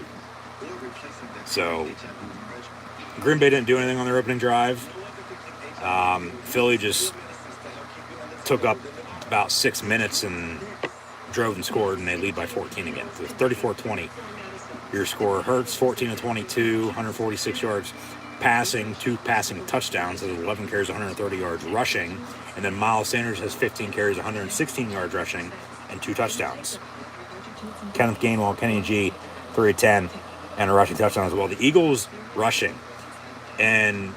So Green Bay didn't do anything on their opening drive. Philly just took up about 6 minutes and drove and scored, and they lead by 14 again. So 34-20, your score. Hurts, 14-22, 146 yards passing, 2 passing touchdowns. There's 11 carries, 130 yards rushing. And then Miles Sanders has 15 carries, 116 yards rushing, and 2 touchdowns. Kenneth Gainwell, Kenny G, 3-10, and a rushing touchdown as well. The Eagles rushing. And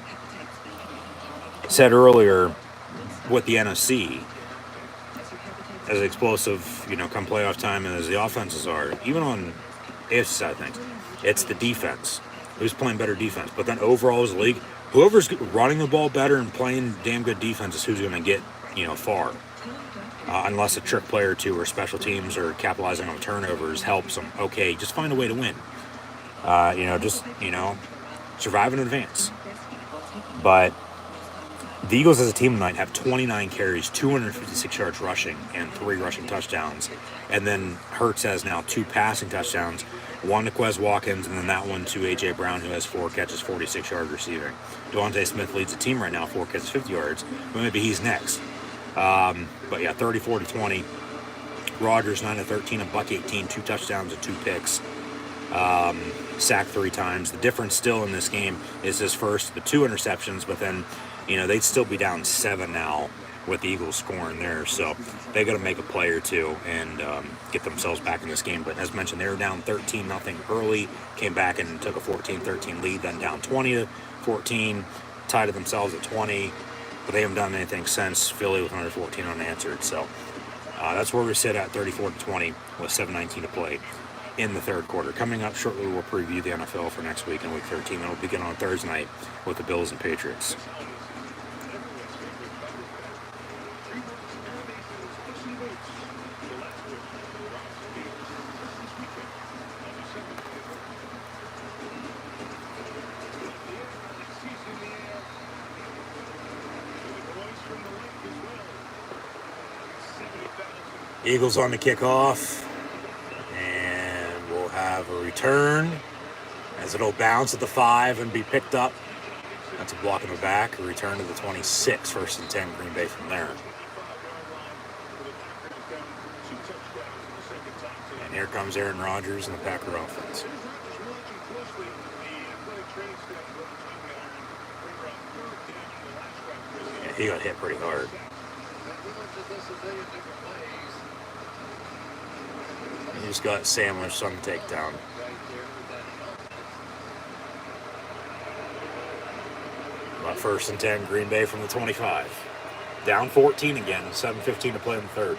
said earlier, with the NFC, as explosive, come playoff time and as the offenses are, even on AFC side of things, it's the defense. Who's playing better defense? But then overall as a league, whoever's running the ball better and playing damn good defense is who's going to get, far. Unless a trick play or 2 or special teams or capitalizing on turnovers helps them. Okay, just find a way to win. Survive in advance. But the Eagles as a team tonight have 29 carries, 256 yards rushing, and 3 rushing touchdowns. And then Hurts has now 2 passing touchdowns, 1 to Quez Watkins, and then that one to A.J. Brown, who has 4 catches, 46 yards receiving. Devontae Smith leads the team right now, 4 catches, 50 yards. But maybe he's next. But yeah, 34-20. Rodgers, 9-13, $118, 2 touchdowns and 2 picks. Sacked 3 times. The difference still in this game is his first, the 2 interceptions, but then they'd still be down 7 now with the Eagles scoring there. So they got to make a play or 2 and get themselves back in this game. But as mentioned, they were down 13-0 early, came back and took a 14-13 lead, then down 20-14, tied to themselves at 20. but they haven't done anything since Philly with 114 unanswered. So that's where we sit at 34-20 with 7:19 to play in the third quarter. Coming up shortly, we'll preview the NFL for next week in Week 13. That'll begin on Thursday night with the Bills and Patriots. Eagles on the kickoff, and we'll have a return as it'll bounce at the 5 and be picked up. That's a block in the back, a return to the 26, 1st and 10, Green Bay from there. And here comes Aaron Rodgers and the Packer offense. Yeah, he got hit pretty hard. He just got sandwiched on the takedown. About 1st and 10, Green Bay from the 25. Down 14 again, 7:15 to play in the third.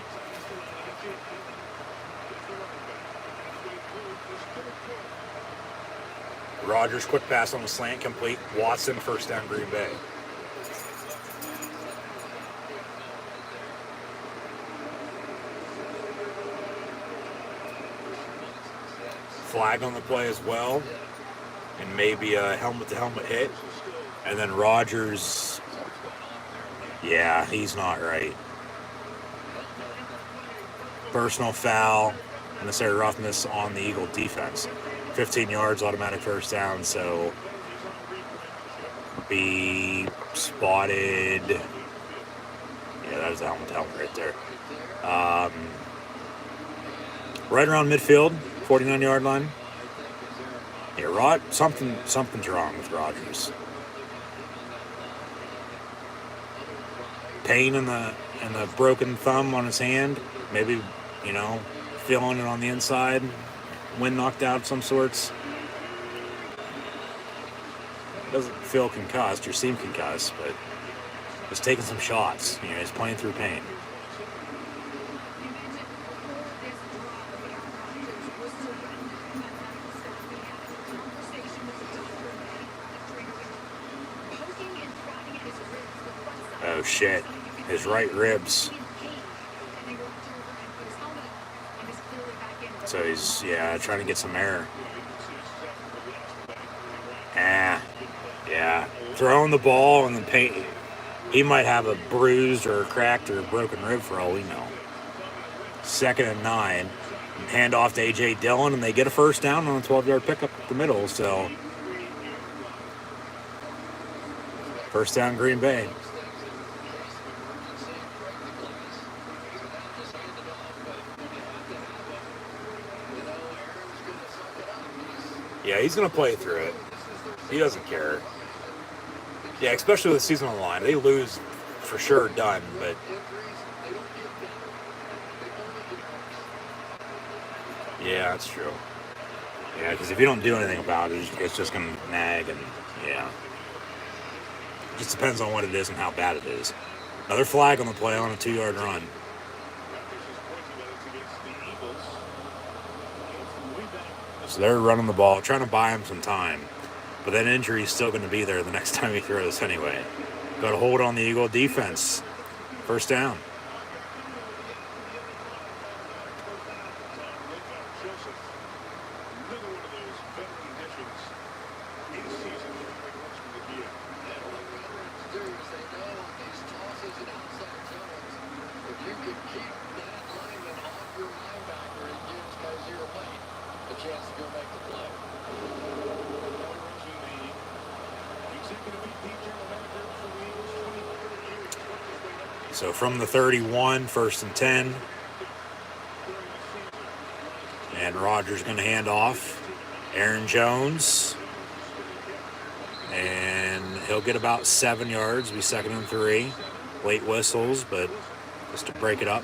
Rodgers, quick pass on the slant, complete. Watson, 1st down, Green Bay. Flag on the play as well, and maybe a helmet-to-helmet hit. And then Rodgers, yeah, he's not right. Personal foul, unnecessary roughness on the Eagle defense. 15 yards, automatic 1st down, so be spotted. Yeah, that was the helmet-to-helmet right there. Right around midfield. 49-yard line. Yeah, something's wrong with Rodgers. Pain in the broken thumb on his hand. Maybe, feeling it on the inside. Wind knocked out of some sorts. Doesn't feel concussed or seem concussed, but he's taking some shots. He's playing through pain. Oh shit, his right ribs. So he's, trying to get some air. Yeah. Throwing the ball and then pain. He might have a bruised or cracked or broken rib for all we know. 2nd and 9. Hand off to A.J. Dillon, and they get a 1st down on a 12-yard pickup up the middle. So 1st down, Green Bay. Yeah, he's going to play through it. He doesn't care. Yeah, especially with the season on the line. They lose, for sure, done, but... Yeah, that's true. Yeah, because if you don't do anything about it, it's just going to nag, and, yeah. It just depends on what it is and how bad it is. Another flag on the play on a 2-yard run. So they're running the ball, trying to buy him some time. But that injury is still going to be there the next time he throws anyway. Got a hold on the Eagle defense. 1st down. So from the 31, 1st and 10. And Rodgers going to hand off. Aaron Jones. And he'll get about 7 yards. Be 2nd and 3. Late whistles, but just to break it up.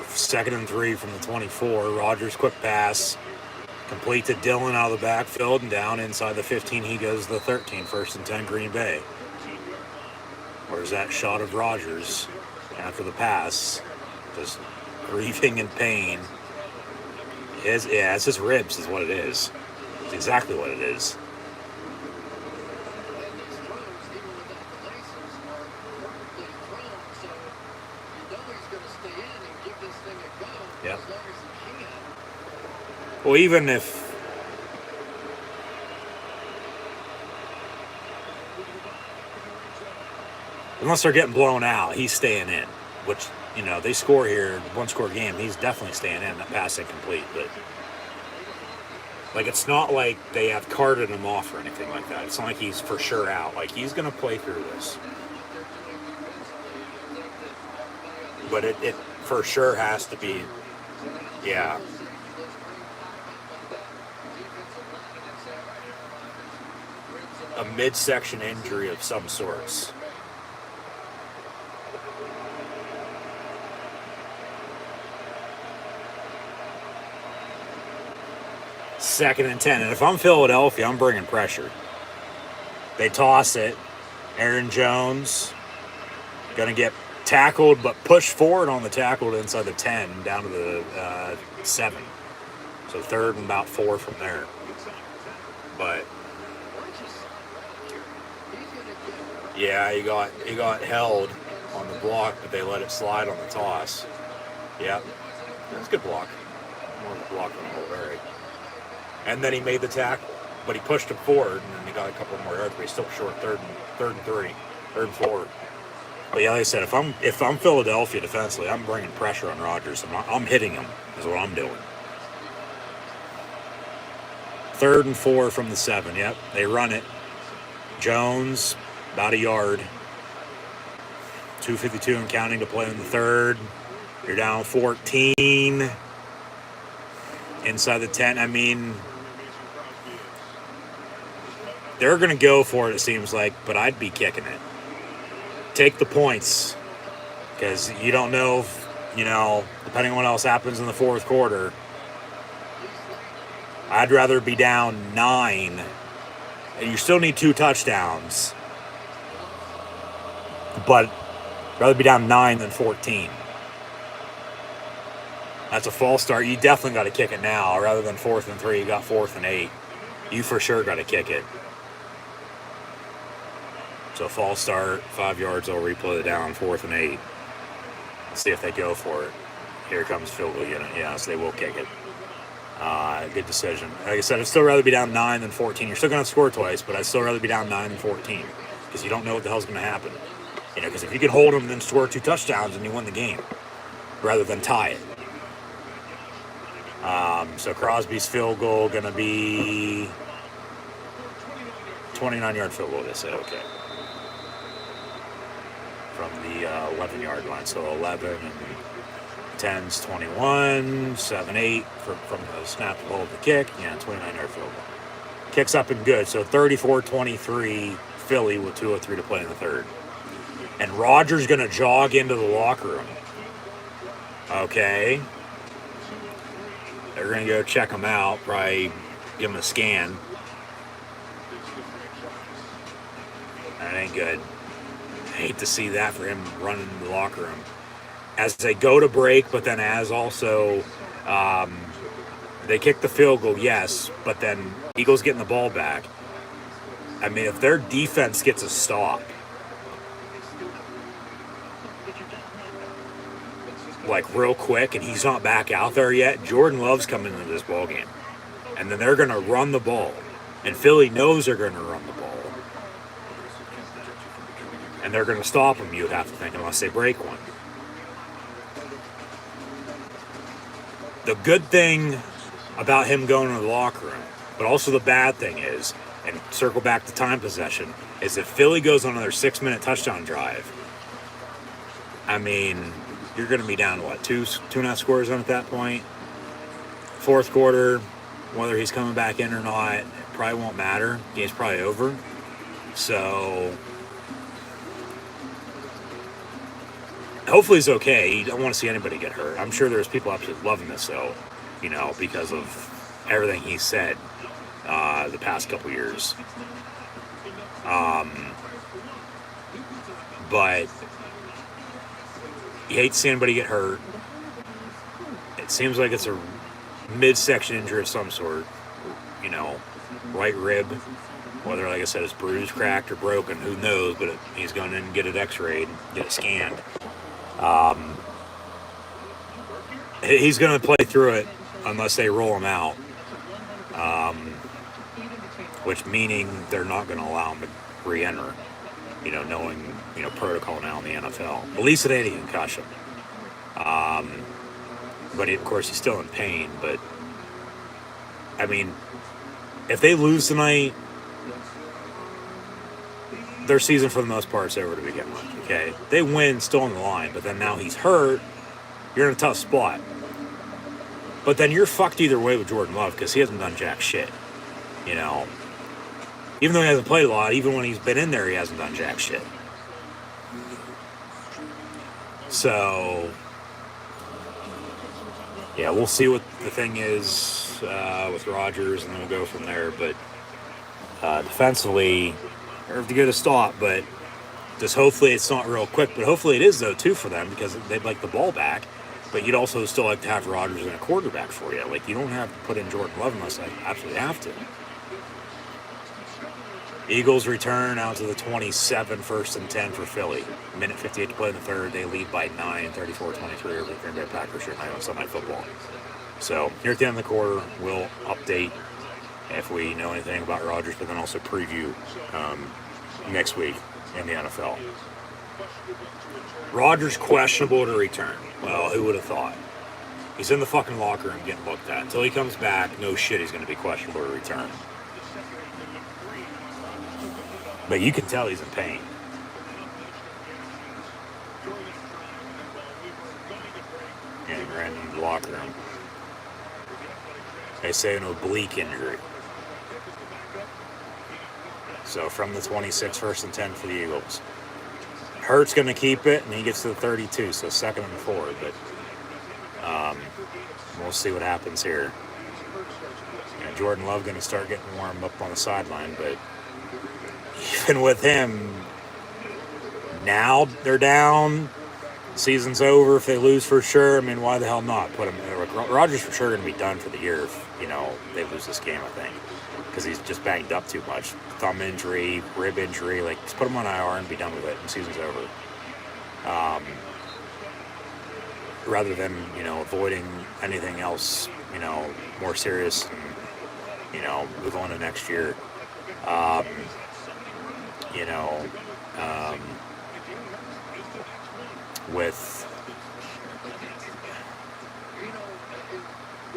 2nd and 3 from the 24. Rodgers quick pass. Complete to Dillon out of the backfield and down inside the 15. He goes to the 13. 1st and 10 Green Bay. Where's that shot of Rodgers after the pass? Just grieving in pain. It's his ribs is what it is. It's exactly what it is. Yep. Well, even if unless they're getting blown out, he's staying in. Which, you know, they score here, 1-score game, he's definitely staying in. That pass incomplete, but like it's not like they have carted him off or anything like that. It's not like he's for sure out. Like he's gonna play through this. But it for sure has to be, yeah. A midsection injury of some sorts. Second and 10. And if I'm Philadelphia, I'm bringing pressure. They toss it. Aaron Jones going to get tackled, but pushed forward on the tackle inside the 10 down to the 7. So 3rd and about 4 from there. But yeah, he got held on the block, but they let it slide on the toss. Yep. That's a good block. More of a block than Mulberry. And then he made the tackle, but he pushed him forward, and then he got a couple more yards, but he's still short. 3rd and 3, 3rd and 4. But yeah, like I said, if I'm Philadelphia defensively, I'm bringing pressure on Rodgers. I'm hitting him. Is what I'm doing. 3rd and 4 from the 7. Yep, they run it. Jones about a yard. 2:52 and counting to play in the 3rd. You're down 14. Inside the 10. I mean, they're going to go for it, it seems like, but I'd be kicking it. Take the points, because you don't know if, you know, depending on what else happens in the 4th quarter. I'd rather be down 9, and you still need 2 touchdowns, but I'd rather be down 9 than 14. That's a false start. You definitely got to kick it now, rather than 4th and 3. You got 4th and 8. You for sure got to kick it. So false start, 5 yards. They'll replay the down, 4th and 8. Let's see if they go for it. Here comes field goal unit. Yes, they will kick it. Good decision. Like I said, I'd still rather be down 9 than 14. You're still going to score twice, but I'd still rather be down 9 than 14, because you don't know what the hell's going to happen. You know, because if you can hold them and then score 2 touchdowns, and you win the game, rather than tie it. So Crosby's field goal going to be 29-yard field goal, they said. Okay. From the 11-yard line. So 11 and 10's 21, 7-8 from the snap to hold the kick. Yeah, 29-yard field goal. Kicks up and good. So 34-23 Philly with 2:03 to play in the 3rd. And Rodgers going to jog into the locker room. Okay. They're going to go check him out, probably give him a scan. That ain't good. I hate to see that for him running in the locker room. As they go to break, but then as also they kick the field goal, yes, but then Eagles getting the ball back. I mean, if their defense gets a stop, like real quick, and he's not back out there yet, Jordan Love's coming into this ball game, and then they're going to run the ball, and Philly knows they're going to run the ball, and they're going to stop him, you'd have to think, unless they break one. The good thing about him going to the locker room, but also the bad thing is, and circle back to time possession, is if Philly goes on another 6-minute touchdown drive, I mean, you're going to be down, what, 2.5 scores on at that point? 4th quarter, whether he's coming back in or not, it probably won't matter. Game's probably over. So hopefully he's okay. I don't want to see anybody get hurt. I'm sure there's people absolutely loving this, though, because of everything he said the past couple years. But you hate to see anybody get hurt. It seems like it's a midsection injury of some sort, right rib. Whether, like I said, it's bruised, cracked, or broken, who knows, but he's going in and get it x-rayed, get it scanned. He's going to play through it unless they roll him out, which meaning they're not going to allow him to re-enter, knowing, protocol now in the NFL. At least it ain't a concussion. But of course, he's still in pain. But, I mean, if they lose tonight, their season for the most part is over to begin with, okay? They win, still on the line, but then now he's hurt, you're in a tough spot. But then you're fucked either way with Jordan Love because he hasn't done jack shit, Even though he hasn't played a lot, even when he's been in there, he hasn't done jack shit. So, yeah, we'll see what the thing is with Rodgers, and then we'll go from there. But defensively, they're to get a stop, but just hopefully it's not real quick. But hopefully it is, though, too, for them, because they'd like the ball back. But you'd also still like to have Rodgers and a quarterback for you. Like, you don't have to put in Jordan Love unless I absolutely have to. Eagles return out to the 27, 1st and 10 for Philly. Minute 58 to play in the third. They lead by 9, 34-23 over the Green Bay Packers here tonight on Sunday Night Football. So here at the end of the quarter, we'll update if we know anything about Rodgers, but then also preview next week in the NFL. Rodgers questionable to return. Well, who would have thought? He's in the fucking locker room getting looked at. Until he comes back, no shit, he's going to be questionable to return. But you can tell he's in pain. And he ran into the locker room. They say an oblique injury. So from the 26, 1st and 10 for the Eagles. Hurt's going to keep it, and he gets to the 32, so 2nd and 4. But we'll see what happens here. Jordan Love going to start getting warmed up on the sideline, but even with him, now they're down. Season's over. If they lose for sure, I mean, why the hell not? Put him. Rodgers for sure going to be done for the year if they lose this game, I think, because he's just banged up too much. Thumb injury, rib injury. Like, just put him on IR and be done with it, and season's over. Rather than avoiding anything else, more serious, and move on to next year.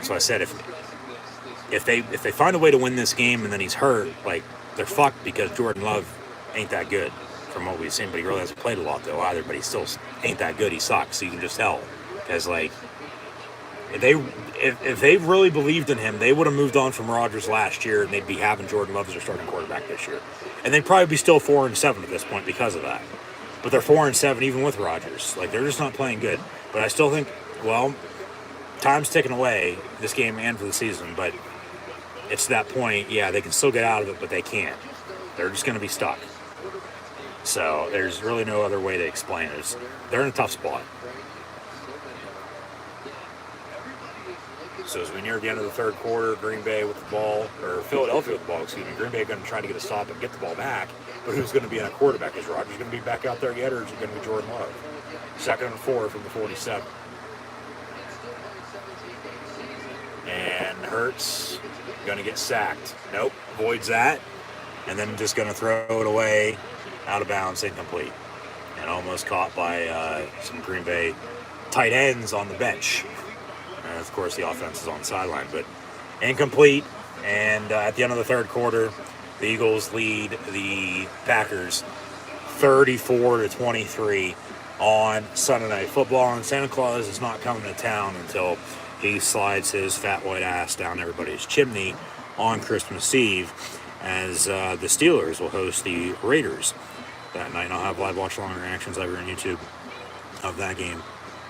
So I said if they find a way to win this game and then he's hurt, like, they're fucked because Jordan Love ain't that good from what we've seen. But he really hasn't played a lot though either. But he still ain't that good. He sucks. So you can just tell, because like if they really believed in him, they would have moved on from Rodgers last year, and they'd be having Jordan Love as their starting quarterback this year. And they'd probably be still 4-7 at this point because of that. But they're 4-7 even with Rodgers. Like, they're just not playing good. But I still think, well, time's ticking away this game and for the season. But it's to that point, yeah, they can still get out of it, but they can't. They're just going to be stuck. So there's really no other way to explain it. They're in a tough spot. So as we near the end of the third quarter, Green Bay with the ball, or Philadelphia with the ball, excuse me. Green Bay going to try to get a stop and get the ball back. But who's going to be in a quarterback? Is Rodgers going to be back out there yet, or is it going to be Jordan Love? 2nd and 4 from the 47. And Hurts going to get sacked. Nope, avoids that. And then just going to throw it away, out of bounds, incomplete. And almost caught by some Green Bay tight ends on the bench. And of course, the offense is on the sideline, but incomplete. And at the end of the third quarter, the Eagles lead the Packers 34-23 on Sunday Night Football. And Santa Claus is not coming to town until he slides his fat white ass down everybody's chimney on Christmas Eve, as the Steelers will host the Raiders that night. And I'll have live watch-along reactions over on YouTube of that game,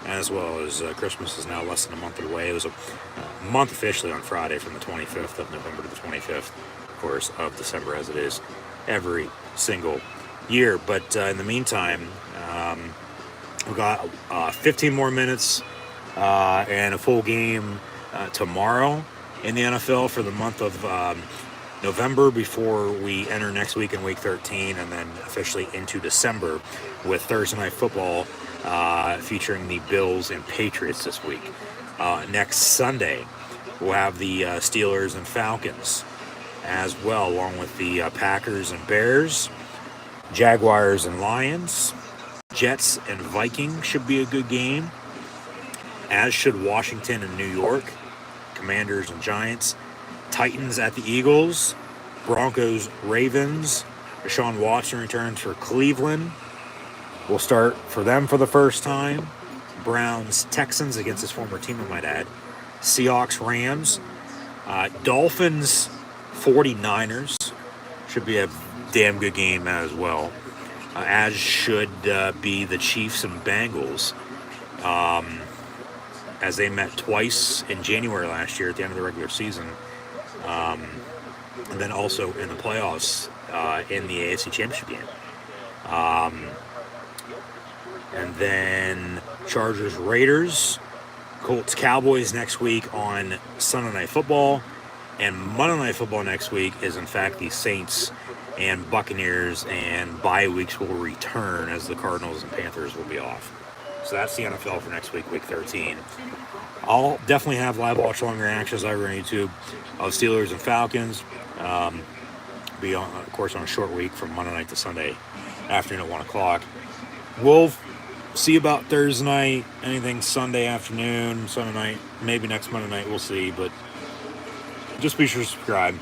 as well as Christmas is now less than a month away. It was a month officially on Friday from the 25th of November to the 25th, of course, of December, as it is every single year. But in the meantime, we've got 15 more minutes and a full game tomorrow in the NFL for the month of November before we enter next week in week 13, and then officially into December with Thursday Night Football featuring the Bills and Patriots this week. Next Sunday, we'll have the Steelers and Falcons as well, along with the Packers and Bears, Jaguars and Lions, Jets and Vikings should be a good game, as should Washington and New York, Commanders and Giants, Titans at the Eagles, Broncos, Ravens. Deshaun Watson returns for Cleveland. We'll start for them for the first time. Browns, Texans against his former team, I might add. Seahawks, Rams. Dolphins, 49ers. Should be a damn good game as well. As should be the Chiefs and Bengals. As they met twice in January last year at the end of the regular season. And then also in the playoffs in the AFC Championship game. And then Chargers, Raiders, Colts, Cowboys next week on Sunday Night Football. And Monday Night Football next week is, in fact, the Saints and Buccaneers, and bye weeks will return as the Cardinals and Panthers will be off. So that's the NFL for next week, week 13. I'll definitely have live watch long reactions over on YouTube of Steelers and Falcons. Be on, of course, on a short week from Monday night to Sunday afternoon at 1 o'clock. We'll see about Thursday night, anything Sunday afternoon, Sunday night, maybe next Monday night, we'll see. But just be sure to subscribe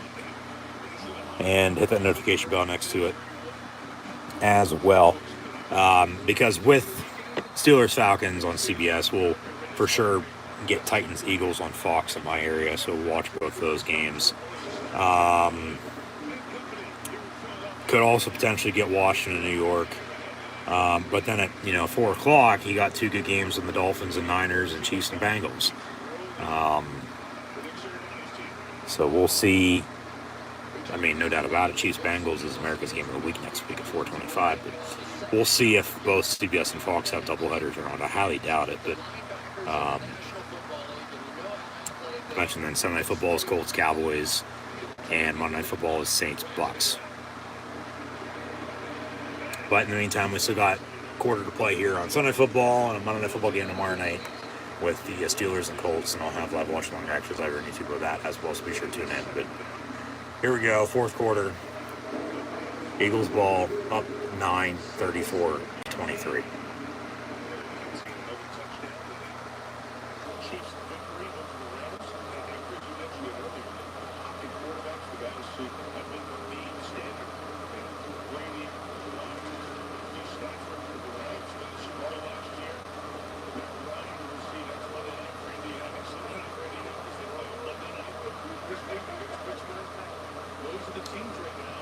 and hit that notification bell next to it as well. Because with Steelers Falcons on CBS, we'll for sure get Titans Eagles on Fox in my area, so we'll watch both those games. Could also potentially get Washington, New York. But then at 4 o'clock, you got two good games in the Dolphins and Niners and Chiefs and Bengals. So we'll see. I mean, no doubt about it, Chiefs Bengals is America's game of the week next week at 4:25. But we'll see if both CBS and Fox have doubleheaders or not. I highly doubt it. But I mentioned then Sunday Night Football is Colts, Cowboys, and Monday Night Football is Saints, Bucks. But in the meantime, we still got a quarter to play here on Sunday Football and a Monday Night Football game tomorrow night with the Steelers and Colts, and I'll have live watch long reactions over on YouTube of that as well, so be sure to tune in. But here we go, fourth quarter. Eagles ball up 9, 34-23.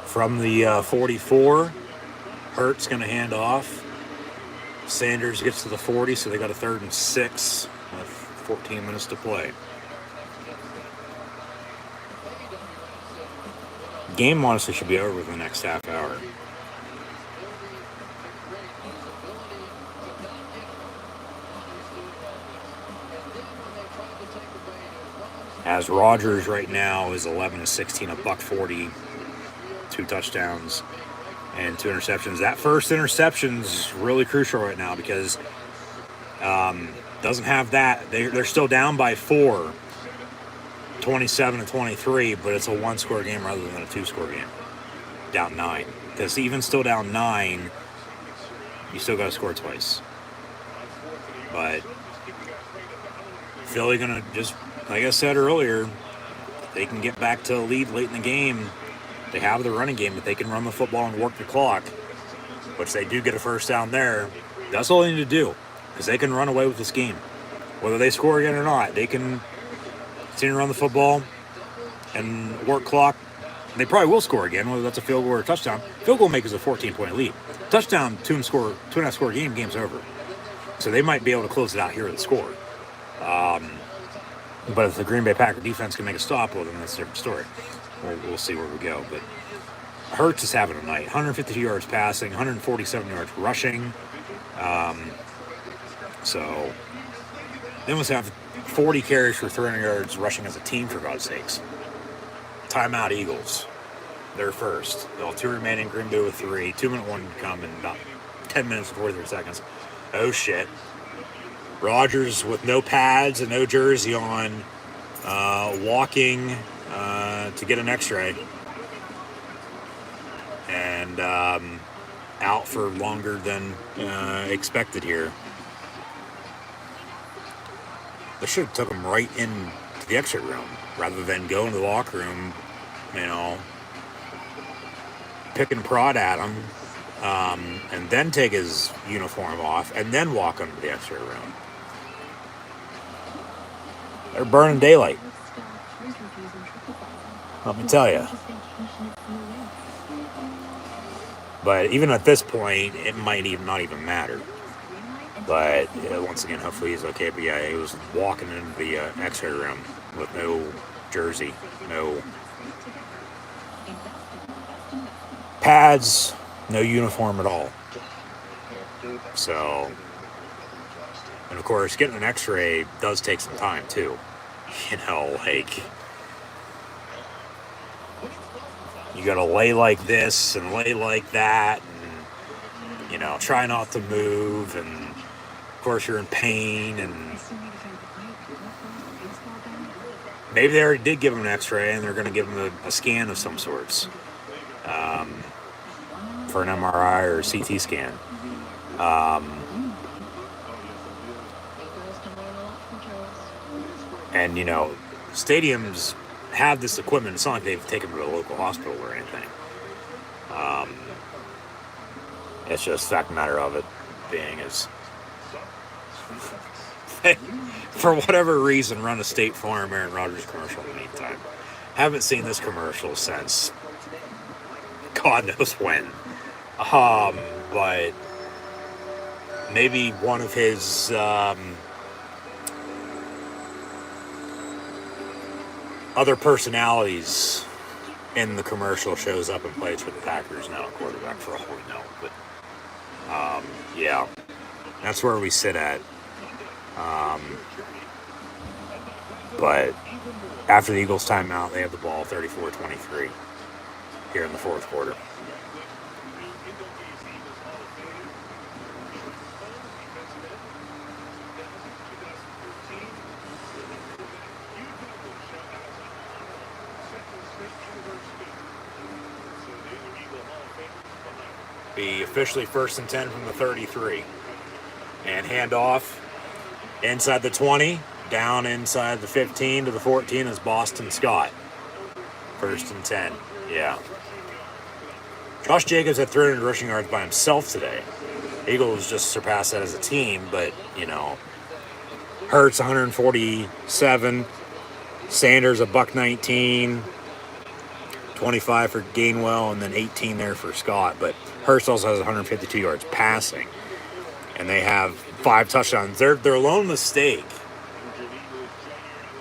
From the 44, Hurts going to hand off. Sanders gets to the 40, so they got a 3rd and 6 with 14 minutes to play. Game honestly should be over within the next half hour. As Rodgers right now is 11-16, a $140. 2 touchdowns and 2 interceptions. That first interception's really crucial right now because doesn't have that. They're still down by 4, 27-23, but it's a 1-score game rather than a 2-score game. Down 9. Because even still down 9, you still got to score twice. But Philly going to just, like I said earlier, they can get back to a lead late in the game. They have the running game, but they can run the football and work the clock, which they do get a first down there. That's all they need to do, because they can run away with this game. Whether they score again or not, they can continue to run the football and work clock. They probably will score again, whether that's a field goal or a touchdown. Field goal makers a 14-point lead. Touchdown, 2.5 score game, game's over. So they might be able to close it out here with a score. But if the Green Bay Packer defense can make a stop, well, then that's a different story. We'll see where we go. But Hurts is having a night. 152 yards passing, 147 yards rushing. So they must have 40 carries for 300 yards rushing as a team, for God's sakes. Timeout Eagles. They're first. They'll have 2 remaining. Green Bay with 3. 2-minute warning to come in about 10 minutes and 43 seconds. Oh, shit. Rodgers with no pads and no jersey on, walking to get an x-ray. And out for longer than expected here. They should have took him right into the x-ray room rather than go into the locker room, pick and prod at him, and then take his uniform off and then walk him to the x-ray room. They're burning daylight. Let me tell you. But even at this point, it might not even matter. But once again, hopefully he's okay. But yeah, he was walking into the x-ray room with no jersey, no pads, no uniform at all. So, and of course, getting an x-ray does take some time too. You gotta lay like this and lay like that, and try not to move, and of course you're in pain, and maybe they already did give him an x-ray and they're gonna give him a scan of some sorts, for an MRI or a CT scan. And stadiums have this equipment. It's not like they've taken him to a local hospital or anything. It's just the fact of the matter of it being is, for whatever reason, run a State Farm Aaron Rodgers commercial in the meantime. Haven't seen this commercial since God knows when. But maybe one of his other personalities in the commercial shows up and plays for the Packers now, quarterback for all we know. But yeah, that's where we sit at. But after the Eagles timeout, they have the ball 34-23 here in the fourth quarter. Be officially 1st and 10 from the 33. And handoff inside the 20, down inside the 15 to the 14 is Boston Scott. 1st and 10, yeah. Josh Jacobs had 300 rushing yards by himself today. Eagles just surpassed that as a team, but, Hurts 147, Sanders a $119, 25 for Gainwell, and then 18 there for Scott. But Hurts also has 152 yards passing, and they have 5 touchdowns. Their lone mistake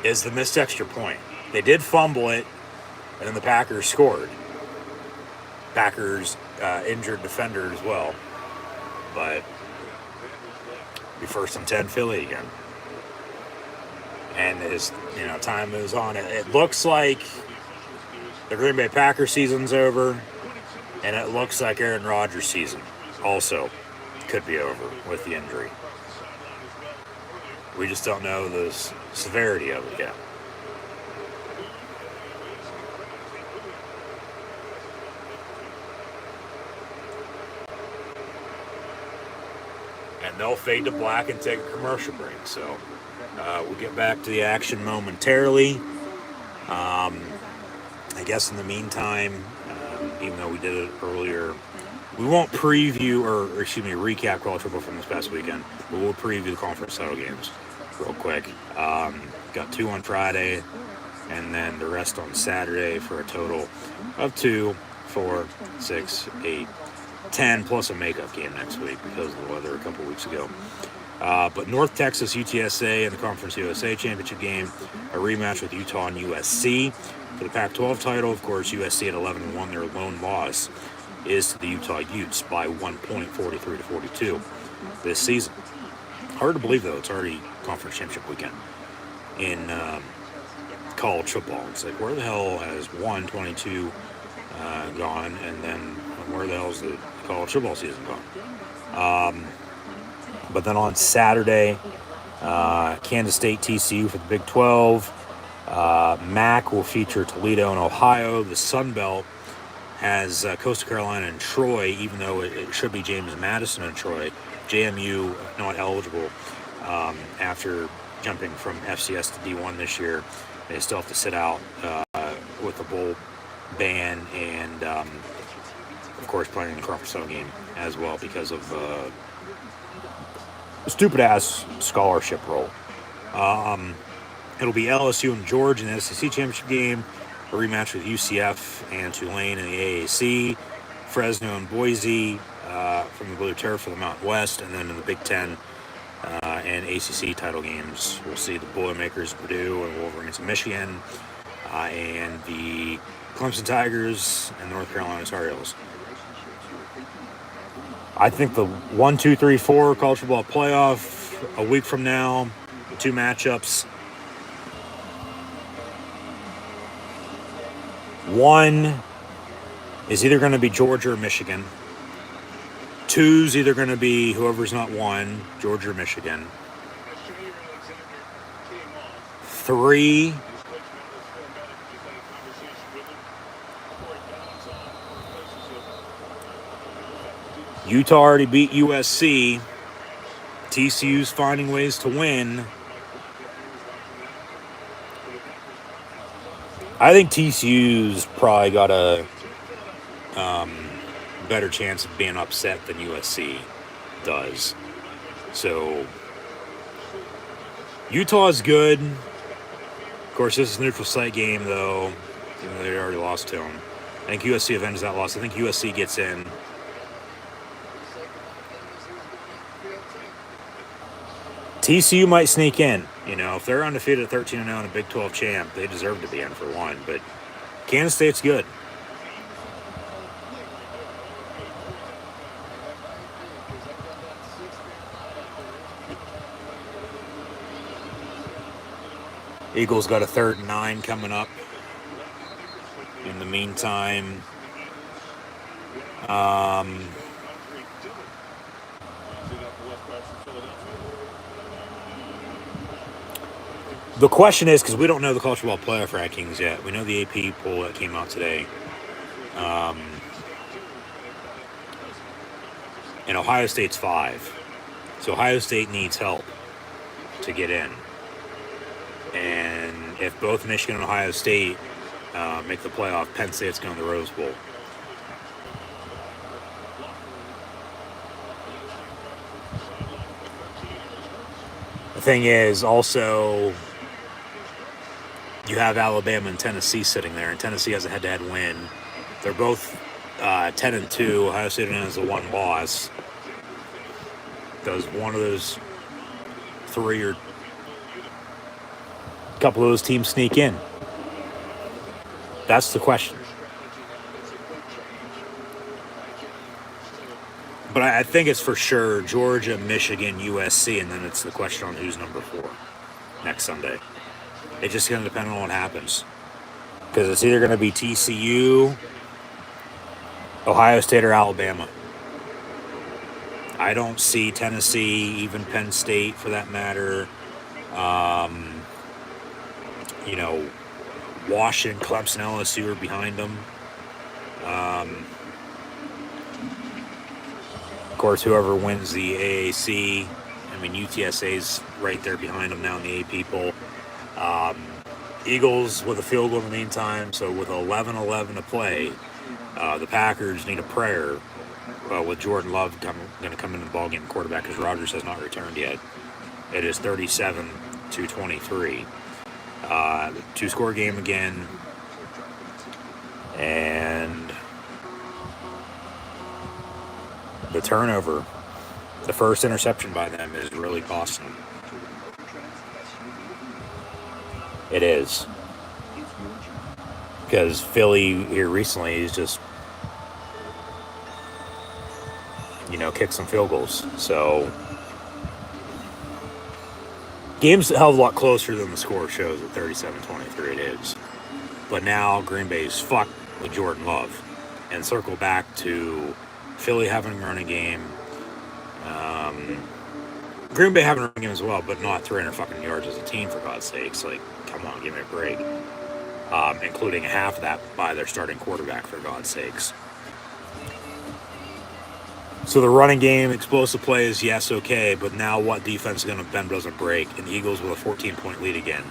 is the missed extra point. They did fumble it, and then the Packers scored. Packers injured defender as well, but be 1st and 10 Philly again. And as time moves on, it looks like the Green Bay Packers season's over, and it looks like Aaron Rodgers' season also could be over with the injury. We just don't know the severity of it yet. And they'll fade to black and take a commercial break. So we'll get back to the action momentarily. I guess in the meantime, even though we did it earlier, we won't recap college football from this past weekend, but we'll preview the conference title games real quick. Got 2 on Friday, and then the rest on Saturday for a total of 2, 4, 6, 8, 10, plus a makeup game next week because of the weather a couple weeks ago. But North Texas UTSA in the Conference USA Championship game, a rematch with Utah and USC. For the Pac-12 title, of course, USC at 11-1, their lone loss is to the Utah Utes by 1 point, 43-42 this season. Hard to believe, though, it's already Conference Championship weekend in college football. It's like, where the hell has 1-22 gone, and then where the hell's the college football season gone? But then on Saturday, Kansas State TCU for the Big 12. MAC will feature Toledo and Ohio. The Sun Belt has Coastal Carolina and Troy, even though it should be James Madison and Troy. JMU not eligible after jumping from FCS to D1 this year. They still have to sit out with the bowl ban and, of course, playing in the conference title game as well because of stupid-ass scholarship rule. It'll be LSU and Georgia in the SEC Championship game, a rematch with UCF and Tulane in the AAC, Fresno and Boise from the Blue Turf for the Mountain West, and then in the Big Ten and ACC title games, we'll see the Boilermakers, Purdue, and Wolverines of Michigan, and the Clemson Tigers and North Carolina Tar Heels. I think the 1, 2, 3, 4 college football playoff a week from now, 2 matchups. 1 is either going to be Georgia or Michigan. 2's either going to be whoever's not 1, Georgia or Michigan. 3 Utah already beat USC. TCU's finding ways to win. I think TCU's probably got a better chance of being upset than USC does. So Utah's good. Of course, this is a neutral site game, though. You know, they already lost to them. I think USC avenges that loss. I think USC gets in. TCU might sneak in. You know, if they're undefeated at 13-0 and a Big 12 champ, they deserve to be in for one. But Kansas State's good. Eagles got a 3rd and 9 coming up. In the meantime, the question is, because we don't know the college football playoff rankings yet. We know the AP poll that came out today. And Ohio State's 5. So Ohio State needs help to get in. And if both Michigan and Ohio State make the playoff, Penn State's going to the Rose Bowl. The thing is, also, you have Alabama and Tennessee sitting there, and Tennessee has a head-to-head win. They're both 10-2. Ohio State has the 1 loss. Does one of those 3 or a couple of those teams sneak in? That's the question. But I think it's for sure Georgia, Michigan, USC, and then it's the question on who's number 4 next Sunday. It's just going to depend on what happens. Because it's either going to be TCU, Ohio State, or Alabama. I don't see Tennessee, even Penn State for that matter. You know, Washington, Clemson, LSU are behind them. Of course, whoever wins the AAC, I mean, UTSA's right there behind them now in the AP poll. Eagles with a field goal in the meantime, so with 11-11 to play, the Packers need a prayer with Jordan Love going to come into the ballgame quarterback because Rodgers has not returned yet. It is 37-23. 2-score game again. And the turnover The first interception by them is really costing them. It is. Because Philly here recently is just, kicked some field goals. So, game's a hell of a lot closer than the score shows at 37-23 it is. But now Green Bay's fucked with Jordan Love. And circle back to Philly having a running game. Green Bay having a running game as well, but not 300 fucking yards as a team, for God's sakes. Like, come on, give me a break. Including half of that by their starting quarterback, for God's sakes. So the running game, explosive plays, yes, okay, but now what defense is going to bend doesn't break? And the Eagles with a 14-point lead again,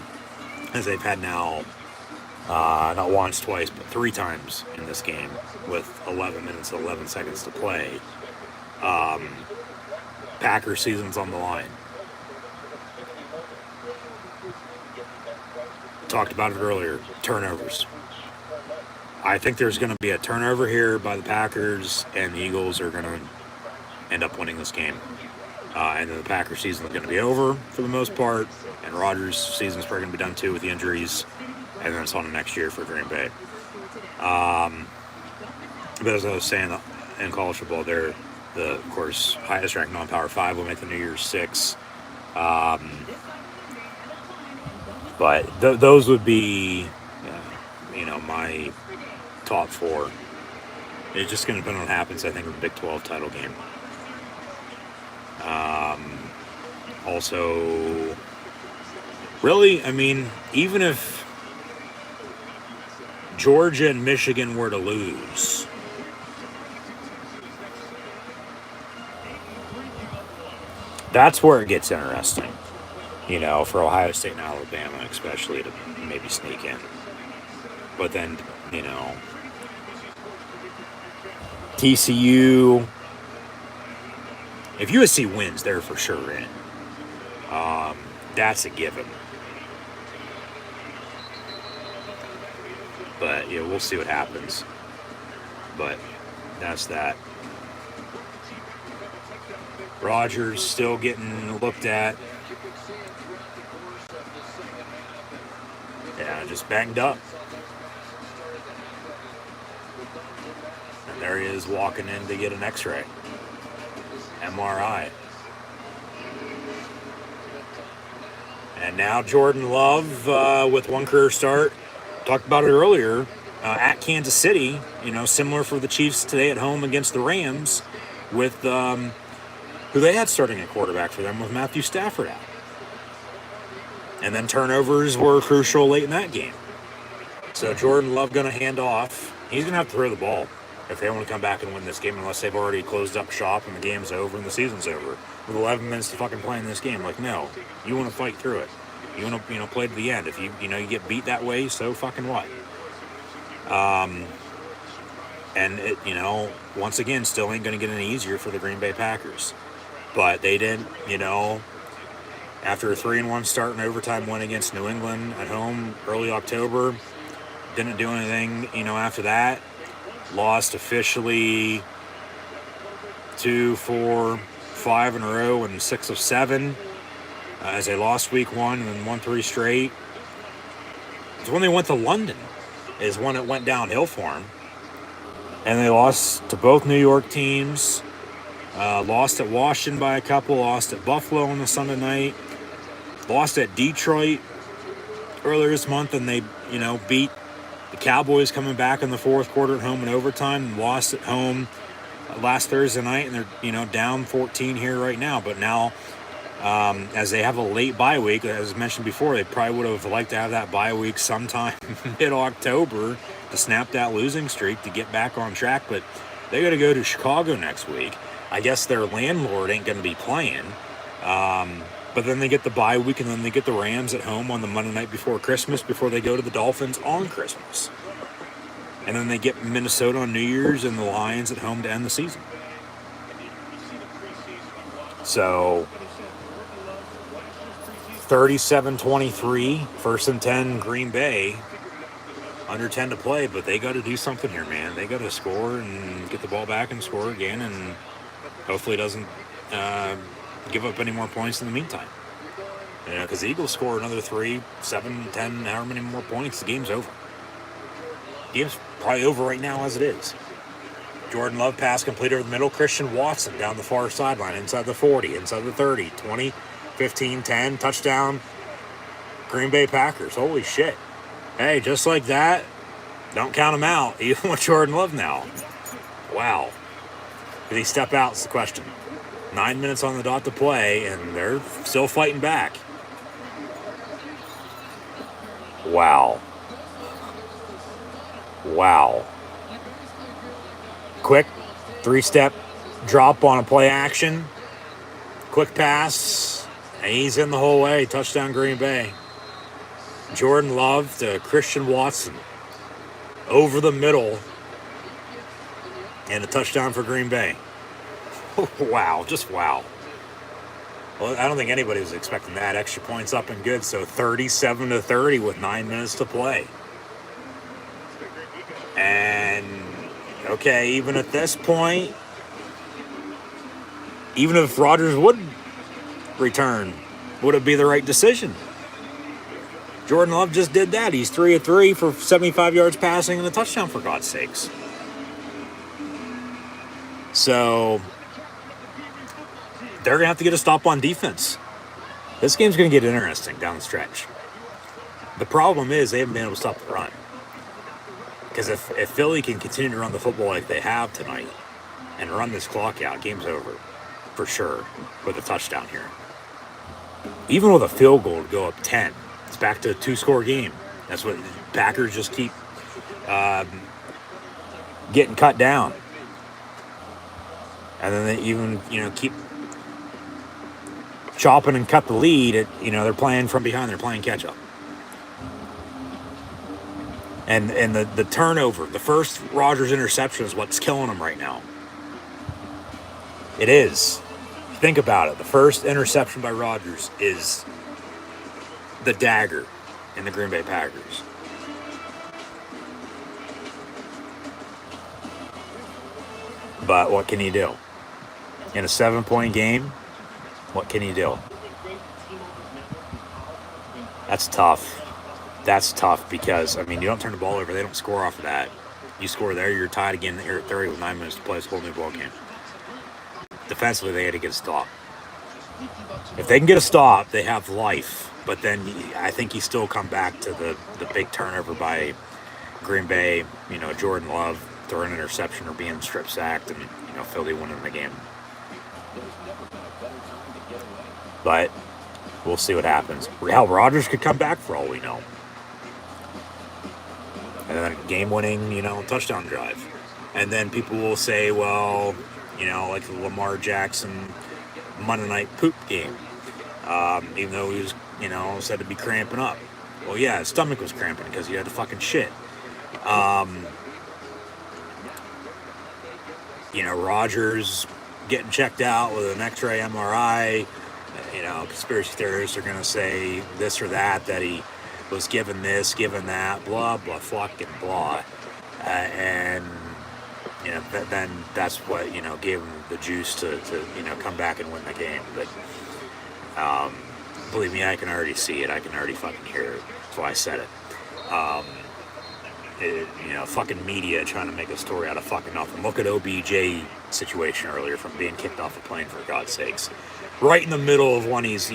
as they've had now not once, twice, but 3 times in this game with 11 minutes and 11 seconds to play. Packers season's on the line. Talked about it earlier, turnovers. I think there's going to be a turnover here by the Packers, and the Eagles are going to end up winning this game. And then the Packers season is going to be over for the most part, and Rodgers' season is probably going to be done too with the injuries, and then it's on to next year for Green Bay. But as I was saying, in college football, they're the, of course, highest ranked non-power 5 will make the New Year's 6. But those would be, my top 4. It's just going to depend on what happens, I think, with the Big 12 title game. Also, really, even if Georgia and Michigan were to lose, that's where it gets interesting. For Ohio State and Alabama, especially, to maybe sneak in. But then, TCU, if USC wins, they're for sure in. That's a given. But, we'll see what happens. But that's that. Rodgers still getting looked at. Yeah, just banged up. And there he is walking in to get an x-ray. MRI. And now Jordan Love with one career start. Talked about it earlier. At Kansas City, similar for the Chiefs today at home against the Rams with who they had starting at quarterback for them with Matthew Stafford out. And then turnovers were crucial late in that game. So Jordan Love going to hand off. He's going to have to throw the ball if they want to come back and win this game, unless they've already closed up shop and the game's over and the season's over. With 11 minutes to fucking play in this game. Like, no. You want to fight through it. You want to, play to the end. If you get beat that way, so fucking what? And it, once again, still ain't going to get any easier for the Green Bay Packers. But they did, after a 3-1 start and overtime win against New England at home early October, didn't do anything, after that. Lost officially 2, 4, 5 in a row and 6 of 7. As they lost week 1 and then won 3 straight. It's when they went to London is when it went downhill for them. And they lost to both New York teams. Lost at Washington by a couple. Lost at Buffalo on the Sunday night. Lost at Detroit earlier this month. And they, beat the Cowboys coming back in the fourth quarter at home in overtime. And lost at home last Thursday night. And they're, down 14 here right now. But now, as they have a late bye week, as mentioned before, they probably would have liked to have that bye week sometime mid-October to snap that losing streak to get back on track. But they got to go to Chicago next week. I guess their landlord ain't going to be playing. But then they get the bye week, and then they get the Rams at home on the Monday night before Christmas before they go to the Dolphins on Christmas. And then they get Minnesota on New Year's and the Lions at home to end the season. So 37-23, 1st and 10, Green Bay. Under 10 to play, but they got to do something here, man. They got to score and get the ball back and score again, and hopefully it doesn't give up any more points in the meantime. You know, because the Eagles score another 3, 7, 10, however many more points, the game's over. The game's probably over right now as it is. Jordan Love pass completed over the middle. Christian Watson down the far sideline, inside the 40, inside the 30, 20, 15, 10, touchdown, Green Bay Packers. Holy shit. Hey, just like that, don't count him out, even with Jordan Love now. Wow. Did he step out is the question. 9 minutes on the dot to play, and they're still fighting back. Wow. Wow. Quick 3-step drop on a play action. Quick pass. And he's in the whole way. Touchdown Green Bay. Jordan Love to Christian Watson. Over the middle. And a touchdown for Green Bay. Wow. Just wow. Well, I don't think anybody was expecting that. Extra points up and good. So 37-30 with 9 minutes to play. And okay, even at this point, even if Rodgers would return, would it be the right decision? Jordan Love just did that. He's 3 of 3 for 75 yards passing and a touchdown, for God's sakes. So they're going to have to get a stop on defense. This game's going to get interesting down the stretch. The problem is they haven't been able to stop the run. Because if Philly can continue to run the football like they have tonight and run this clock out, game's over for sure with a touchdown here. Even with a field goal to go up 10, it's back to a 2-score game. That's what Packers just keep getting cut down. And then they even, keep chopping and cut the lead. They're playing from behind. They're playing catch up. And the turnover, the first Rodgers interception is what's killing them right now. It is. Think about it. The first interception by Rodgers is the dagger in the Green Bay Packers. But what can you do? In a 7-point game, what can you do? That's tough. That's tough because, you don't turn the ball over. They don't score off of that. You score there, you're tied again here at 30 with 9 minutes to play. It's a whole new ball game. Defensively, they had to get a stop. If they can get a stop, they have life. But then I think you still come back to the big turnover by Green Bay, Jordan Love throwing an interception or being strip sacked and, Philly winning the game. But we'll see what happens. Hell, Rodgers could come back for all we know. And then a game-winning, touchdown drive. And then people will say, well, like the Lamar Jackson Monday night poop game. Even though he was, said to be cramping up. Well, yeah, his stomach was cramping because he had to fucking shit. Rodgers getting checked out with an X-ray MRI. Conspiracy theorists are going to say this or that he was given this, given that, blah, blah, fucking blah. And then that's what, gave him the juice to come back and win the game. But believe me, I can already see it. I can already fucking hear it. That's why I said it. Fucking media trying to make a story out of fucking nothing. Look at OBJ situation earlier from being kicked off a plane, for God's sakes. Right in the middle of when he's,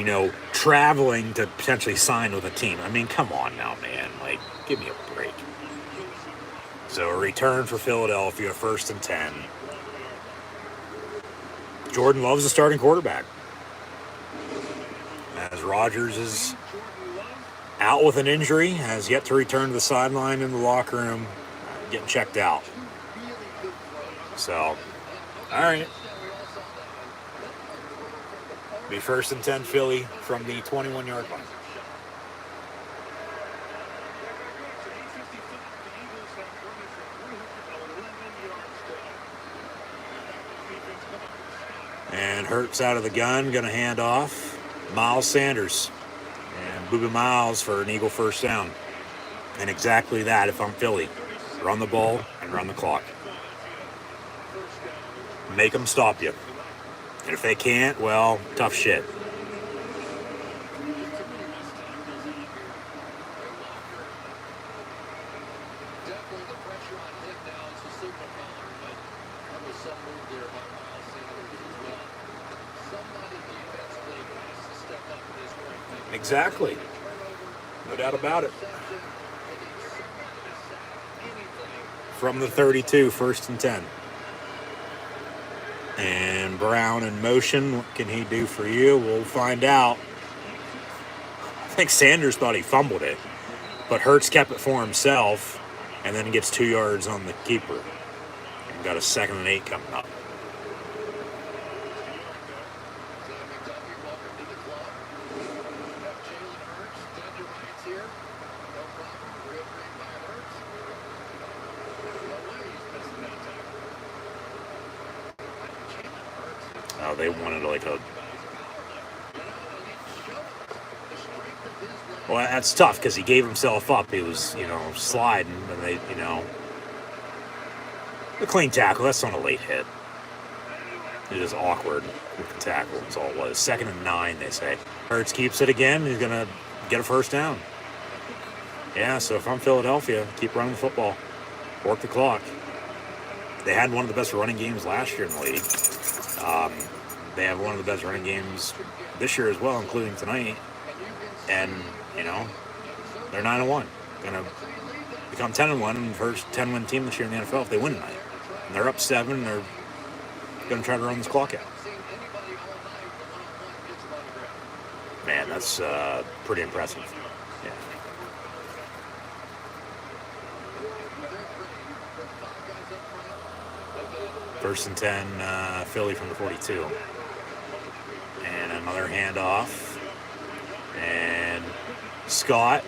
traveling to potentially sign with a team. Come on now, man. Give me a break. So a return for Philadelphia, 1st and 10. Jordan Love's the starting quarterback. As Rodgers is out with an injury, has yet to return to the sideline in the locker room, getting checked out. So, all right. Be 1st and 10 Philly from the 21-yard line. And Hurts out of the gun, going to hand off. Miles Sanders. And Boobie Miles for an Eagle first down. And exactly that if I'm Philly. Run the ball and run the clock. Make them stop you. And if they can't, well, tough shit. Definitely the pressure on him now is the signal caller, but that was some move there by Miles Sanders as well. Somebody defensively has to step up in this point. Exactly. No doubt about it. From the 32, 1st and 10. And Brown in motion. What can he do for you? We'll find out. I think Sanders thought he fumbled it, but Hurts kept it for himself, and then gets 2 yards on the keeper. And got a 2nd and 8 coming up. Oh, they wanted like a... Well, that's tough because he gave himself up. He was, sliding, and they, the clean tackle. That's not a late hit. It is awkward with the tackle. That's all it was. 2nd and 9, they say. Hurts keeps it again. He's gonna get a 1st down. Yeah. So if I'm Philadelphia, keep running the football, work the clock. They had one of the best running games last year in the league. They have one of the best running games this year as well, including tonight. And, they're 9-1. Going to become 10-1 and the first 10-win team this year in the NFL if they win tonight. And they're up 7. They're going to try to run this clock out. Man, that's pretty impressive. Yeah. First and 10, Philly from the 42. And another handoff. And Scott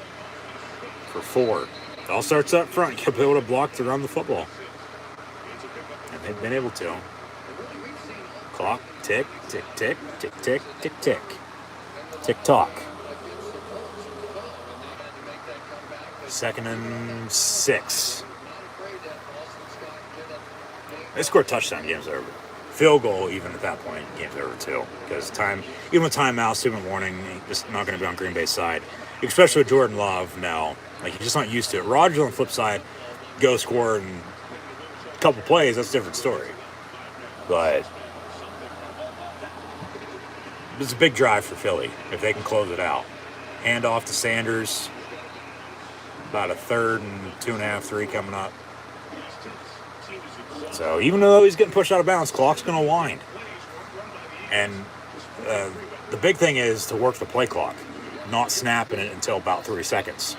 for 4. It all starts up front. You'll be able to block to run the football. And they've been able to. Clock, tick, tick, tick, tick, tick, tick, tick. Tick tock. 2nd and 6. They scored touchdown, game's over. Field goal, even at that point, game's over too. Because even with timeouts, 2-minute warning, just not going to be on Green Bay's side. Especially with Jordan Love now. Like, he's just not used to it. Rodgers on the flip side, go score in a couple plays, that's a different story. But it's a big drive for Philly if they can close it out. Hand off to Sanders. About a 3rd and 2.5, 3 coming up. So even though he's getting pushed out of bounds, clock's going to wind. And the big thing is to work the play clock, not snapping it until about 3 seconds.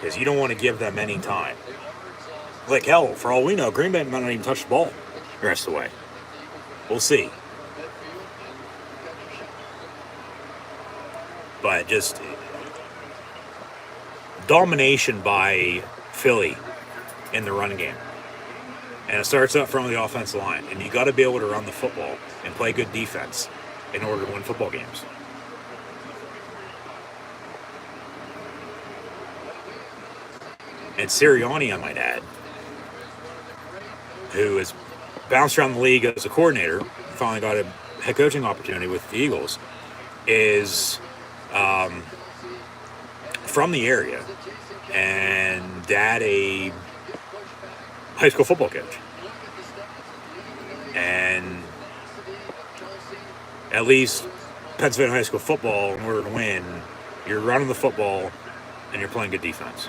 Because you don't want to give them any time. Like, hell, for all we know, Green Bay might not even touch the ball the rest of the way. We'll see. But just domination by Philly in the run game. And it starts up front of the offensive line. And you got to be able to run the football and play good defense in order to win football games. And Sirianni, I might add, who has bounced around the league as a coordinator, finally got a head coaching opportunity with the Eagles, is from the area and dad a high school football coach. And at least Pennsylvania high school football, in order to win, you're running the football and you're playing good defense.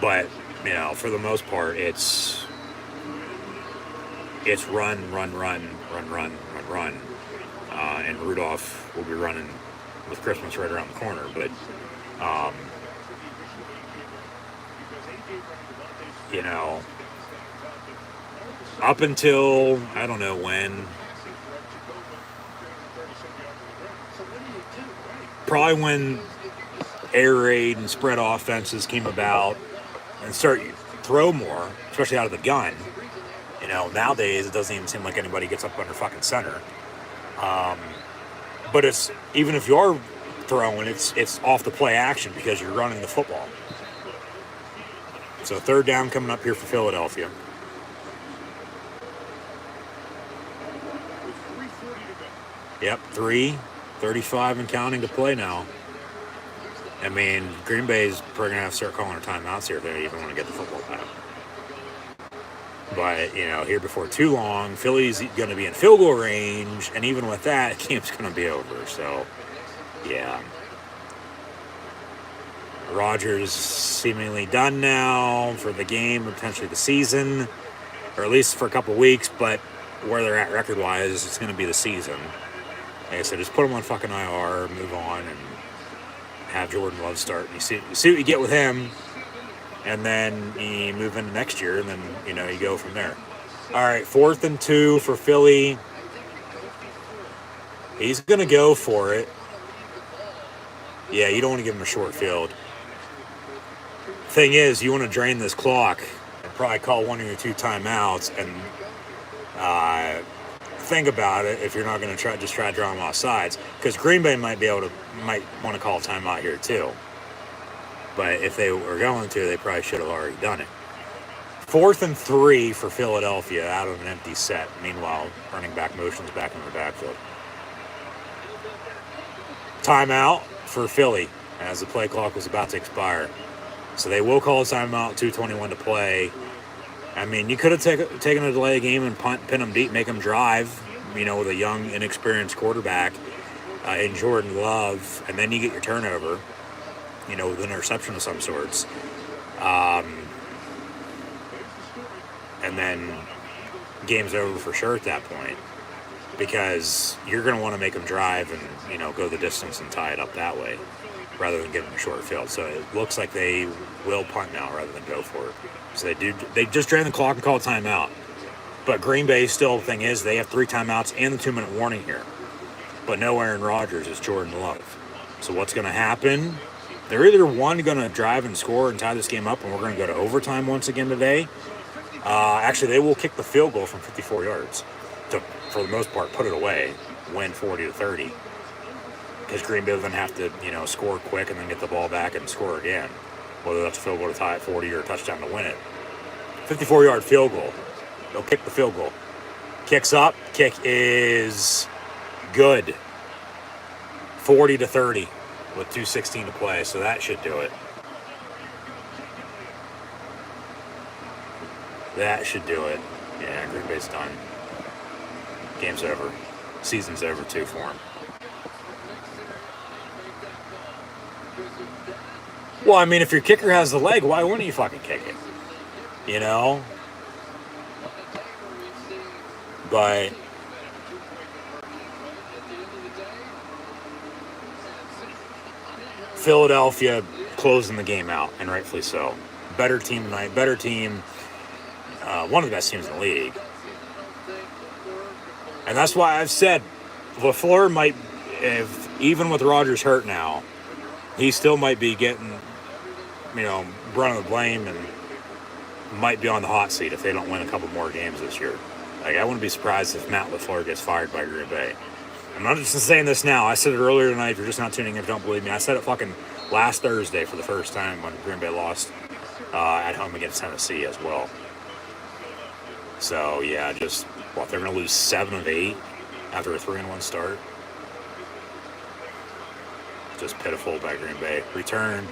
But, for the most part, it's run. And Rudolph will be running with Christmas right around the corner. But, up until, I don't know when, probably when air raid and spread offenses came about and start throw more, especially out of the gun. Nowadays it doesn't even seem like anybody gets up under fucking center. But it's, even if you're throwing, it's off the play action because you're running the football. So 3rd down coming up here for Philadelphia. Yep, 3:35 and counting to play now. I mean, Green Bay's probably going to have to start calling their timeouts here if they even want to get the football back. But, here before too long, Philly's going to be in field goal range, and even with that, the game's going to be over. So, yeah. Rodgers seemingly done now for the game, or potentially the season, or at least for a couple weeks, but where they're at record-wise, it's going to be the season. Like I said, just put him on fucking IR, move on, and have Jordan Love start. You see what you get with him, and then you move into next year, and then, you go from there. All right, 4th and 2 for Philly. He's going to go for it. Yeah, you don't want to give him a short field. Thing is, you want to drain this clock and probably call one of your 2 timeouts and think about it if you're not going to try to draw them off sides, because Green Bay might want to call a timeout here too. But if they were going to, they probably should have already done it. 4th and 3 for Philadelphia out of an empty set. Meanwhile, running back motions back in the backfield. Timeout for Philly as the play clock was about to expire. So they will call a timeout, 2:21 to play. I mean, you could have taken a delay game and pin them deep, make them drive, with a young, inexperienced quarterback in Jordan Love, and then you get your turnover, with an interception of some sorts. And then game's over for sure at that point, because you're going to want to make them drive and, go the distance and tie it up that way, rather than give them a short field. So it looks like they will punt now rather than go for it. So they just drain the clock and call a timeout. But Green Bay still, the thing is, they have 3 timeouts and the 2-minute warning here. But no Aaron Rodgers, it's Jordan Love. So what's going to happen? They're either going to drive and score and tie this game up, and we're going to go to overtime once again today. Actually, they will kick the field goal from 54 yards to, for the most part, put it away, win 40-30. Because Green Bay will then have to, score quick and then get the ball back and score again. Whether that's a field goal to tie at 40 or a touchdown to win it. 54-yard field goal. They'll kick the field goal. Kicks up. Kick is good. 40-30 with 2:16 to play. So that should do it. That should do it. Yeah, Green Bay's done. Game's over. Season's over too for him. Well, I mean, if your kicker has the leg, why wouldn't you fucking kick it? But Philadelphia closing the game out, and rightfully so. Better team tonight. Better team. One of the best teams in the league. And that's why I've said LaFleur might, even with Rodgers hurt now, he still might be getting, brunt of the blame and might be on the hot seat if they don't win a couple more games this year. Like, I wouldn't be surprised if Matt LaFleur gets fired by Green Bay. I'm not just saying this now. I said it earlier tonight. If you're just not tuning in, if you don't believe me. I said it fucking last Thursday for the first time when Green Bay lost at home against Tennessee as well. So, yeah, if they're going to lose 7 of 8 after a 3-1 start. Just pitiful by Green Bay. Return.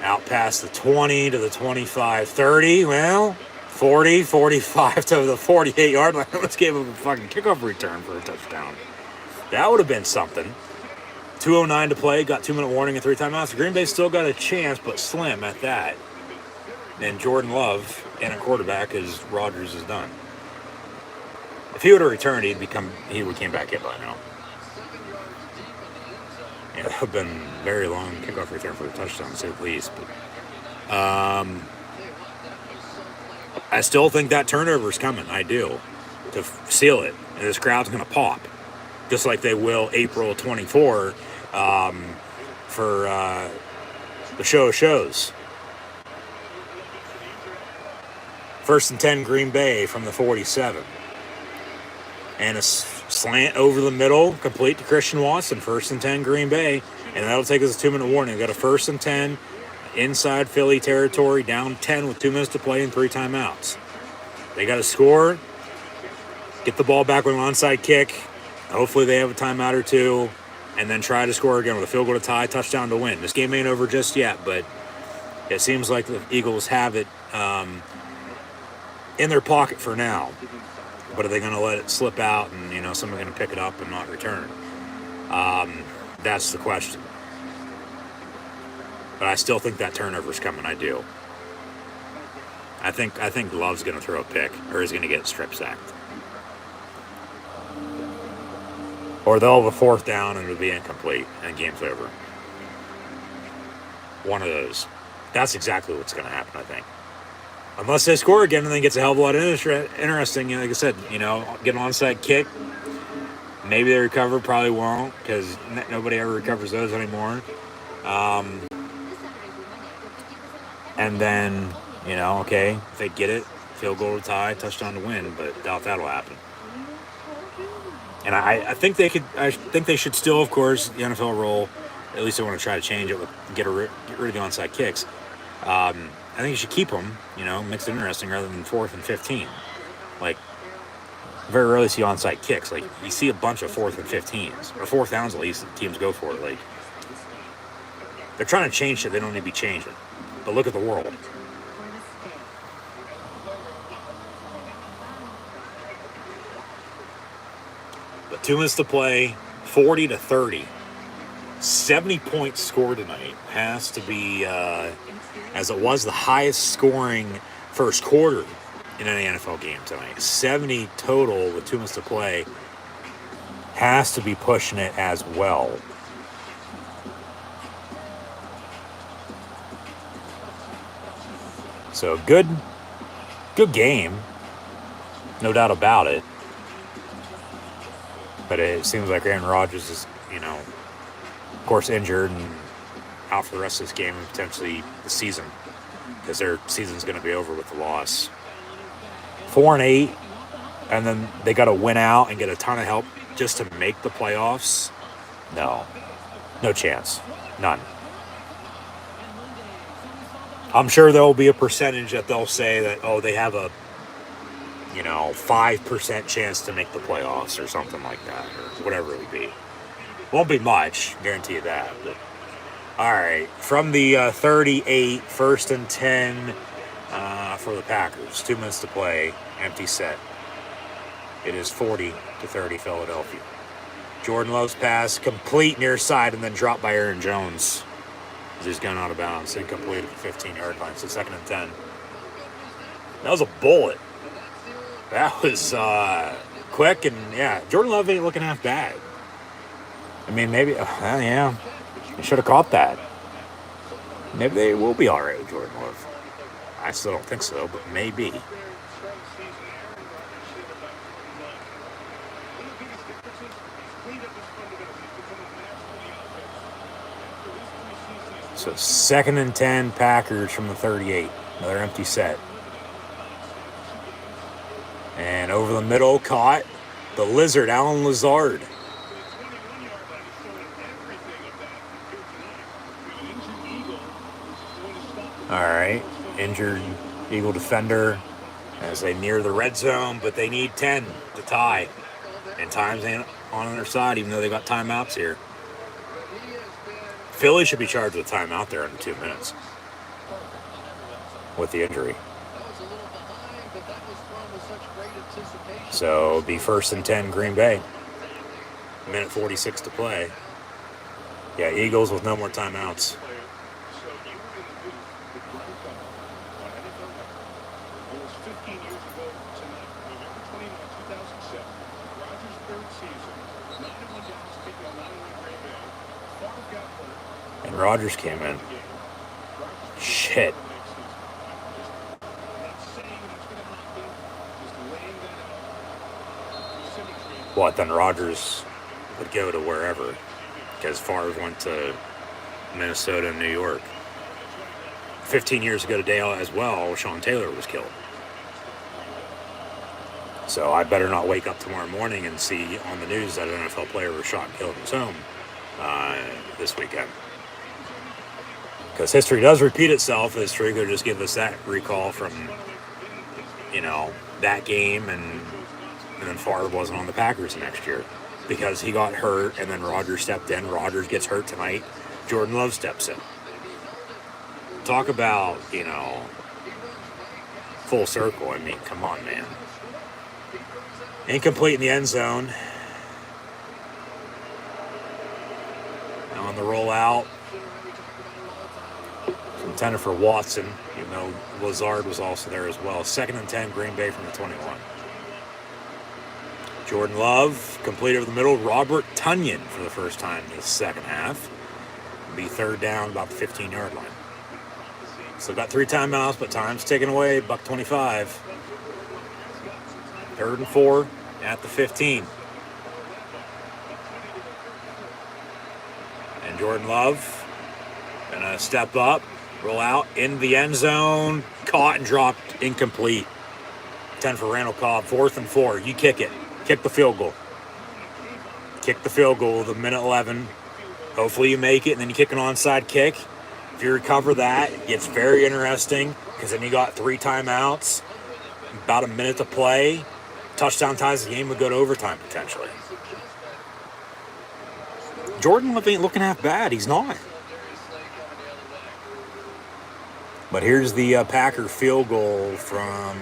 Out past the 20 to the 25, 30. Well, 40, 45 to the 48-yard line. Let's give him a fucking kickoff return for a touchdown. That would have been something. 2:09 to play. Got 2-minute warning and 3 timeouts. Green Bay still got a chance, but slim at that. And Jordan Love and a quarterback as Rodgers is done. If he would have returned, he would came back in by now. Yeah, that would have been a very long kickoff return for a touchdown, to say the least. But, I still think that turnover is coming. I do. To seal it. And this crowd's going to pop. Just like they will April 24 for the show of shows. 1st and 10 Green Bay from the 47. And a slant over the middle, complete to Christian Watson. 1st and 10 Green Bay. And that'll take us a 2-minute warning. We've got a 1st and 10 inside Philly territory, down 10 with 2 minutes to play and 3 timeouts. They got to score, get the ball back with an onside kick, Hopefully they have a timeout or two, and then try to score again with a field goal to tie, touchdown to win. This game ain't over just yet, but it seems like the Eagles have it in their pocket for now. But are they going to let it slip out and, someone going to pick it up and not return? That's the question. But I still think that turnover's coming. I do. I think Love's going to throw a pick, or he's going to get strip sacked. Or they'll have a fourth down and it'll be incomplete and game's over. One of those. That's exactly what's going to happen, I think. Unless they score again and then gets a hell of a lot of interesting. Like I said, get an onside kick. Maybe they recover, probably won't, because nobody ever recovers those anymore. And then, okay, if they get it, field goal to tie, touchdown to win, but doubt that'll happen. And I think they could. I think they should still, of course, the NFL rule. At least they want to try to change it, get rid of the onside kicks. I think you should keep them. Makes it interesting rather than 4th and 15. Like, very rarely see onside kicks. Like, you see a bunch of 4th and 15s or 4th downs. At least teams go for it. Like, they're trying to change it. They don't need to be changing. But look at the world. But 2 minutes to play, 40-30. 70 points scored tonight. Has to be, as it was, the highest scoring first quarter in any NFL game tonight. 70 total with 2 minutes to play. Has to be pushing it as well. So good game. No doubt about it. But it seems like Aaron Rodgers is, of course, injured and out for the rest of this game and potentially the season, because their season's going to be over with the loss. 4-8, and then they got to win out and get a ton of help just to make the playoffs. No chance, none. I'm sure there will be a percentage that they'll say that, they have a 5% chance to make the playoffs or something like that, or whatever it would be. Won't be much, guarantee you that. But all right, from the 38, 1st and 10 for the Packers. 2 minutes to play, empty set. It is 40-30 Philadelphia. Jordan Love's pass, complete near side, and then dropped by Aaron Jones. He's gone out of bounds, incomplete at the 15-yard line. So 2nd and 10. That was a bullet. That was quick, and Jordan Love ain't looking half bad. I mean, maybe, they should have caught that. Maybe they will be all right with Jordan Love. I still don't think so, but maybe. So 2nd and 10, Packers from the 38. Another empty set. And over the middle, caught the Lizard, Allen Lazard. All right, injured Eagle defender as they near the red zone, but they need 10 to tie. And time's ain't on their side, even though they got timeouts here. Philly should be charged with timeout there in 2 minutes with the injury. So it'll be 1st and 10 Green Bay. Minute 46 to play. Yeah, Eagles with no more timeouts. And Rodgers came in. Shit. What, then Rodgers would go to wherever, because Favre went to Minnesota and New York. 15 years ago today as well, Sean Taylor was killed. So I better not wake up tomorrow morning and see on the news that an NFL player was shot and killed in his home this weekend. Because history does repeat itself. History could just give us that recall from, that game, and then Favre wasn't on the Packers next year. because he got hurt, and then Rodgers stepped in. Rodgers gets hurt tonight. Jordan Love steps in. Talk about, full circle. I mean, come on, man. Incomplete in the end zone. Now on the rollout, intended for Watson, even though Lazard was also there as well. 2nd and 10, Green Bay from the 21. Jordan Love, complete over the middle. Robert Tonyan for the first time in the second half. Be 3rd down, about the 15-yard line. So got 3 timeouts, but time's taken away. $1.25. 3rd and 4 at the 15. And Jordan Love gonna step up, roll out in the end zone, caught and dropped, incomplete. 10 for Randall Cobb. 4th and 4. You kick it. Kick the field goal. Kick the field goal with 1:11. Hopefully you make it, and then you kick an onside kick. If you recover that, it gets very interesting, because then you got 3 timeouts, about a minute to play. Touchdown ties the game, would go to overtime potentially. Jordan Love ain't looking half bad. He's not. But here's the Packer field goal from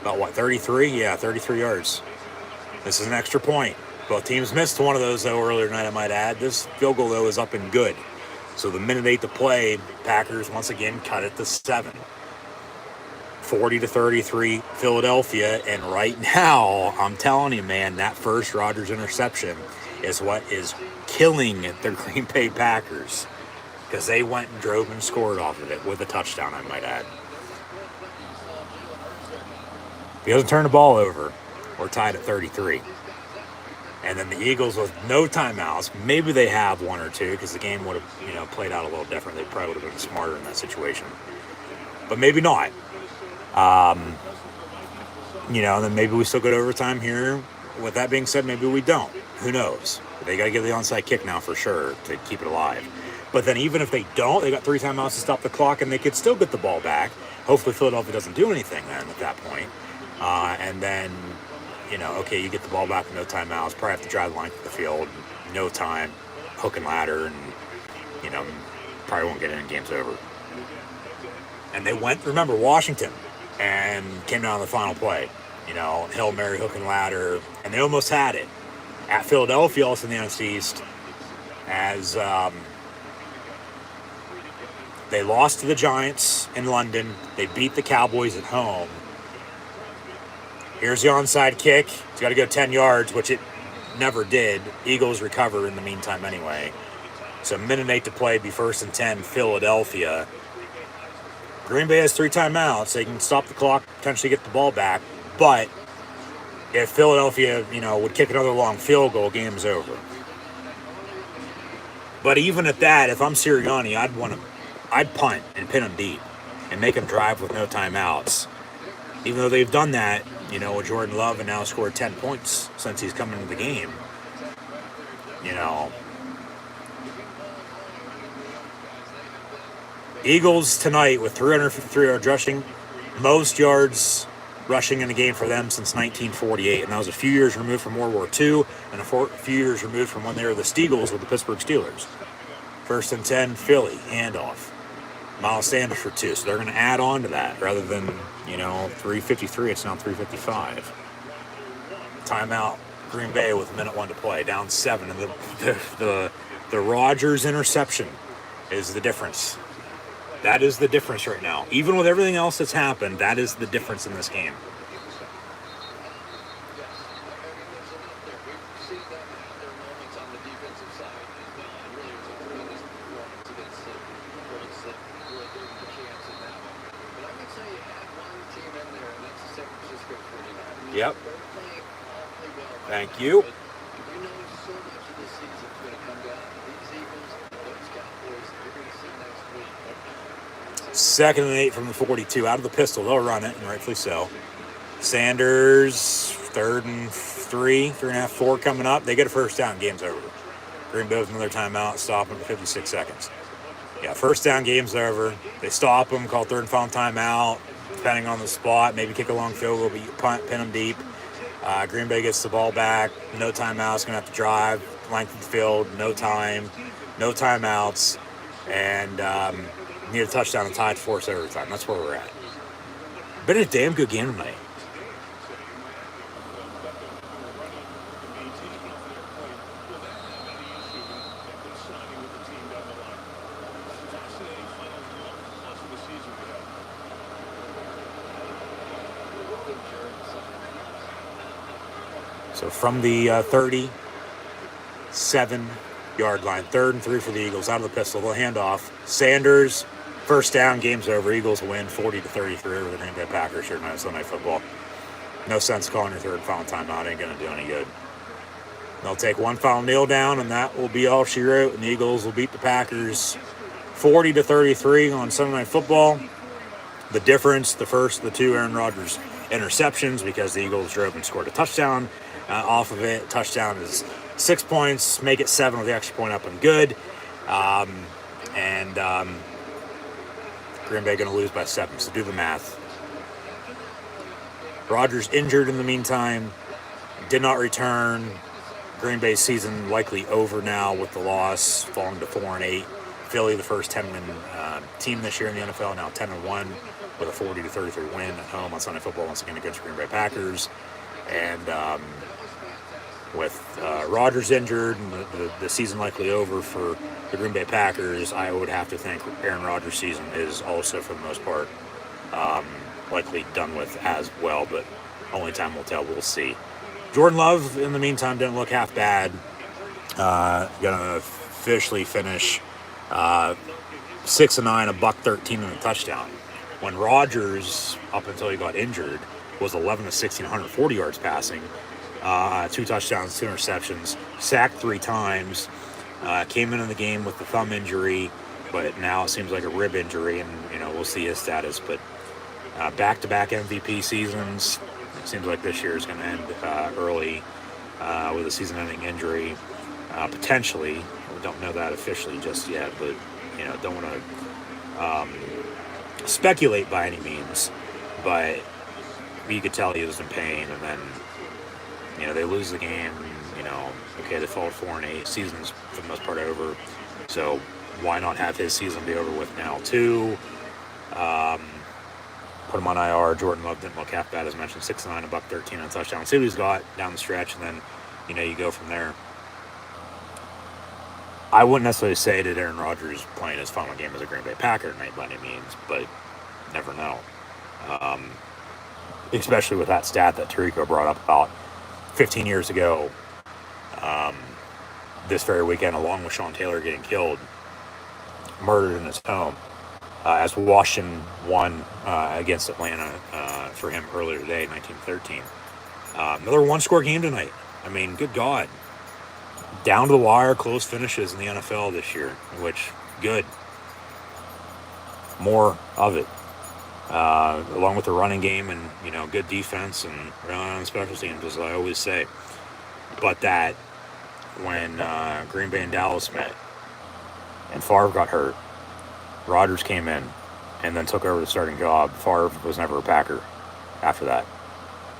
about, 33? Yeah, 33 yards. This is an extra point. Both teams missed one of those, though, earlier tonight, I might add. This field goal, though, is up and good. So the minute 8 to play, Packers once again cut it to 7. 40-33 Philadelphia. And right now, I'm telling you, man, that first Rodgers interception is what is killing the Green Bay Packers, because they went and drove and scored off of it with a touchdown, I might add. If he doesn't turn the ball over, we're tied at 33. And then the Eagles with no timeouts, maybe they have 1 or 2, because the game would have, played out a little different. They probably would have been smarter in that situation. But maybe not. And then maybe we still go to overtime here. With that being said, maybe we don't. Who knows? They got to give the onside kick now for sure to keep it alive. But then even if they don't, they got 3 timeouts to stop the clock, and they could still get the ball back. Hopefully Philadelphia doesn't do anything then at that point. And then, okay, you get the ball back with no timeouts. Probably have to drive the length of the field. No time. Hook and ladder. And, probably won't get in. Game's over. And they went, remember, Washington, and came down to the final play. Hail Mary, hook and ladder. And they almost had it. At Philadelphia, also in the NFC East, as they lost to the Giants in London. They beat the Cowboys at home. Here's the onside kick. It's got to go 10 yards, which it never did. Eagles recover in the meantime anyway. So 1:08 to play, be 1st and 10, Philadelphia. Green Bay has 3 timeouts. They can stop the clock, potentially get the ball back. But if Philadelphia, would kick another long field goal, game's over. But even at that, if I'm Sirianni, I'd punt and pin them deep and make them drive with no timeouts. Even though they've done that, with Jordan Love, and now scored 10 points since he's come into the game. Eagles tonight with 353 yards rushing, most yards rushing in a game for them since 1948, and that was a few years removed from World War II and a few years removed from when they were the Steagles with the Pittsburgh Steelers. 1st and 10, Philly, handoff. Miles Sanders for 2, so they're going to add on to that rather than 3:53. It's now 3:55. Timeout, Green Bay with 1:01 to play, down 7, and the Rodgers interception is the difference. That is the difference right now. Even with everything else that's happened, that is the difference in this game. Yep. Thank you. 2nd and 8 from the 42. Out of the pistol. They'll run it, and rightfully so. Sanders, 3rd and 3.5, 4 coming up. They get a 1st down. Game's over. Green Bay with another timeout. Stop them for 56 seconds. Yeah, 1st down, game's over. They stop them, call 3rd and final timeout. Depending on the spot, maybe kick a long field goal, but you punt, pin them deep. Green Bay gets the ball back, no timeouts, going to have to drive, length of the field, no time, no timeouts, and need a touchdown and tie it for us every time. That's where we're at. Been a damn good game tonight. So from the 37-yard line, 3rd and 3 for the Eagles, out of the pistol, they'll hand off. Sanders, first down, game's over. Eagles win 40-33 over the Green Bay Packers here tonight, Sunday Football. No sense calling your third and final timeout. Ain't going to do any good. They'll take one final kneel down, and that will be all she wrote. And the Eagles will beat the Packers 40-33 on Sunday Night Football. The difference, the first of the two Aaron Rodgers interceptions, because the Eagles drove and scored a touchdown off of it. Touchdown is 6 points. Make it 7 with the extra point up and good. Green Bay going to lose by 7, so do the math. Rodgers injured in the meantime, did not return. Green Bay's season likely over now with the loss, falling to 4-8. Philly, the first 10-win team this year in the NFL, now 10-1 with a 40-33 win at home on Sunday Football once again against Green Bay Packers. And with Rodgers injured and the season likely over for the Green Bay Packers, I would have to think Aaron Rodgers' season is also, for the most part, likely done with as well, but only time will tell. We'll see. Jordan Love, in the meantime, didn't look half bad. Gonna officially finish 6-9, a $113 and a touchdown. When Rodgers, up until he got injured, was 11-16, 140 yards passing, 2 touchdowns, 2 interceptions, sacked 3 times, came into the game with the thumb injury, but now it seems like a rib injury, and we'll see his status. But back-to-back MVP seasons. It seems like this year is going to end early with a season-ending injury, potentially. We don't know that officially just yet, but don't want to speculate by any means. But you could tell he was in pain, and then they lose the game. Okay, they fall 4-8. Season's for the most part over. So why not have his season be over with now too? Put him on IR. Jordan Love didn't look half bad, as mentioned. 6-9, a $113 and a touchdown. See what he's got down the stretch, and then you go from there. I wouldn't necessarily say that Aaron Rodgers playing his final game as a Green Bay Packer tonight by any means, but never know. Especially with that stat that Tirico brought up about 15 years ago, this very weekend, along with Sean Taylor getting killed, murdered in his home, as Washington won against Atlanta for him earlier today, 1913. Another one-score game tonight. I mean, good God. Down to the wire, close finishes in the NFL this year, which, good. More of it. Along with the running game and, good defense and on special teams, as I always say. But that, when Green Bay and Dallas met and Favre got hurt, Rodgers came in and then took over the starting job. Favre was never a Packer after that.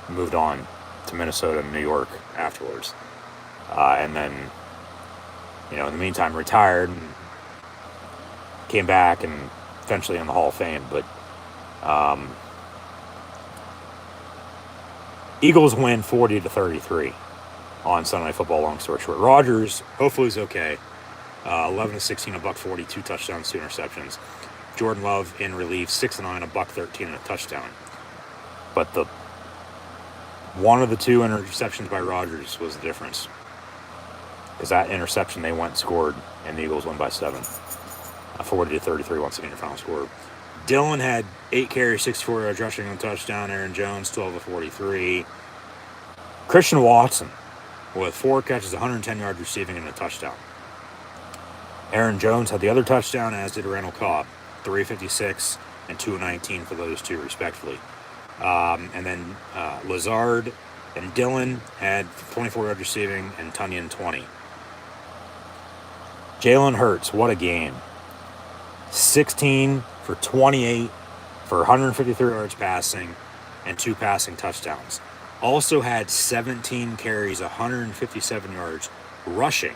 Moved on to Minnesota and New York afterwards. And then, in the meantime, retired and came back and eventually in the Hall of Fame. But Eagles win 40-33 on Sunday Night Football, long story short. Rodgers, hopefully, is okay. 11-16, a $140, 2 touchdowns, 2 interceptions. Jordan Love in relief, 6-9, a $113 and a touchdown. But one of the 2 interceptions by Rodgers was the difference. Because that interception, they went and scored, and the Eagles won by 7. 40-33, once again, your final score. Dillon had 8 carries, 64 yards rushing and a touchdown. Aaron Jones, 12-43. Christian Watson with 4 catches, 110 yards receiving and a touchdown. Aaron Jones had the other touchdown, as did Randall Cobb, 356 and 219 for those 2, respectively. And then Lazard and Dillon had 24 yards receiving and Tunyon 20. Jalen Hurts, what a game. 16 for 28 for 153 yards passing and 2 passing touchdowns. also had 17 carries, 157 yards rushing.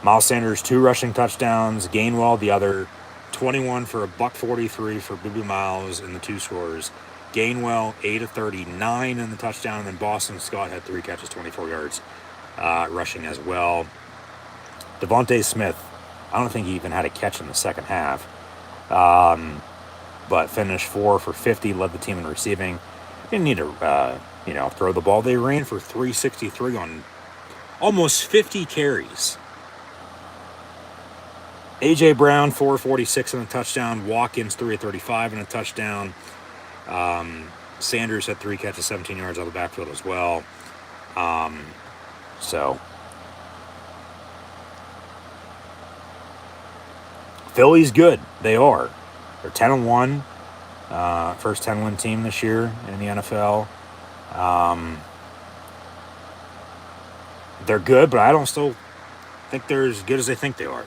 Miles Sanders, 2 rushing touchdowns. Gainwell, the other, 21 for a $143 for Boo Boo Miles in the 2 scores. Gainwell, 8 of 39 in the touchdown. And then Boston Scott had 3 catches, 24 yards rushing as well. Devontae Smith, I don't think he even had a catch in the second half. But finished 4 for 50, led the team in receiving. Didn't need to, throw the ball. They ran for 363 on almost 50 carries. A.J. Brown, 446 in a touchdown. Watkins, 335 in a touchdown. Sanders had 3 catches, 17 yards out of the backfield as well. So Philly's good. They are. They're 10-1. First 10-win team this year in the NFL. They're good, but I don't still think they're as good as they think they are.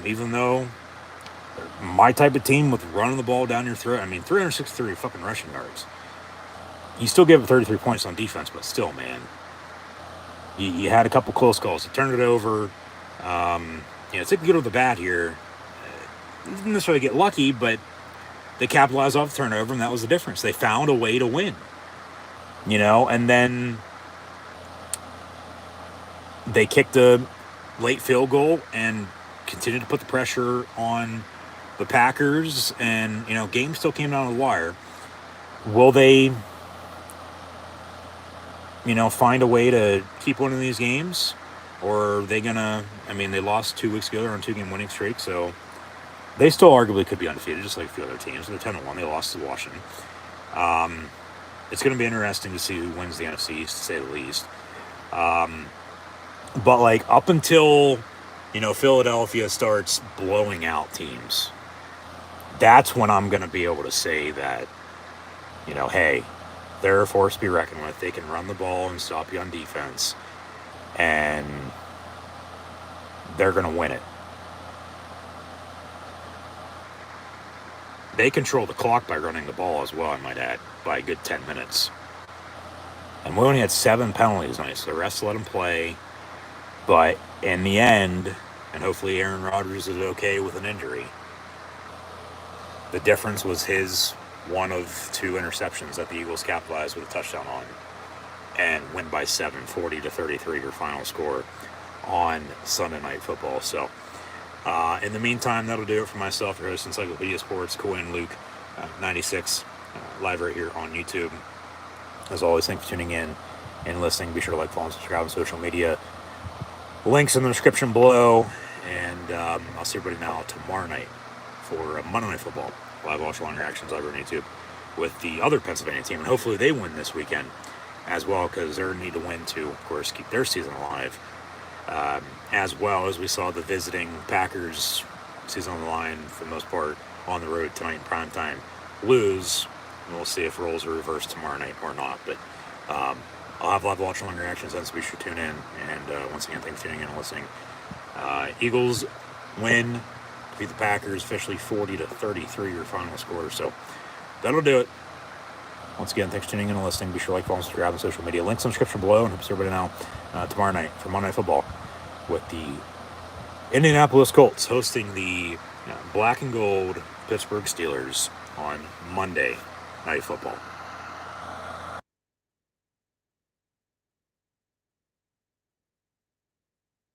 Even though they're my type of team with running the ball down your throat. I mean, 363 fucking rushing yards. You still give it 33 points on defense, but still, man. You had a couple close calls. You turned it over. It's a good or the bad here. Didn't necessarily get lucky, but they capitalized off the turnover, and that was the difference. They found a way to win. And then they kicked a late field goal and continued to put the pressure on the Packers, and, game still came down to the wire. Will they, find a way to keep winning these games? Or are they going to, they lost 2 weeks ago. They're on a 2-game winning streak, so they still arguably could be undefeated, just like a few other teams. They're 10-1. They lost to Washington. It's going to be interesting to see who wins the NFC East, to say the least. But, up until, Philadelphia starts blowing out teams, that's when I'm going to be able to say that, hey, they're a force to be reckoned with. They can run the ball and stop you on defense, and they're going to win it. They control the clock by running the ball as well, I might add, by a good 10 minutes. And we only had 7 penalties tonight, so the rest let them play. But in the end, and hopefully Aaron Rodgers is okay with an injury, the difference was his one of 2 interceptions that the Eagles capitalized with a touchdown on and win by 7, 40-33, your final score on Sunday Night Football. So, in the meantime, that'll do it for myself, your host, Encyclopedia Sports, Quinn Luke, 96, live right here on YouTube. As always, thanks for tuning in and listening. Be sure to follow, and subscribe on social media. Links in the description below. And I'll see everybody now tomorrow night for Monday Night Football. Live watch along reactions live on YouTube with the other Pennsylvania team. And hopefully they win this weekend as well, because they need to win to, of course, keep their season alive. As well as we saw the visiting Packers, season on the line for the most part, on the road tonight in prime time, lose. And we'll see if roles are reversed tomorrow night or not. But I'll have live watch along reactions then, so be sure to tune in. And once again, thanks for tuning in and listening. Eagles win, beat the Packers officially 40-33, your final score. So that'll do it. Once again, thanks for tuning in and listening. Be sure to follow, and subscribe on social media. Links in the description below. And hope to see everybody now tomorrow night for Monday Night Football with the Indianapolis Colts hosting the black and gold Pittsburgh Steelers on Monday Night Football.